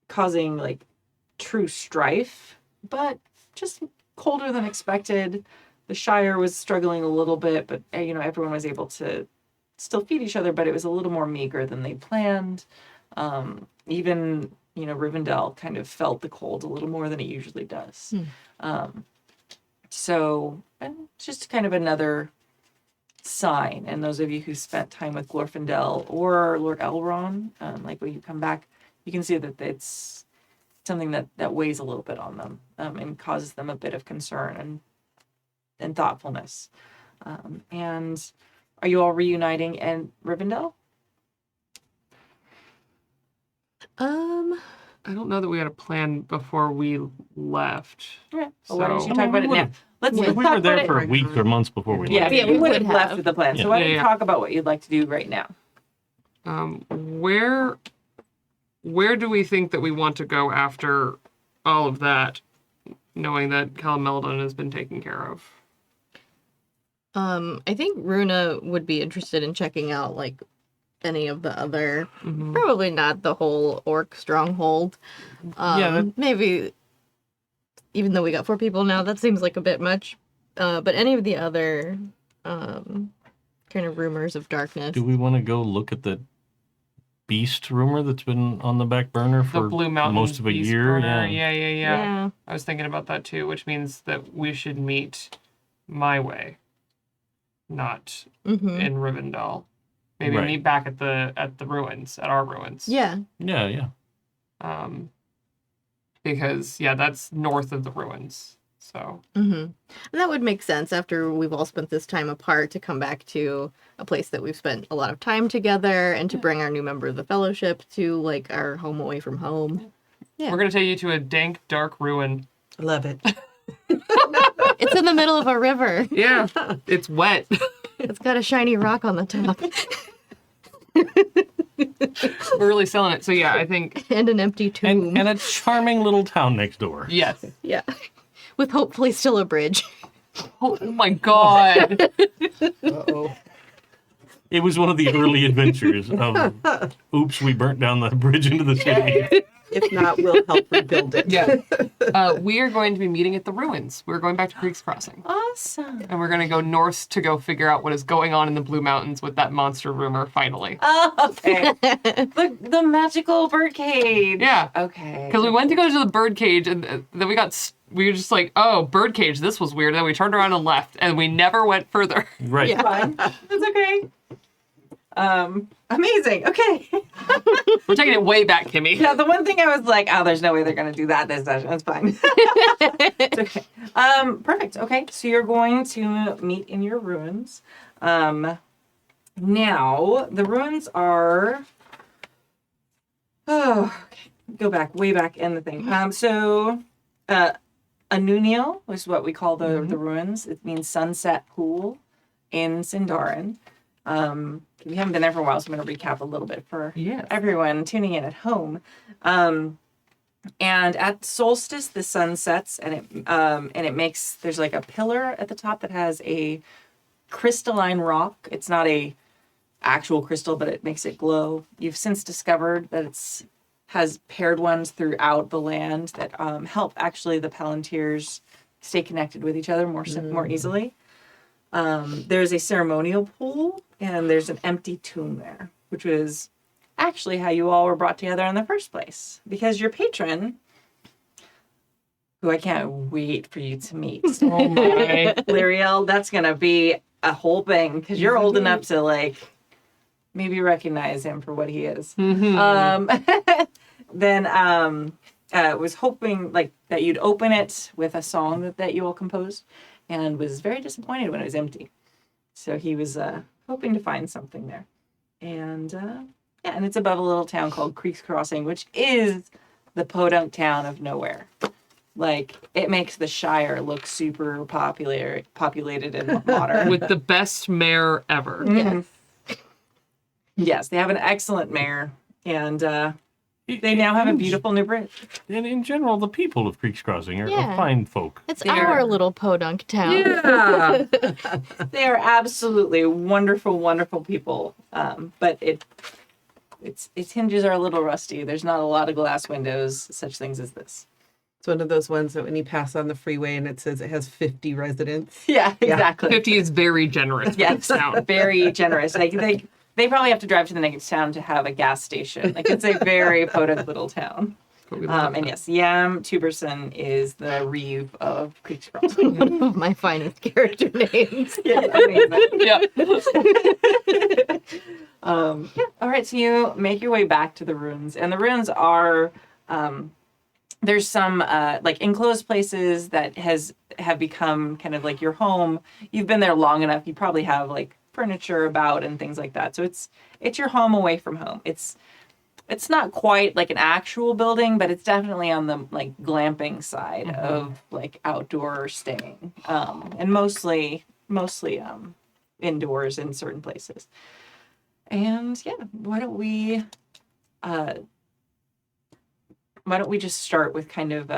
causing like true strife, but just colder than expected. The Shire was struggling a little bit, but everyone was able to still feed each other, but it was a little more meager than they planned. Even Rivendell kind of felt the cold a little more than it usually does. So, and just kind of another sign. And those of you who spent time with Glorfindel or Lord Elrond, like when you come back, you can see that it's something that weighs a little bit on them and causes them a bit of concern and thoughtfulness. And are you all reuniting in Rivendell? I don't know that we had a plan before we left. Yeah. Well, why don't you So- talk about it now? Let's We talk were about there it. for weeks or months before we Yeah, left. Yeah, we we would would have left have. with the plan. Yeah. So why don't Yeah, you yeah. talk about what you'd like to do right now? Where do we think that we want to go after all of that, knowing that Calameldon has been taken care of? I think Runa would be interested in checking out like any of the other, Mhm. probably not the whole orc stronghold. Maybe even though we got 4 people now, that seems like a bit much. But any of the other kind of rumors of darkness. Do we want to go look at the beast rumor that's been on the back burner The for Blue Mountain most of a Beast year? Burner. Yeah. Yeah. I was thinking about that too, which means that we should meet my way, not Mm-hmm. in Rivendell. Maybe Right. meet back at the ruins, at our ruins. Yeah. Yeah. Because that's north of the ruins. So Mm-hmm. And that would make sense after we've all spent this time apart to come back to a place that we've spent a lot of time together and to bring our new member of the fellowship to like our home away from home. Yeah. we're gonna take you to a dank, dark ruin. Love it. It's in the middle of a river. Yeah, it's wet. It's got a shiny rock on the top We're really selling it. So yeah, I think and an empty tomb. And a charming little town next door. yes. Yeah. With hopefully still a bridge. Oh my god. Uh-oh. It was one of the early adventures of, oops, we burnt down the bridge into the city. If not, we'll help rebuild it. Yeah. We are going to be meeting at the ruins. We're going back to Creek's Crossing. Awesome. And we're going to go north to go figure out what is going on in the Blue Mountains with that monster rumor, finally. Oh, okay. the magical birdcage. Yeah. Okay. Because we went to go to the birdcage, and then we were just like, oh, birdcage, this was weird. And then we turned around and left, and we never went further. Right. Yeah. Fine. That's okay. Amazing. Okay. We're taking it way back, Kimi. Yeah, the one thing I was like, oh, there's no way they're gonna do that this session. That's fine. It's okay. Perfect. Okay, so you're going to meet in your ruins. Now the ruins are. Oh, okay. Go back, way back in the thing. Anunio is what we call the ruins. It means sunset pool in Sindarin. We haven't been there for a while, so I'm going to recap a little bit for Yes. everyone tuning in at home. And at solstice, the sun sets, and it makes, there's like a pillar at the top that has a crystalline rock. It's not a actual crystal, but it makes it glow. You've since discovered that it's has paired ones throughout the land that help actually the Palantirs stay connected with each other more easily. There's a ceremonial pool, and there's an empty tomb there, which was actually how you all were brought together in the first place. Because your patron, who I can't wait for you to meet, Oh my. Liriel, that's going to be a whole thing, because you're old enough to, like, maybe recognize him for what he is. Then was hoping, like, that you'd open it with a song that you all composed, and was very disappointed when it was empty. So he was hoping to find something there. And and it's above a little town called Creek's Crossing, which is the podunk town of nowhere. Like, it makes the Shire look super populated and modern. With the best mayor ever. Mhm. Yes, they have an excellent mayor, and they now have a beautiful new bridge. And in general, the people of Creek's Crossing are Yeah. fine folk. It's There. our little podunk town. Yeah. They are absolutely wonderful, wonderful people. But its hinges are a little rusty. There's not a lot of glass windows, such things as this. It's one of those ones that when you pass on the freeway and it says it has 50 residents. Yeah, exactly. 50 is very generous for Yes, this town. very generous. Like they probably have to drive to the next town to have a gas station. Like, it's a very podunk little town. But we love And it. yes, Yam Tuberson is the Reeve of Creek's Crossing. One of my finest character names. Yeah, amazing. Yeah. All right, so you make your way back to the ruins, and the ruins are there's some like enclosed places that have become kind of like your home. You've been there long enough. You probably have like furniture about and things like that. So it's your home away from home. It's not quite like an actual building, but it's definitely on the like glamping side of like outdoor staying, and mostly indoors in certain places. And yeah, why don't we just start with kind of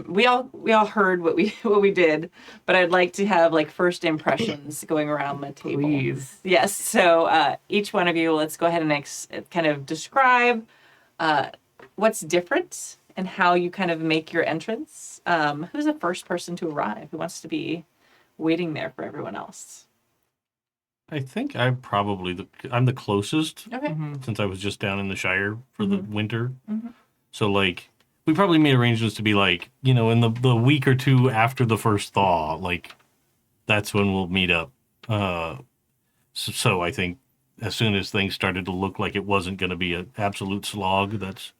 we all heard what we did, but I'd like to have like first impressions going around the table. Please. Yes. So each one of you, let's go ahead and kind of describe what's different and how you kind of make your entrance. Who's the first person to arrive? Who wants to be waiting there for everyone else? I think I'm probably I'm the closest Okay. since I was just down in the Shire for the winter. Mhm. So like we probably made arrangements to be like, in the week or two after the first thaw, like that's when we'll meet up. So I think as soon as things started to look like it wasn't going to be an absolute slog, that's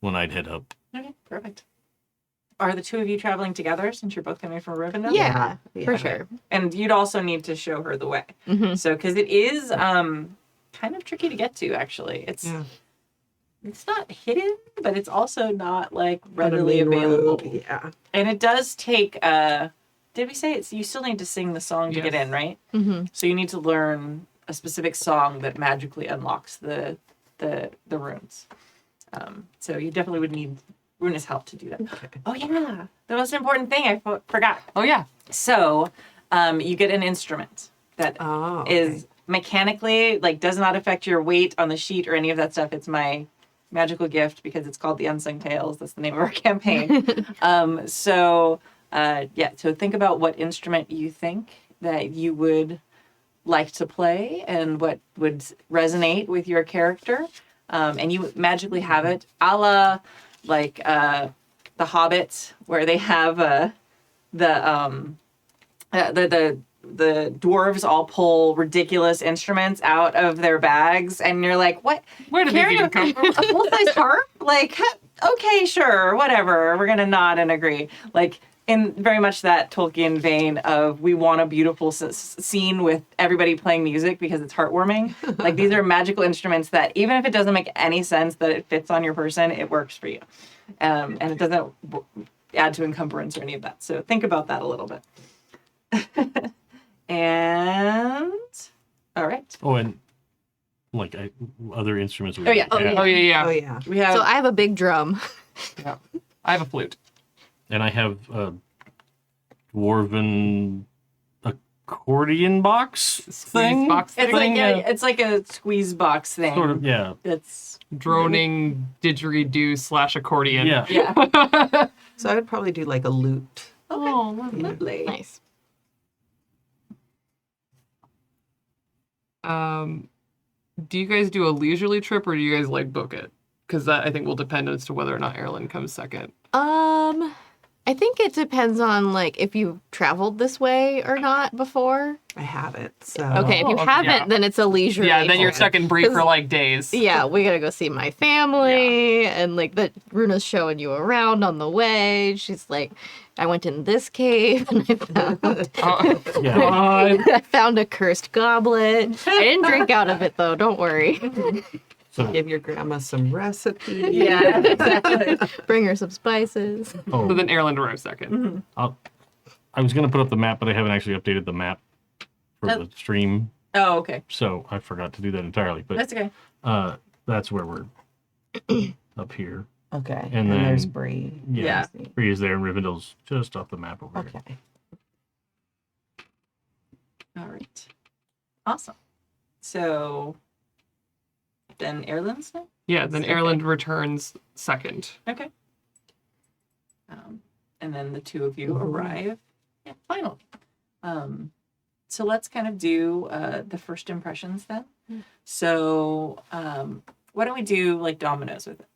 when I'd head up. Okay, perfect. Are the two of you traveling together since you're both coming from Rivendell? Yeah, for Yeah. sure. And you'd also need to show her the way. Mhm. So, because it is kind of tricky to get to, actually. It's not hidden, but it's also not like readily available. Yeah. And it does take. Did we say it's? You still need to sing the song to get Yes. in, right? Mhm. So you need to learn a specific song that magically unlocks the runes. So you definitely would need Runa's help to do that. Okay. Oh yeah, the most important thing I forgot. Oh yeah. So you get an instrument that Oh. is mechanically does not affect your weight on the sheet or any of that stuff. It's my magical gift because it's called the Unsung Tales. That's the name of our campaign. So think about what instrument you think that you would like to play and what would resonate with your character. And you magically have it, a la the Hobbit, where they have the dwarves all pull ridiculous instruments out of their bags, and you're like, what? Where did these Carrying even come from? a full-size harp? Okay, sure, whatever. We're gonna nod and agree. In very much that Tolkien vein of we want a beautiful scene with everybody playing music because it's heartwarming. These are magical instruments that even if it doesn't make any sense that it fits on your person, it works for you. And it doesn't add to encumbrance or any of that. So think about that a little bit. And all right. Oh, and other instruments. Oh, yeah. Oh yeah. Oh yeah. We have So I have a big drum. I have a flute. And I have a dwarven accordion box thing. Box it's thing. it's like a squeeze box thing. Sort of, yeah. It's Droning didgeridoo / accordion. Yeah. yeah. So I would probably do like a lute. Oh, lovely. Nice. Do you guys do a leisurely trip or do you guys book it? Because that I think will depend as to whether or not Aerlind comes second. I think it depends on if you've traveled this way or not before. I haven't. So Okay, if you okay, haven't, yeah. then it's a leisurely. Yeah, then you're trip. stuck in Bree for days. Yeah, we gotta go see my family, and that Runa's showing you around on the way. She's like, I went in this cave and Oh, Yeah. God. I found a cursed goblet. I didn't drink out of it though. Don't worry. So, give your grandma some recipes. Yeah, exactly. Bring her some spices. So oh, then Aerlind arrives second. I was going to put up the map, but I haven't actually updated the map for Oh. the stream, Oh, okay. so I forgot to do that entirely. But That's okay. that's where we're up here. Okay. And there's then- Bree. Yeah, Yeah. Bree is there, and Rivendell's just off the map over here. Okay. All right. Awesome. So then Airland's now? Yeah, then Okay. Aerlind returns second. Okay. And then the two of you arrive. Yeah, final. So let's kind of do the first impressions then. So why don't we do dominoes with it?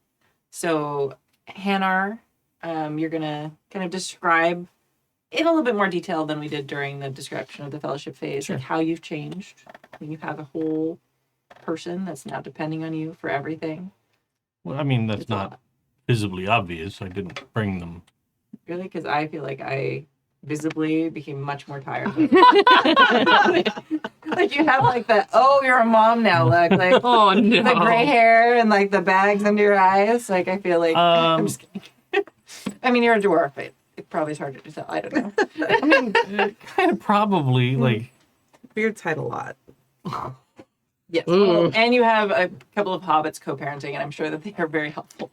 So Hannar, you're gonna kind of describe in a little bit more detail than we did during the description of the fellowship phase, Sure. how you've changed. When you have a whole person that's now depending on you for everything. Well, I mean, that's It's a not lot. visibly obvious. I didn't bring them. Really? Because I feel like I visibly became much more tired. You have that, oh, you're a mom now look. Oh no. The gray hair and the bags under your eyes. I feel like, I'm just kidding. I mean, you're a dwarf. It probably is harder to tell. I don't know. I mean, kind of probably Beards hide a lot. Yes. Ooh. And you have a couple of hobbits co-parenting, and I'm sure that they are very helpful.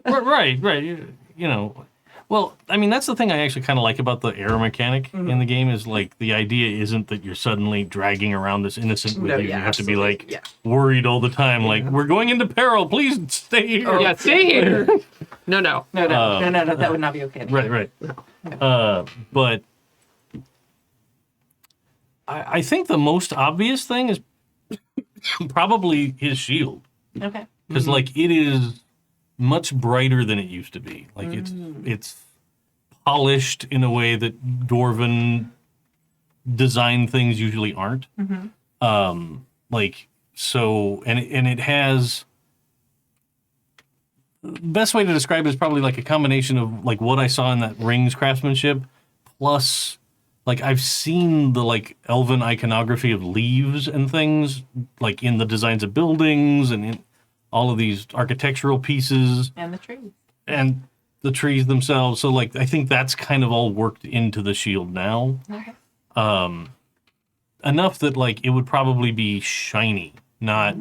right. You know, well, I mean, that's the thing I actually kind of like about the arrow mechanic in the game is the idea isn't that you're suddenly dragging around this innocent with No, you. yeah, You have to be absolutely. Yeah. worried all the time. We're going into peril. Please stay here. Yeah, stay here. No. No, that would not be okay. Right. But I think the most obvious thing is probably his shield. Okay. Because it is much brighter than it used to be. It's polished in a way that dwarven design things usually aren't. Like, so, and it has, best way to describe it is probably like a combination of like what I saw in that rings craftsmanship, plus like I've seen the like elven iconography of leaves and things like in the designs of buildings and in all of these architectural pieces And the trees. and the trees themselves. So like I think that's kind of all worked into the shield now. Okay. Enough that like it would probably be shiny, not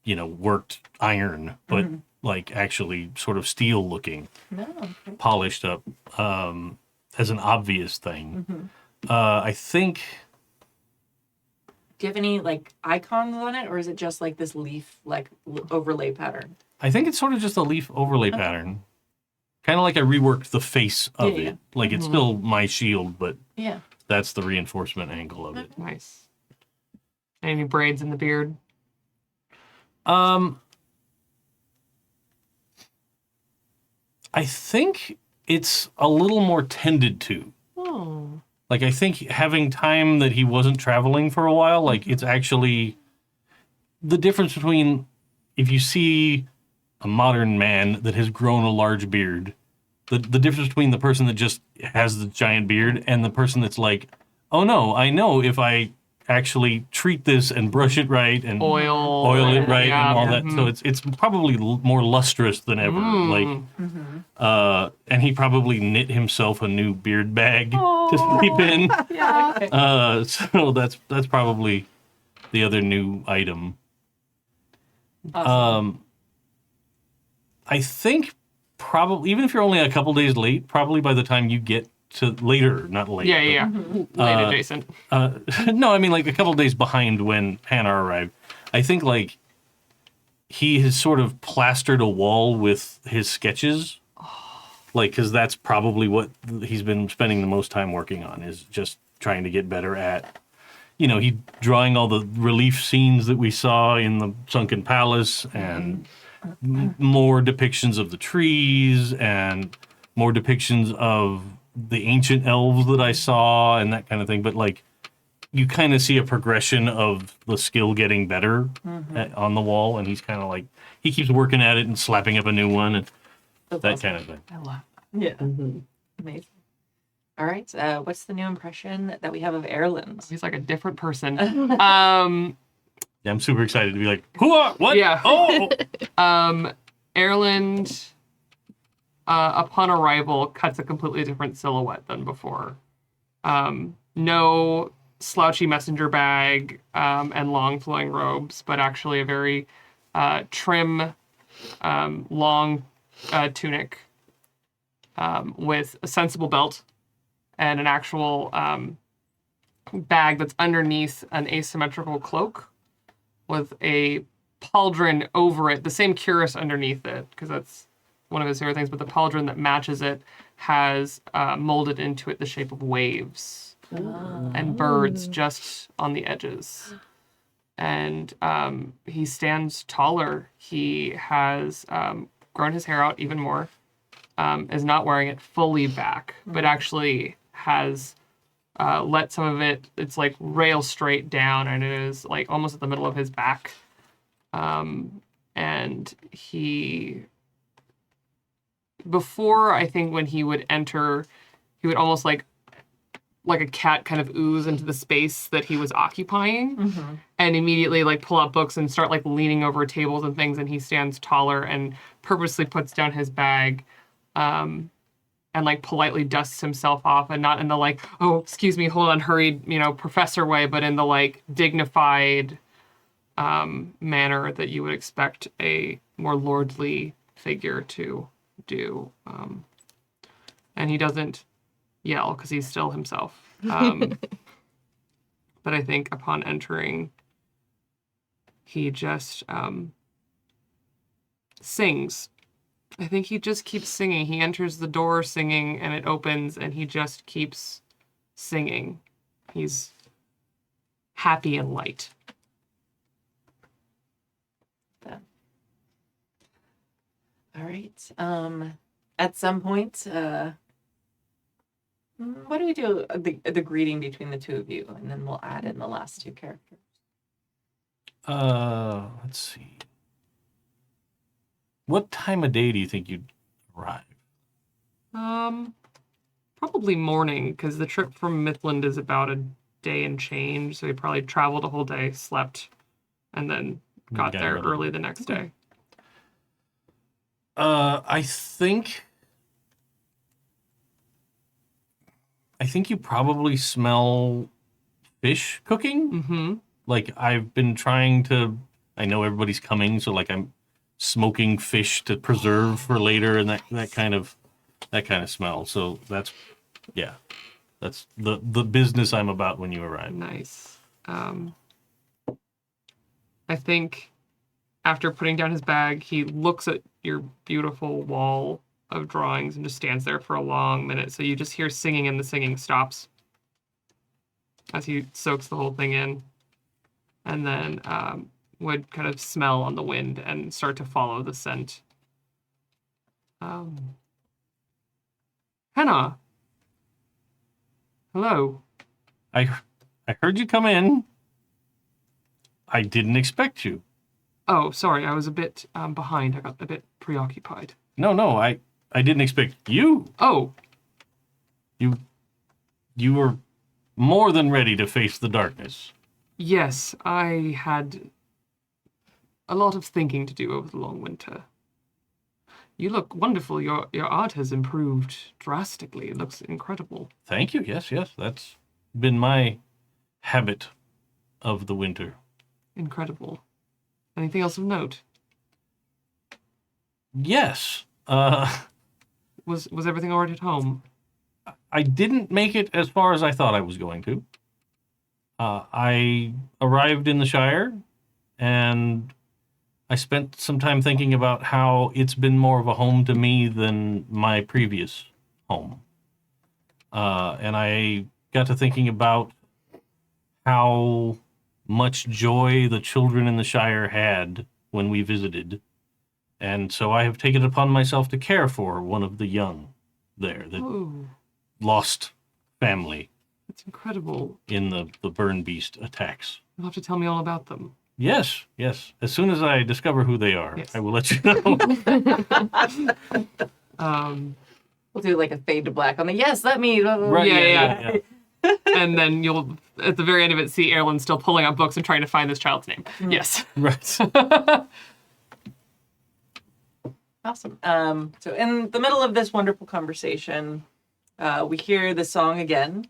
worked iron, but like actually sort of steel looking, No. Okay. polished up, as an obvious thing. I think Do you have any like icons on it, or is it just like this leaf like overlay pattern? it's sort of just a leaf overlay pattern. Kind of like I reworked the face of Yeah, it. Like it's still my shield, but Yeah. that's the reinforcement angle of it. Nice. Any braids in the beard? I think it's a little more tended to. Oh. Like, I think having time that he wasn't traveling for a while, like, it's actually the difference between if you see a modern man that has grown a large beard, the difference between the person that just has the giant beard and the person that's like, oh no, I know if I actually treat this and brush it right and oil it right and all that. So it's probably more lustrous than ever. Like, and he probably knit himself a new beard bag to sleep in. Yeah. So that's probably the other new item. Awesome. I think probably even if you're only a couple days late, probably by the time you get to later, not late. Yeah. Late adjacent. No, I mean like a couple days behind when Hannar arrived. I think like he has sort of plastered a wall with his sketches. Like, because that's probably what he's been spending the most time working on, is just trying to get better at, he drawing all the relief scenes that we saw in the Sunken Palace and more depictions of the trees and more depictions of the ancient elves that I saw and that kind of thing. But like, you kind of see a progression of the skill getting better on the wall, and he's kind of like, he keeps working at it and slapping up a new one and That's that awesome. kind of thing. I love Yeah. Amazing. All right. What's the new impression that we have of Aerlind? He's like a different person. Yeah, I'm super excited to be like, Hooah! What? Yeah. Oh! Aerlind, upon arrival, cuts a completely different silhouette than before. No slouchy messenger bag and long flowing robes, but actually a very trim, long tunic with a sensible belt and an actual bag that's underneath an asymmetrical cloak with a pauldron over it, the same cuirass underneath it, because that's one of his favorite things, but the pauldron that matches it has molded into it the shape of waves and birds just on the edges. And he stands taller. He has grown his hair out even more, is not wearing it fully back, but actually has let some of it, it's like rail straight down, and it is like almost at the middle of his back. And he, before, I think when he would enter, he would almost like a cat kind of ooze into the space that he was occupying and immediately like pull out books and start like leaning over tables and things, and he stands taller and purposely puts down his bag and like politely dusts himself off, and not in the like, oh, excuse me, hold on, hurried, professor way, but in the like dignified manner that you would expect a more lordly figure to do. And he doesn't yell because he's still himself. But I think upon entering, he just sings. I think he just keeps singing. He enters the door singing, and it opens, and he just keeps singing. He's happy and light. All right. At some point, Why do we do the greeting between the two of you, and then we'll add in the last two characters. Let's see. What time of day do you think you'd arrive? Probably morning, because the trip from Mithlond is about a day and change, so we probably traveled a whole day, slept, and then got there early the next day. I think you probably smell fish cooking. Mm-hmm. Like I've been trying to. I know everybody's coming, so like I'm smoking fish to preserve for later, and that kind of smell. So that's the business I'm about when you arrive. Nice. I think after putting down his bag, he looks at your beautiful wall of drawings and just stands there for a long minute. So you just hear singing, and the singing stops as he soaks the whole thing in, and then would kind of smell on the wind and start to follow the scent. Hannar. Hello. I heard you come in. I didn't expect you. Oh, sorry, I was a bit behind. I got a bit preoccupied. No, I didn't expect you. Oh, You were more than ready to face the darkness. yes, I had a lot of thinking to do over the long winter. You look wonderful. Your art has improved drastically. It looks incredible. Thank you. Yes. That's been my habit of the winter. Incredible. Anything else of note? Yes. Was everything all right at home? I didn't make it as far as I thought I was going to. I arrived in the Shire, and I spent some time thinking about how it's been more of a home to me than my previous home. And I got to thinking about how much joy the children in the Shire had when we visited. And so I have taken it upon myself to care for one of the young there that Oh, lost family that's incredible. in the burn beast attacks. You'll have to tell me all about them. Yes. As soon as I discover who they are, Yes. I will let you know. We'll do like a fade to black on the yes, let me. Right, Yeah. And then you'll, at the very end of it, see Aerlind still pulling out books and trying to find this child's name. Yes. Right. Awesome. So in the middle of this wonderful conversation, we hear the song again,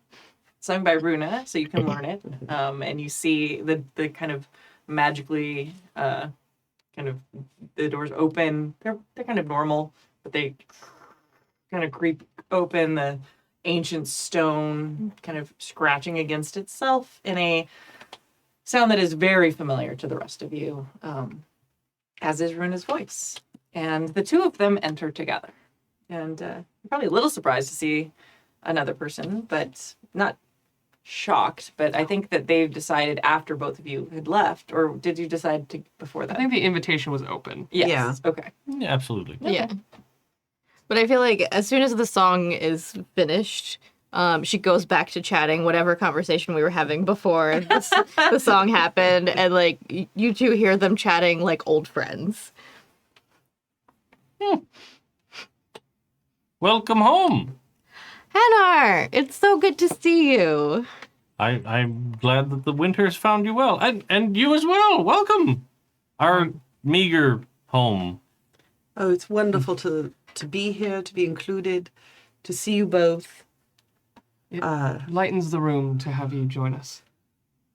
sung by Runa, so you can learn it. And you see the kind of magically, kind of the doors open. They're kind of normal, but they kind of creep open. The ancient stone kind of scratching against itself in a sound that is very familiar to the rest of you, as is Runa's voice. And the two of them enter together. And you're probably a little surprised to see another person, but not shocked. But I think that they've decided after both of you had left, or did you decide to before I that? think the invitation was open. Yes. Yeah. Okay. Yeah, absolutely. Yeah. But I feel like as soon as the song is finished, she goes back to chatting whatever conversation we were having before the song happened, and like you two hear them chatting like old friends. Welcome home. Hannar, it's so good to see you. I'm glad that the winter has found you well. And you as well. Welcome. Our meager home. Oh, it's wonderful to be here, to be included, to see you both. It lightens the room to have you join us.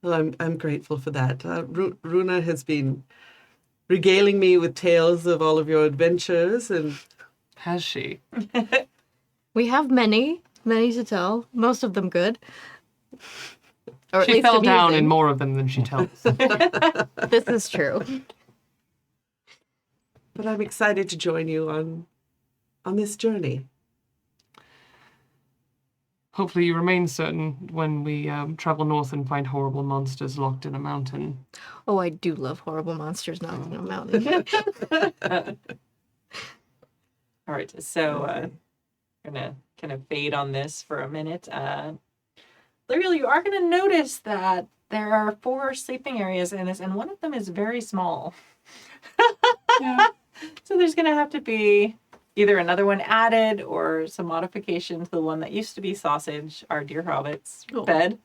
Well, I'm grateful for that. Runa has been regaling me with tales of all of your adventures, and Has she? We have many to tell, most of them good. Or at She least fell down in amusing. more of them than she tells. This is true. but I'm excited to join you on this journey. Hopefully you remain certain when we travel north and find horrible monsters locked in a mountain. Oh, I do love horrible monsters not in a mountain. All right. So we're gonna kind of fade on this for a minute. Liriel, you are going to notice that there are 4 sleeping areas in this, and one of them is very small. Yeah. So there's going to have to be either another one added or some modification to the one that used to be Sausage, our dear hobbit's bed,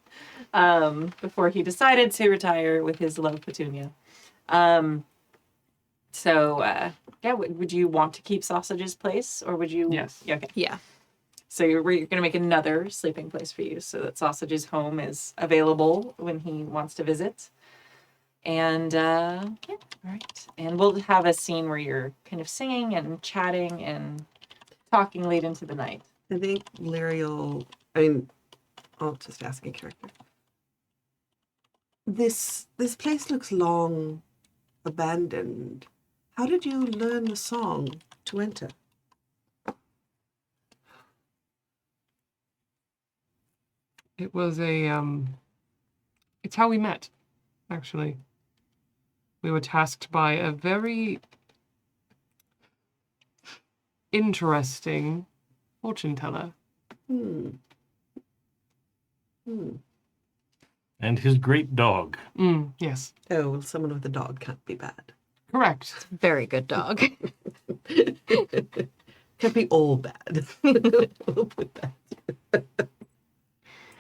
before he decided to retire with his love Petunia. Would you want to keep Sausage's place, or would you? Yes. Yeah, okay. Yeah. So you're going to make another sleeping place for you, so that Sausage's home is available when he wants to visit. And all right. And we'll have a scene where you're kind of singing and chatting and talking late into the night. I think Liriel, I'll just ask a character. This place looks long abandoned. How did you learn the song to enter? It was it's how we met, actually. We were tasked by a very interesting fortune teller. And his great dog. Yes. Oh, well, someone with a dog can't be bad. Correct. Very good dog. Can't be all bad. We'll put that.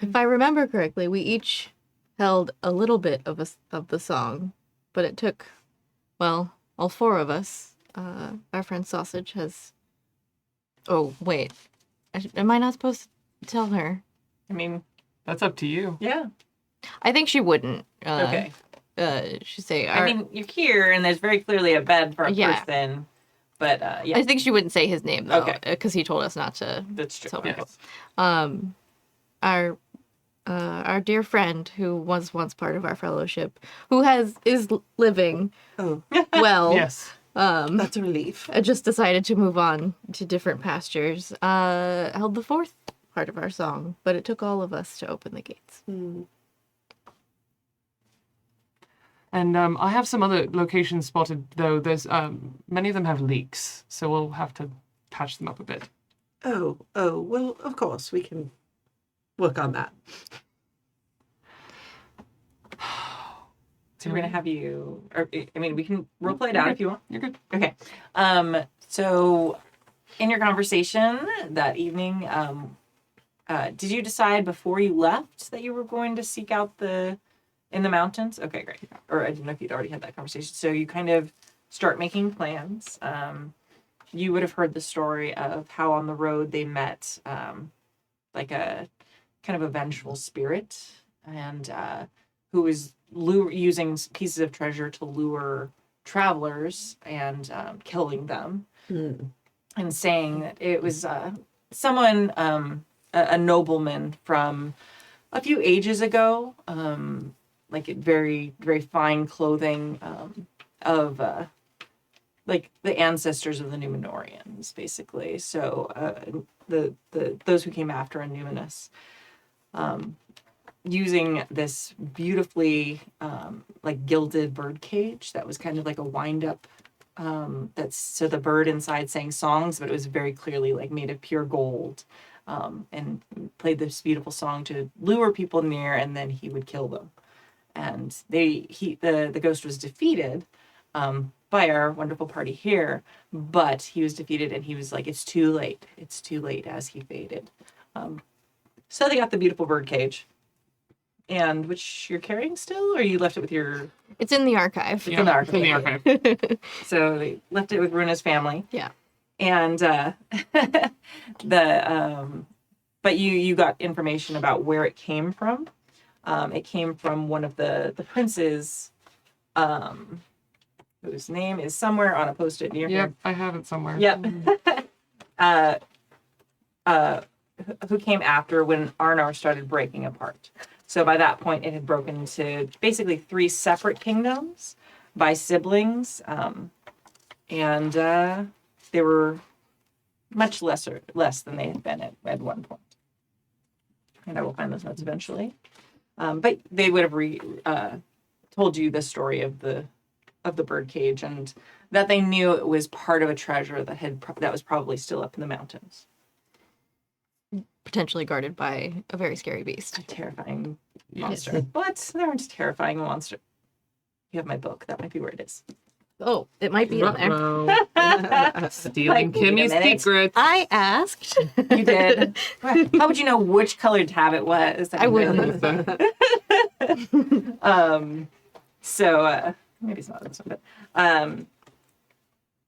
If I remember correctly, we each held a little bit of the song, but it took, well, all 4 of us. Our friend Sausage has. Oh wait, am I not supposed to tell her? I mean, That's up to you. yeah. I think she wouldn't. Okay. She'd say. I mean, you're here, and there's very clearly a bed for a Yeah. person. But yeah, I think she wouldn't say his name though, Okay. because he told us not to. that's true. tell Okay. Yes. Our dear friend who was once part of our fellowship, who is living Oh, well. Yes. that's a relief. Just decided to move on to different pastures. Held the 4th part of our song, but it took all of us to open the gates. And I have some other locations spotted, though. There's many of them have leaks, so we'll have to patch them up a bit. Oh, well, of course, we can work on that. So we're gonna have you, or I mean, we can role play it out if you want. You're good. Okay. So in your conversation that evening, did you decide before you left that you were going to seek out in the mountains? Okay, great. Or I didn't know if you'd already had that conversation. So you kind of start making plans. You would have heard the story of how on the road they met like a kind of a vengeful spirit, and who was using pieces of treasure to lure travelers and killing them, and saying that it was someone, a nobleman from a few ages ago, like very, very fine clothing of like the ancestors of the Numenorians, basically. So those who came after Numenus, using this beautifully like gilded bird cage that was kind of like a wind up. That's so the bird inside sang songs, but it was very clearly like made of pure gold, and played this beautiful song to lure people near, and then he would kill them. And the ghost was defeated by our wonderful party here, but he was defeated, and he was like, it's too late, as he faded. So they got the beautiful bird cage, and which you're carrying still, or you left it with your... It's in the archive. It's in the archive. In the archive. So they left it with Runa's family. Yeah. And but you got information about where it came from. It came from one of the princes, whose name is somewhere on a post-it near Yep, here. I have it somewhere. Yep. Who came after when Arnor started breaking apart. So by that point, it had broken into basically 3 separate kingdoms by siblings, and they were much less than they had been at one point. And I will find those notes eventually. But they would have told you the story of the birdcage, and that they knew it was part of a treasure that was probably still up in the mountains. potentially guarded by a very scary beast. A terrifying monster. But there aren't terrifying monster. You have my book. That might be where it is. Oh, it might be in there. Uh-oh. Stealing Like, wait a Kimmy's minute. secrets. I asked. You did. How would you know which colored tab it was? I wouldn't. So maybe it's not this one, but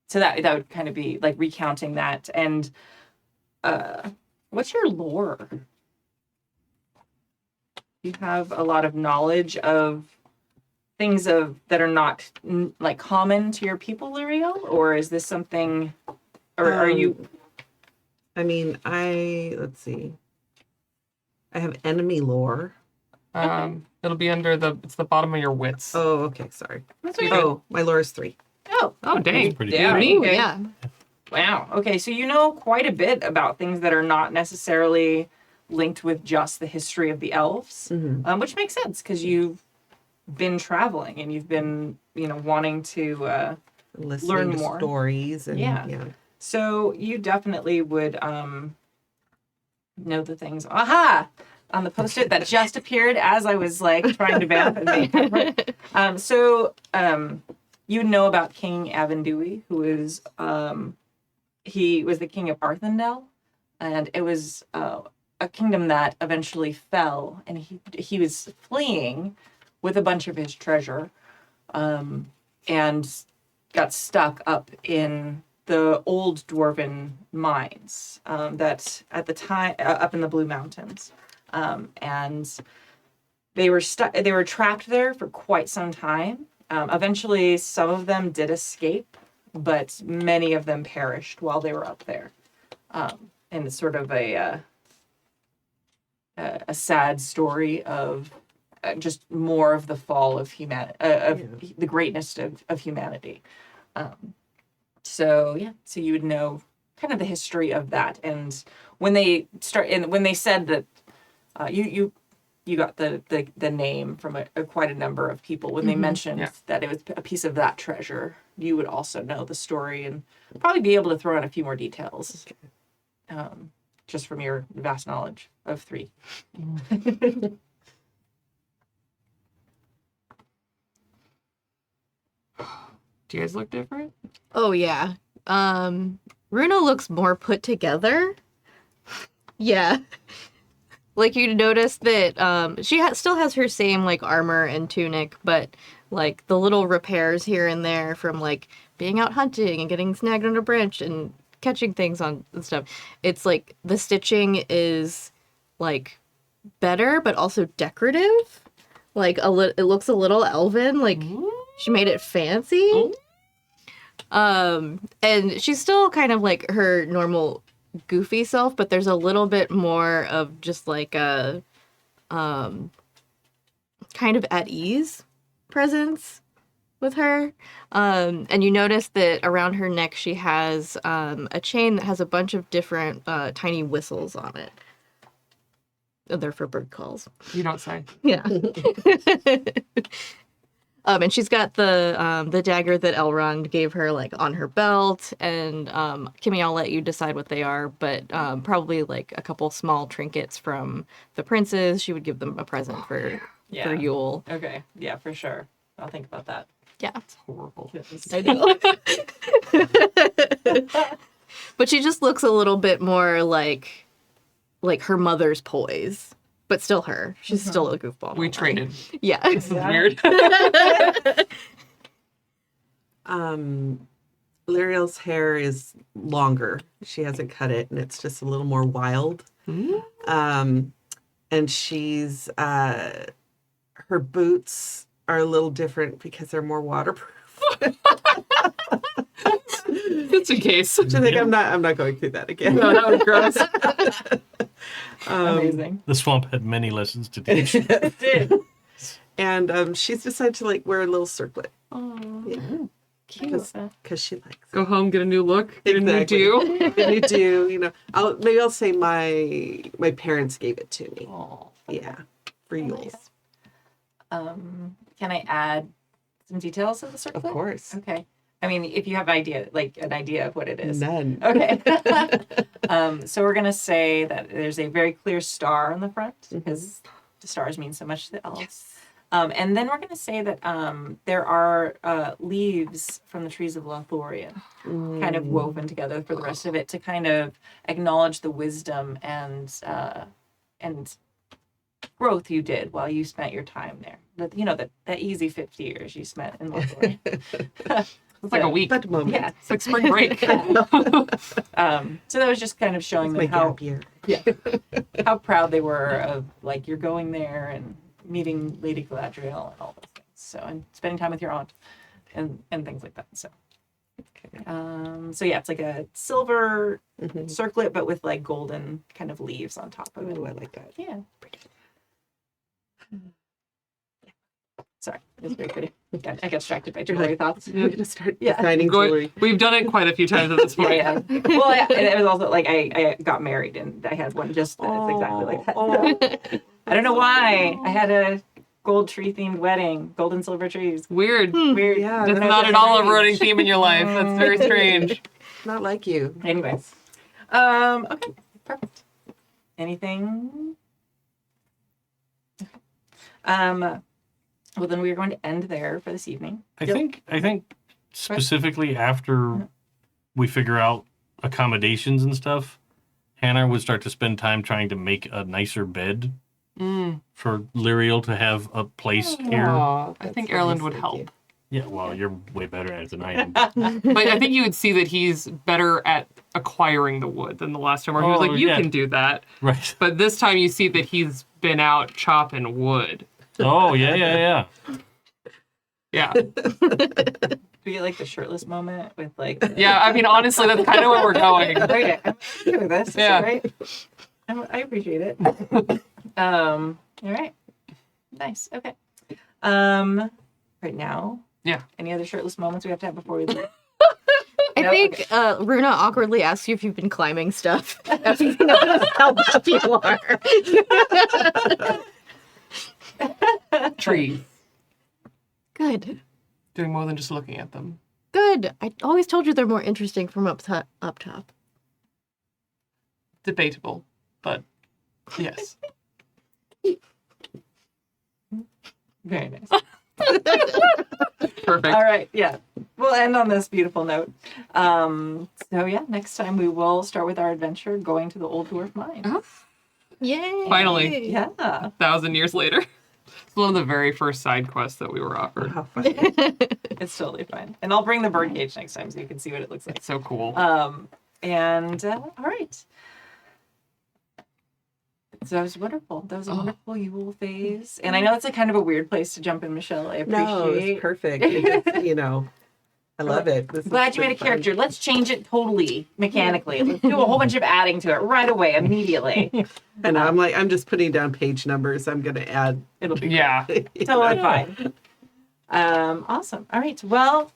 so that would kind of be like recounting that. And what's your lore? You have a lot of knowledge of things that are not like common to your people, Liriel, or is this something, or are you? I mean, let's see. I have enemy lore. It'll be under it's the bottom of your wits. Oh, okay, sorry. That's okay. Oh, my lore is 3. Oh, Oh, dang. That's pretty Yeah. good. Ooh, Okay. yeah. wow. Okay, so you know quite a bit about things that are not necessarily linked with just the history of the elves, which makes sense because you've been traveling and you've been, wanting to Listening learn to more. stories and Yeah. So you definitely would know the things. Aha! On the post-it that just appeared as I was like trying to vamp and make it. You know about King Avendui, who is he was the king of Arthendel, and it was a kingdom that eventually fell, and he was fleeing with a bunch of his treasure, and got stuck up in the old dwarven mines that at the time up in the Blue Mountains, and they were stuck. They were trapped there for quite some time. Eventually, some of them did escape, but many of them perished while they were up there. And it's sort of a sad story of just more of the fall of humanity, the greatness of humanity. So you would know kind of the history of that. And when they said that you got the name from quite a number of people, when they mentioned that it was a piece of that treasure, you would also know the story and probably be able to throw in a few more details, just from your vast knowledge of 3. Do you guys look different? Oh, yeah. Runa looks more put together. Yeah. Like, you notice that she still has her same, like, armor and tunic, but, like, the little repairs here and there from, like, being out hunting and getting snagged on a branch and catching things on and stuff. It's, like, the stitching is, like, better, but also decorative. Like, it looks a little elven, like, she made it fancy. And she's still kind of, like, her normal goofy self, but there's a little bit more of just like a kind of at ease presence with her. And you notice that around her neck she has a chain that has a bunch of different tiny whistles on it. They're for bird calls. You don't say. Yeah. And she's got the dagger that Elrond gave her, like, on her belt. And Kimi, I'll let you decide what they are, but probably like a couple small trinkets from the princes. She would give them a present for Yule. Okay. Yeah, for sure. I'll think about that. Yeah, It's horrible. I know. But she just looks a little bit more like her mother's poise. But still her. She's still a goofball. We traded. Yeah. This is weird. Liriel's hair is longer. She hasn't cut it, and it's just a little more wild. And she's her boots are a little different because they're more waterproof. Just in case. Which I think I'm not going through that again. No, that was gross. Amazing. The swamp had many lessons to teach. It did. And she's decided to, like, wear a little circlet. Oh, Yeah. cute. Because she likes it. Go home, get a new look, get Exactly. a new do. And you do, I'll say my parents gave it to me. Oh, Yeah. For Yule. nice. Can I add some details of the circlet? Of course. Okay. I mean, if you have an idea of what it is. None. Okay. So we're gonna say that there's a very clear star on the front because the stars mean so much to the elves. And then we're gonna say that there are leaves from the trees of Lothlorien kind of woven together for the rest of it to kind of acknowledge the wisdom and growth you did while you spent your time there. That easy 50 years you spent in Lothlorien. It's like a week. But moment. Yeah. It's like spring break. So that was just kind of showing them My how gap year. how proud they were of like you're going there and meeting Lady Galadriel and all those things. So and spending time with your aunt and things like that. So yeah, it's like a silver circlet but with like golden kind of leaves on top of it. Oh, I like that. Yeah. Pretty. Sorry, it was very pretty. I got distracted by jewelry thoughts. We're gonna start Yeah. designing jewelry. We've done it quite a few times at this point. Yeah. Well, and it was also like I got married and I had one just that's exactly like that. So, I don't know why. I had a gold tree themed wedding, gold and silver trees. Weird. Weird. Yeah, That's that's not at all a running theme in your life. That's very strange. Not like you. Anyways. Okay, perfect. Anything? Well, then we are going to end there for this evening. I think specifically after we figure out accommodations and stuff, Hannar would start to spend time trying to make a nicer bed for Liriel to have a place here. Aw, I think Aerlind would help. Yeah, well, you're way better at it than I am. But I think you would see that he's better at acquiring the wood than the last time where he was like, you can do that. Right. But this time you see that he's been out chopping wood. Oh, yeah. Yeah. Do we get like the shirtless moment with like? Yeah, I mean, honestly, that's kind of where we're going. Okay, I'm okay with this. Yeah. All right. I appreciate it. All right. Nice. Okay. Right now. Yeah. Any other shirtless moments we have to have before we leave? I No? think Runa awkwardly asks you if you've been climbing stuff. After you notice how buff you are. Tree. Good. Doing more than just looking at them. Good. I always told you they're more interesting from up top. Debatable, but yes. Very nice. Perfect. All right. Yeah. We'll end on this beautiful note. So yeah, next time we will start with our adventure going to the Old Dwarf Mine. Uh-huh. Yay. Finally. Yeah. 1,000 years later. It's one of the very first side quests that we were offered. How funny. It's totally fine. And I'll bring the birdcage next time so you can see what it looks like. It's so cool. All right. So that was wonderful. That was a wonderful Yule phase. And I know it's a kind of a weird place to jump in, Michelle. I appreciate No, it's perfect. It's, I love it. This Glad has you made a been fun. character. Let's change it totally mechanically. Let's do a whole bunch of adding to it right away, immediately. And I'm just putting down page numbers. I'm going to add. It'll be Yeah. totally fine. Awesome. All right. Well,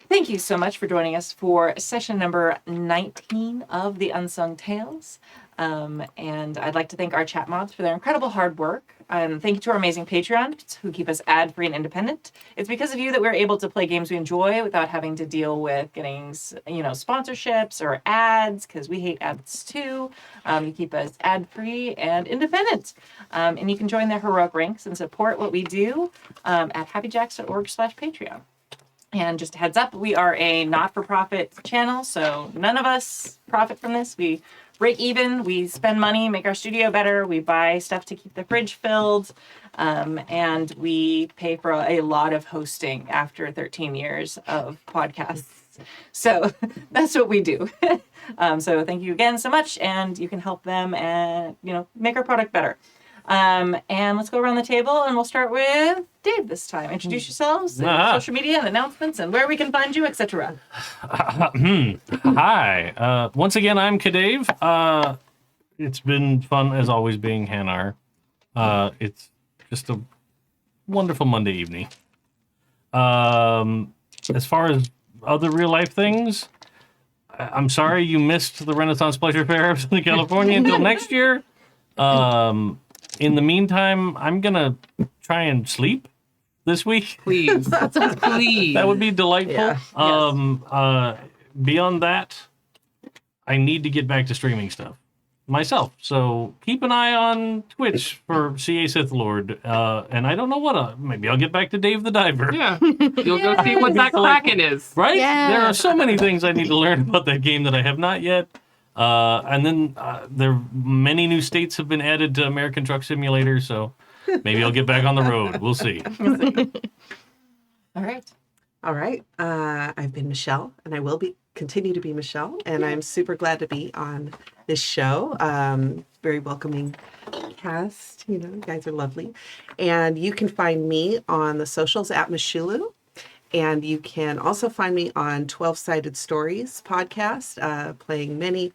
thank you so much for joining us for session number 19 of the Unsung Tales. And I'd like to thank our chat mods for their incredible hard work. Thank you to our amazing Patreons who keep us ad-free and independent. It's because of you that we're able to play games we enjoy without having to deal with getting, sponsorships or ads, because we hate ads too. You keep us ad-free and independent. And you can join the heroic ranks and support what we do at happyjacks.org/Patreon. And just a heads up, we are a not-for-profit channel, so none of us profit from this. We break even, we spend money, make our studio better, we buy stuff to keep the fridge filled, and we pay for a lot of hosting after 13 years of podcasts. So that's what we do. So thank you again so much, and you can help them and, make our product better. And let's go around the table, and we'll start with Dave this time. Introduce yourselves, and social media and announcements, and where we can find you, etc. Hi. Once again, I'm Kadave. It's been fun, as always, being Hannar. It's just a wonderful Monday evening. As far as other real-life things, I'm sorry you missed the Renaissance Pleasure Fair of Southern California until next year. In the meantime, I'm going to try and sleep this week. Please. Please. That would be delightful. Yeah. Beyond that, I need to get back to streaming stuff myself. So keep an eye on Twitch for CA Sith Lord. And I don't know what. Maybe I'll get back to Dave the Diver. Yeah. You'll go see what that Kraken is. Right? Yeah. There are so many things I need to learn about that game that I have not yet. And then many new states have been added to American Truck Simulator, so maybe I'll get back on the road. We'll see. All right. All right. I've been Michelle, and I will continue to be Michelle, and I'm super glad to be on this show. Very welcoming cast. You guys are lovely. And you can find me on the socials at Mishulu. And you can also find me on 12-Sided Stories podcast, playing many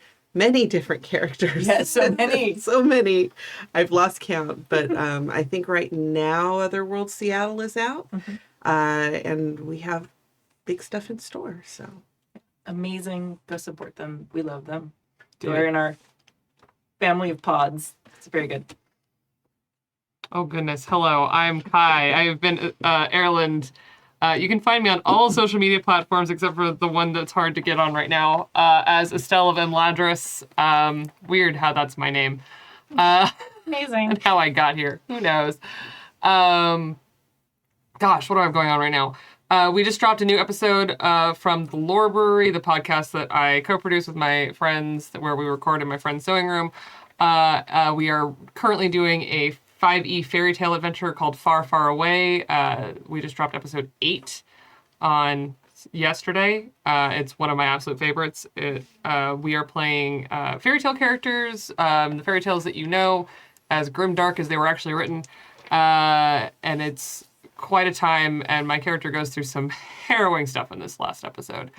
different characters. Yes, so many. So many. I've lost count. But I think right now Otherworld Seattle is out. Mm-hmm. And we have big stuff in store. So Amazing. Go support them. We love them. Do They're it. in our family of pods. It's very good. Oh, goodness. Hello, I'm Kai. I've been Aerlind. You can find me on all social media platforms except for the one that's hard to get on right now, as Estelle of Emladris. Weird how that's my name. Amazing. And how I got here. Who knows? Gosh, what do I have going on right now? We just dropped a new episode from the Lore Brewery, the podcast that I co-produce with my friends, where we record in my friend's sewing room. We are currently doing a 5e fairy tale adventure called Far, Far Away. We just dropped episode 8 on yesterday. It's one of my absolute favorites. We are playing fairy tale characters, the fairy tales that you know, as grimdark as they were actually written. And it's quite a time, and my character goes through some harrowing stuff in this last episode.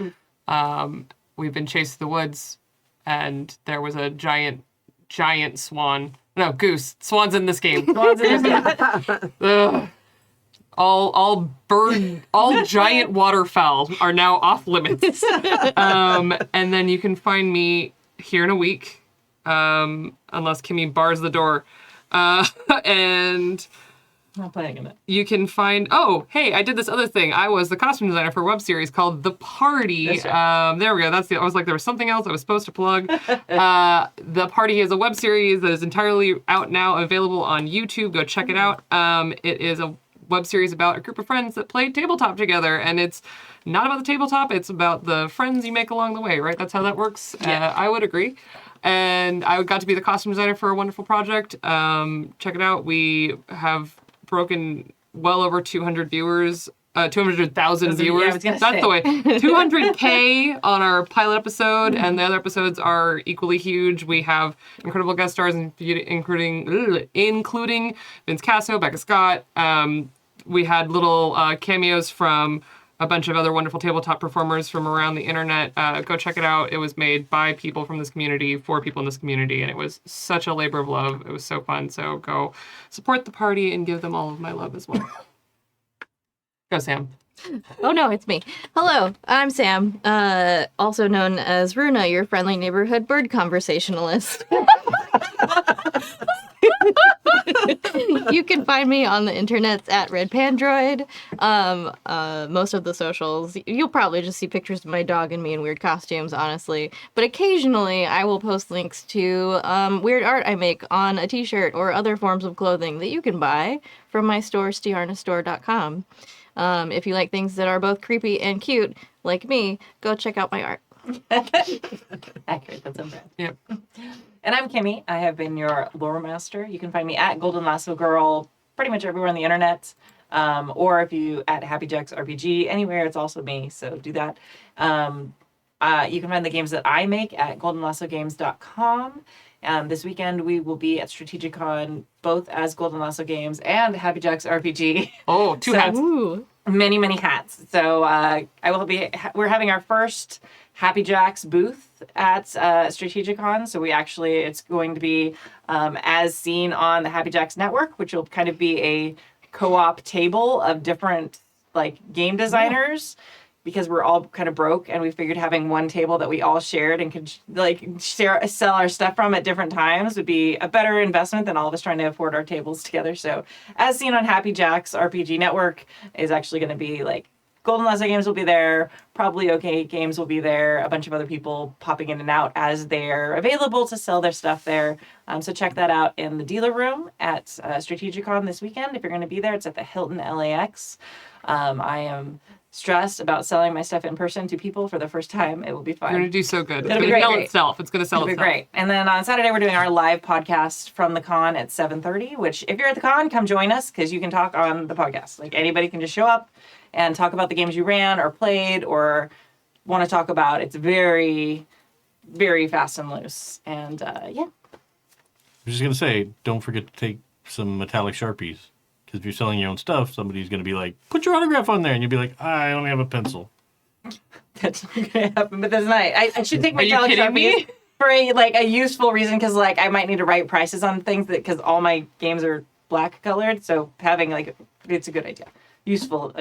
We've been chased through the woods, and there was a giant swan. No, goose. Swans in this game. Swans in this game. Ugh. All giant waterfowl are now off limits. And then you can find me here in a week, unless Kimi bars the door. And I'm not playing in it. you can find, oh, hey, I did this other thing. I was the costume designer for a web series called The Party. That's right. There we go. I was like, there was something else I was supposed to plug. The Party is a web series that is entirely out now, available on YouTube. Go check it out. It is a web series about a group of friends that play tabletop together, and it's not about the tabletop. It's about the friends you make along the way, right? That's how that works. Yeah. I would agree. And I got to be the costume designer for a wonderful project. Check it out. We have broken well over 200 viewers, 200,000 viewers. Yeah, I was gonna That's say. the way. 200K on our pilot episode, and the other episodes are equally huge. We have incredible guest stars, including Vince Casso, Becca Scott. We had little cameos from a bunch of other wonderful tabletop performers from around the internet. Go check it out. It was made by people from this community, for people in this community, and it was such a labor of love. It was so fun. So go support the party and give them all of my love as well. Go, Sam. Oh no, it's me. Hello, I'm Sam, also known as Runa, your friendly neighborhood bird conversationalist. You can find me on the internets at RedPandroid. Most of the socials, you'll probably just see pictures of my dog and me in weird costumes, honestly. But occasionally, I will post links to weird art I make on a t-shirt or other forms of clothing that you can buy from my store, stiarnastore.com. If you like things that are both creepy and cute, like me, go check out my art. Accurate. That's on brand. Yep. And I'm Kimi. I have been your Loremaster. You can find me at Golden Lasso Girl pretty much everywhere on the internet. Or if you at happyjacksrpg, anywhere, it's also me. So do that. You can find the games that I make at goldenlassogames.com. This weekend we will be at StrategicCon both as Golden Lasso Games and Happy Jacks RPG. Oh, two So- hats. Ooh. Many hats. So we're having our first Happy Jacks booth at StrategicCon. So it's going to be as seen on the Happy Jacks network, which will kind of be a co-op table of different like game designers because we're all kind of broke, and we figured having one table that we all shared and could sell our stuff from at different times would be a better investment than all of us trying to afford our tables together. So as seen on Happy Jack's RPG Network is actually going to be like Golden Lasso Games will be there, probably OK Games will be there, a bunch of other people popping in and out as they're available to sell their stuff there. So check that out in the dealer room at Strategicon this weekend. If you're going to be there, it's at the Hilton LAX. I am stressed about selling my stuff in person to people for the first time. It will be fun. You're going to do so good. It's It'll going be to sell great. itself. It's going to sell It'll be itself. great. And then on Saturday, we're doing our live podcast from the con at 7:30, which if you're at the con, come join us because you can talk on the podcast. Like anybody can just show up and talk about the games you ran or played or want to talk about. It's very, very fast and loose. And yeah. I'm just gonna say, don't forget to take some metallic Sharpies. Because if you're selling your own stuff, somebody's gonna be like, put your autograph on there, and you'll be like, I only have a pencil. That's not gonna happen. But that's nice. I should take my Are you metallic kidding me? Sharpies for a useful reason because I might need to write prices on things because all my games are black colored. So having it's a good idea. Useful.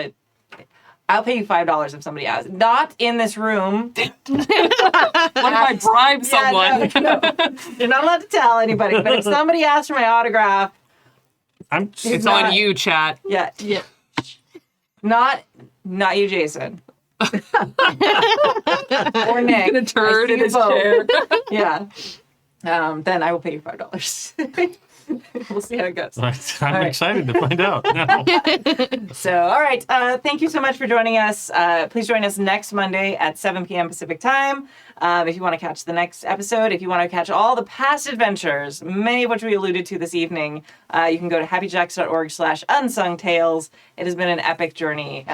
I'll pay you $5 if somebody asks. Not in this room. What if I bribe someone? No. You're not allowed to tell anybody. But if somebody asks for my autograph, It's not- on you, chat. yeah, not you, Jason. Or Nick. Gonna turn I see in you his both. chair. Yeah. Then I will pay you $5. We'll see how it goes. I'm right. excited to find out now. So, all right. Thank you so much for joining us. Please join us next Monday at 7 p.m. Pacific time. If you want to catch the next episode, if you want to catch all the past adventures, many of which we alluded to this evening, you can go to happyjacks.org/unsung tales. It has been an epic journey.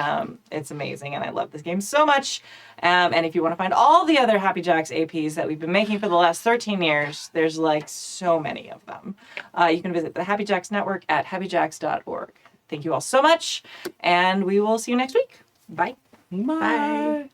It's amazing, and I love this game so much. And if you want to find all the other Happy Jacks APs that we've been making for the last 13 years, there's so many of them. You can visit the Happy Jacks Network at happyjacks.org. Thank you all so much, and we will see you next week. Bye. Bye.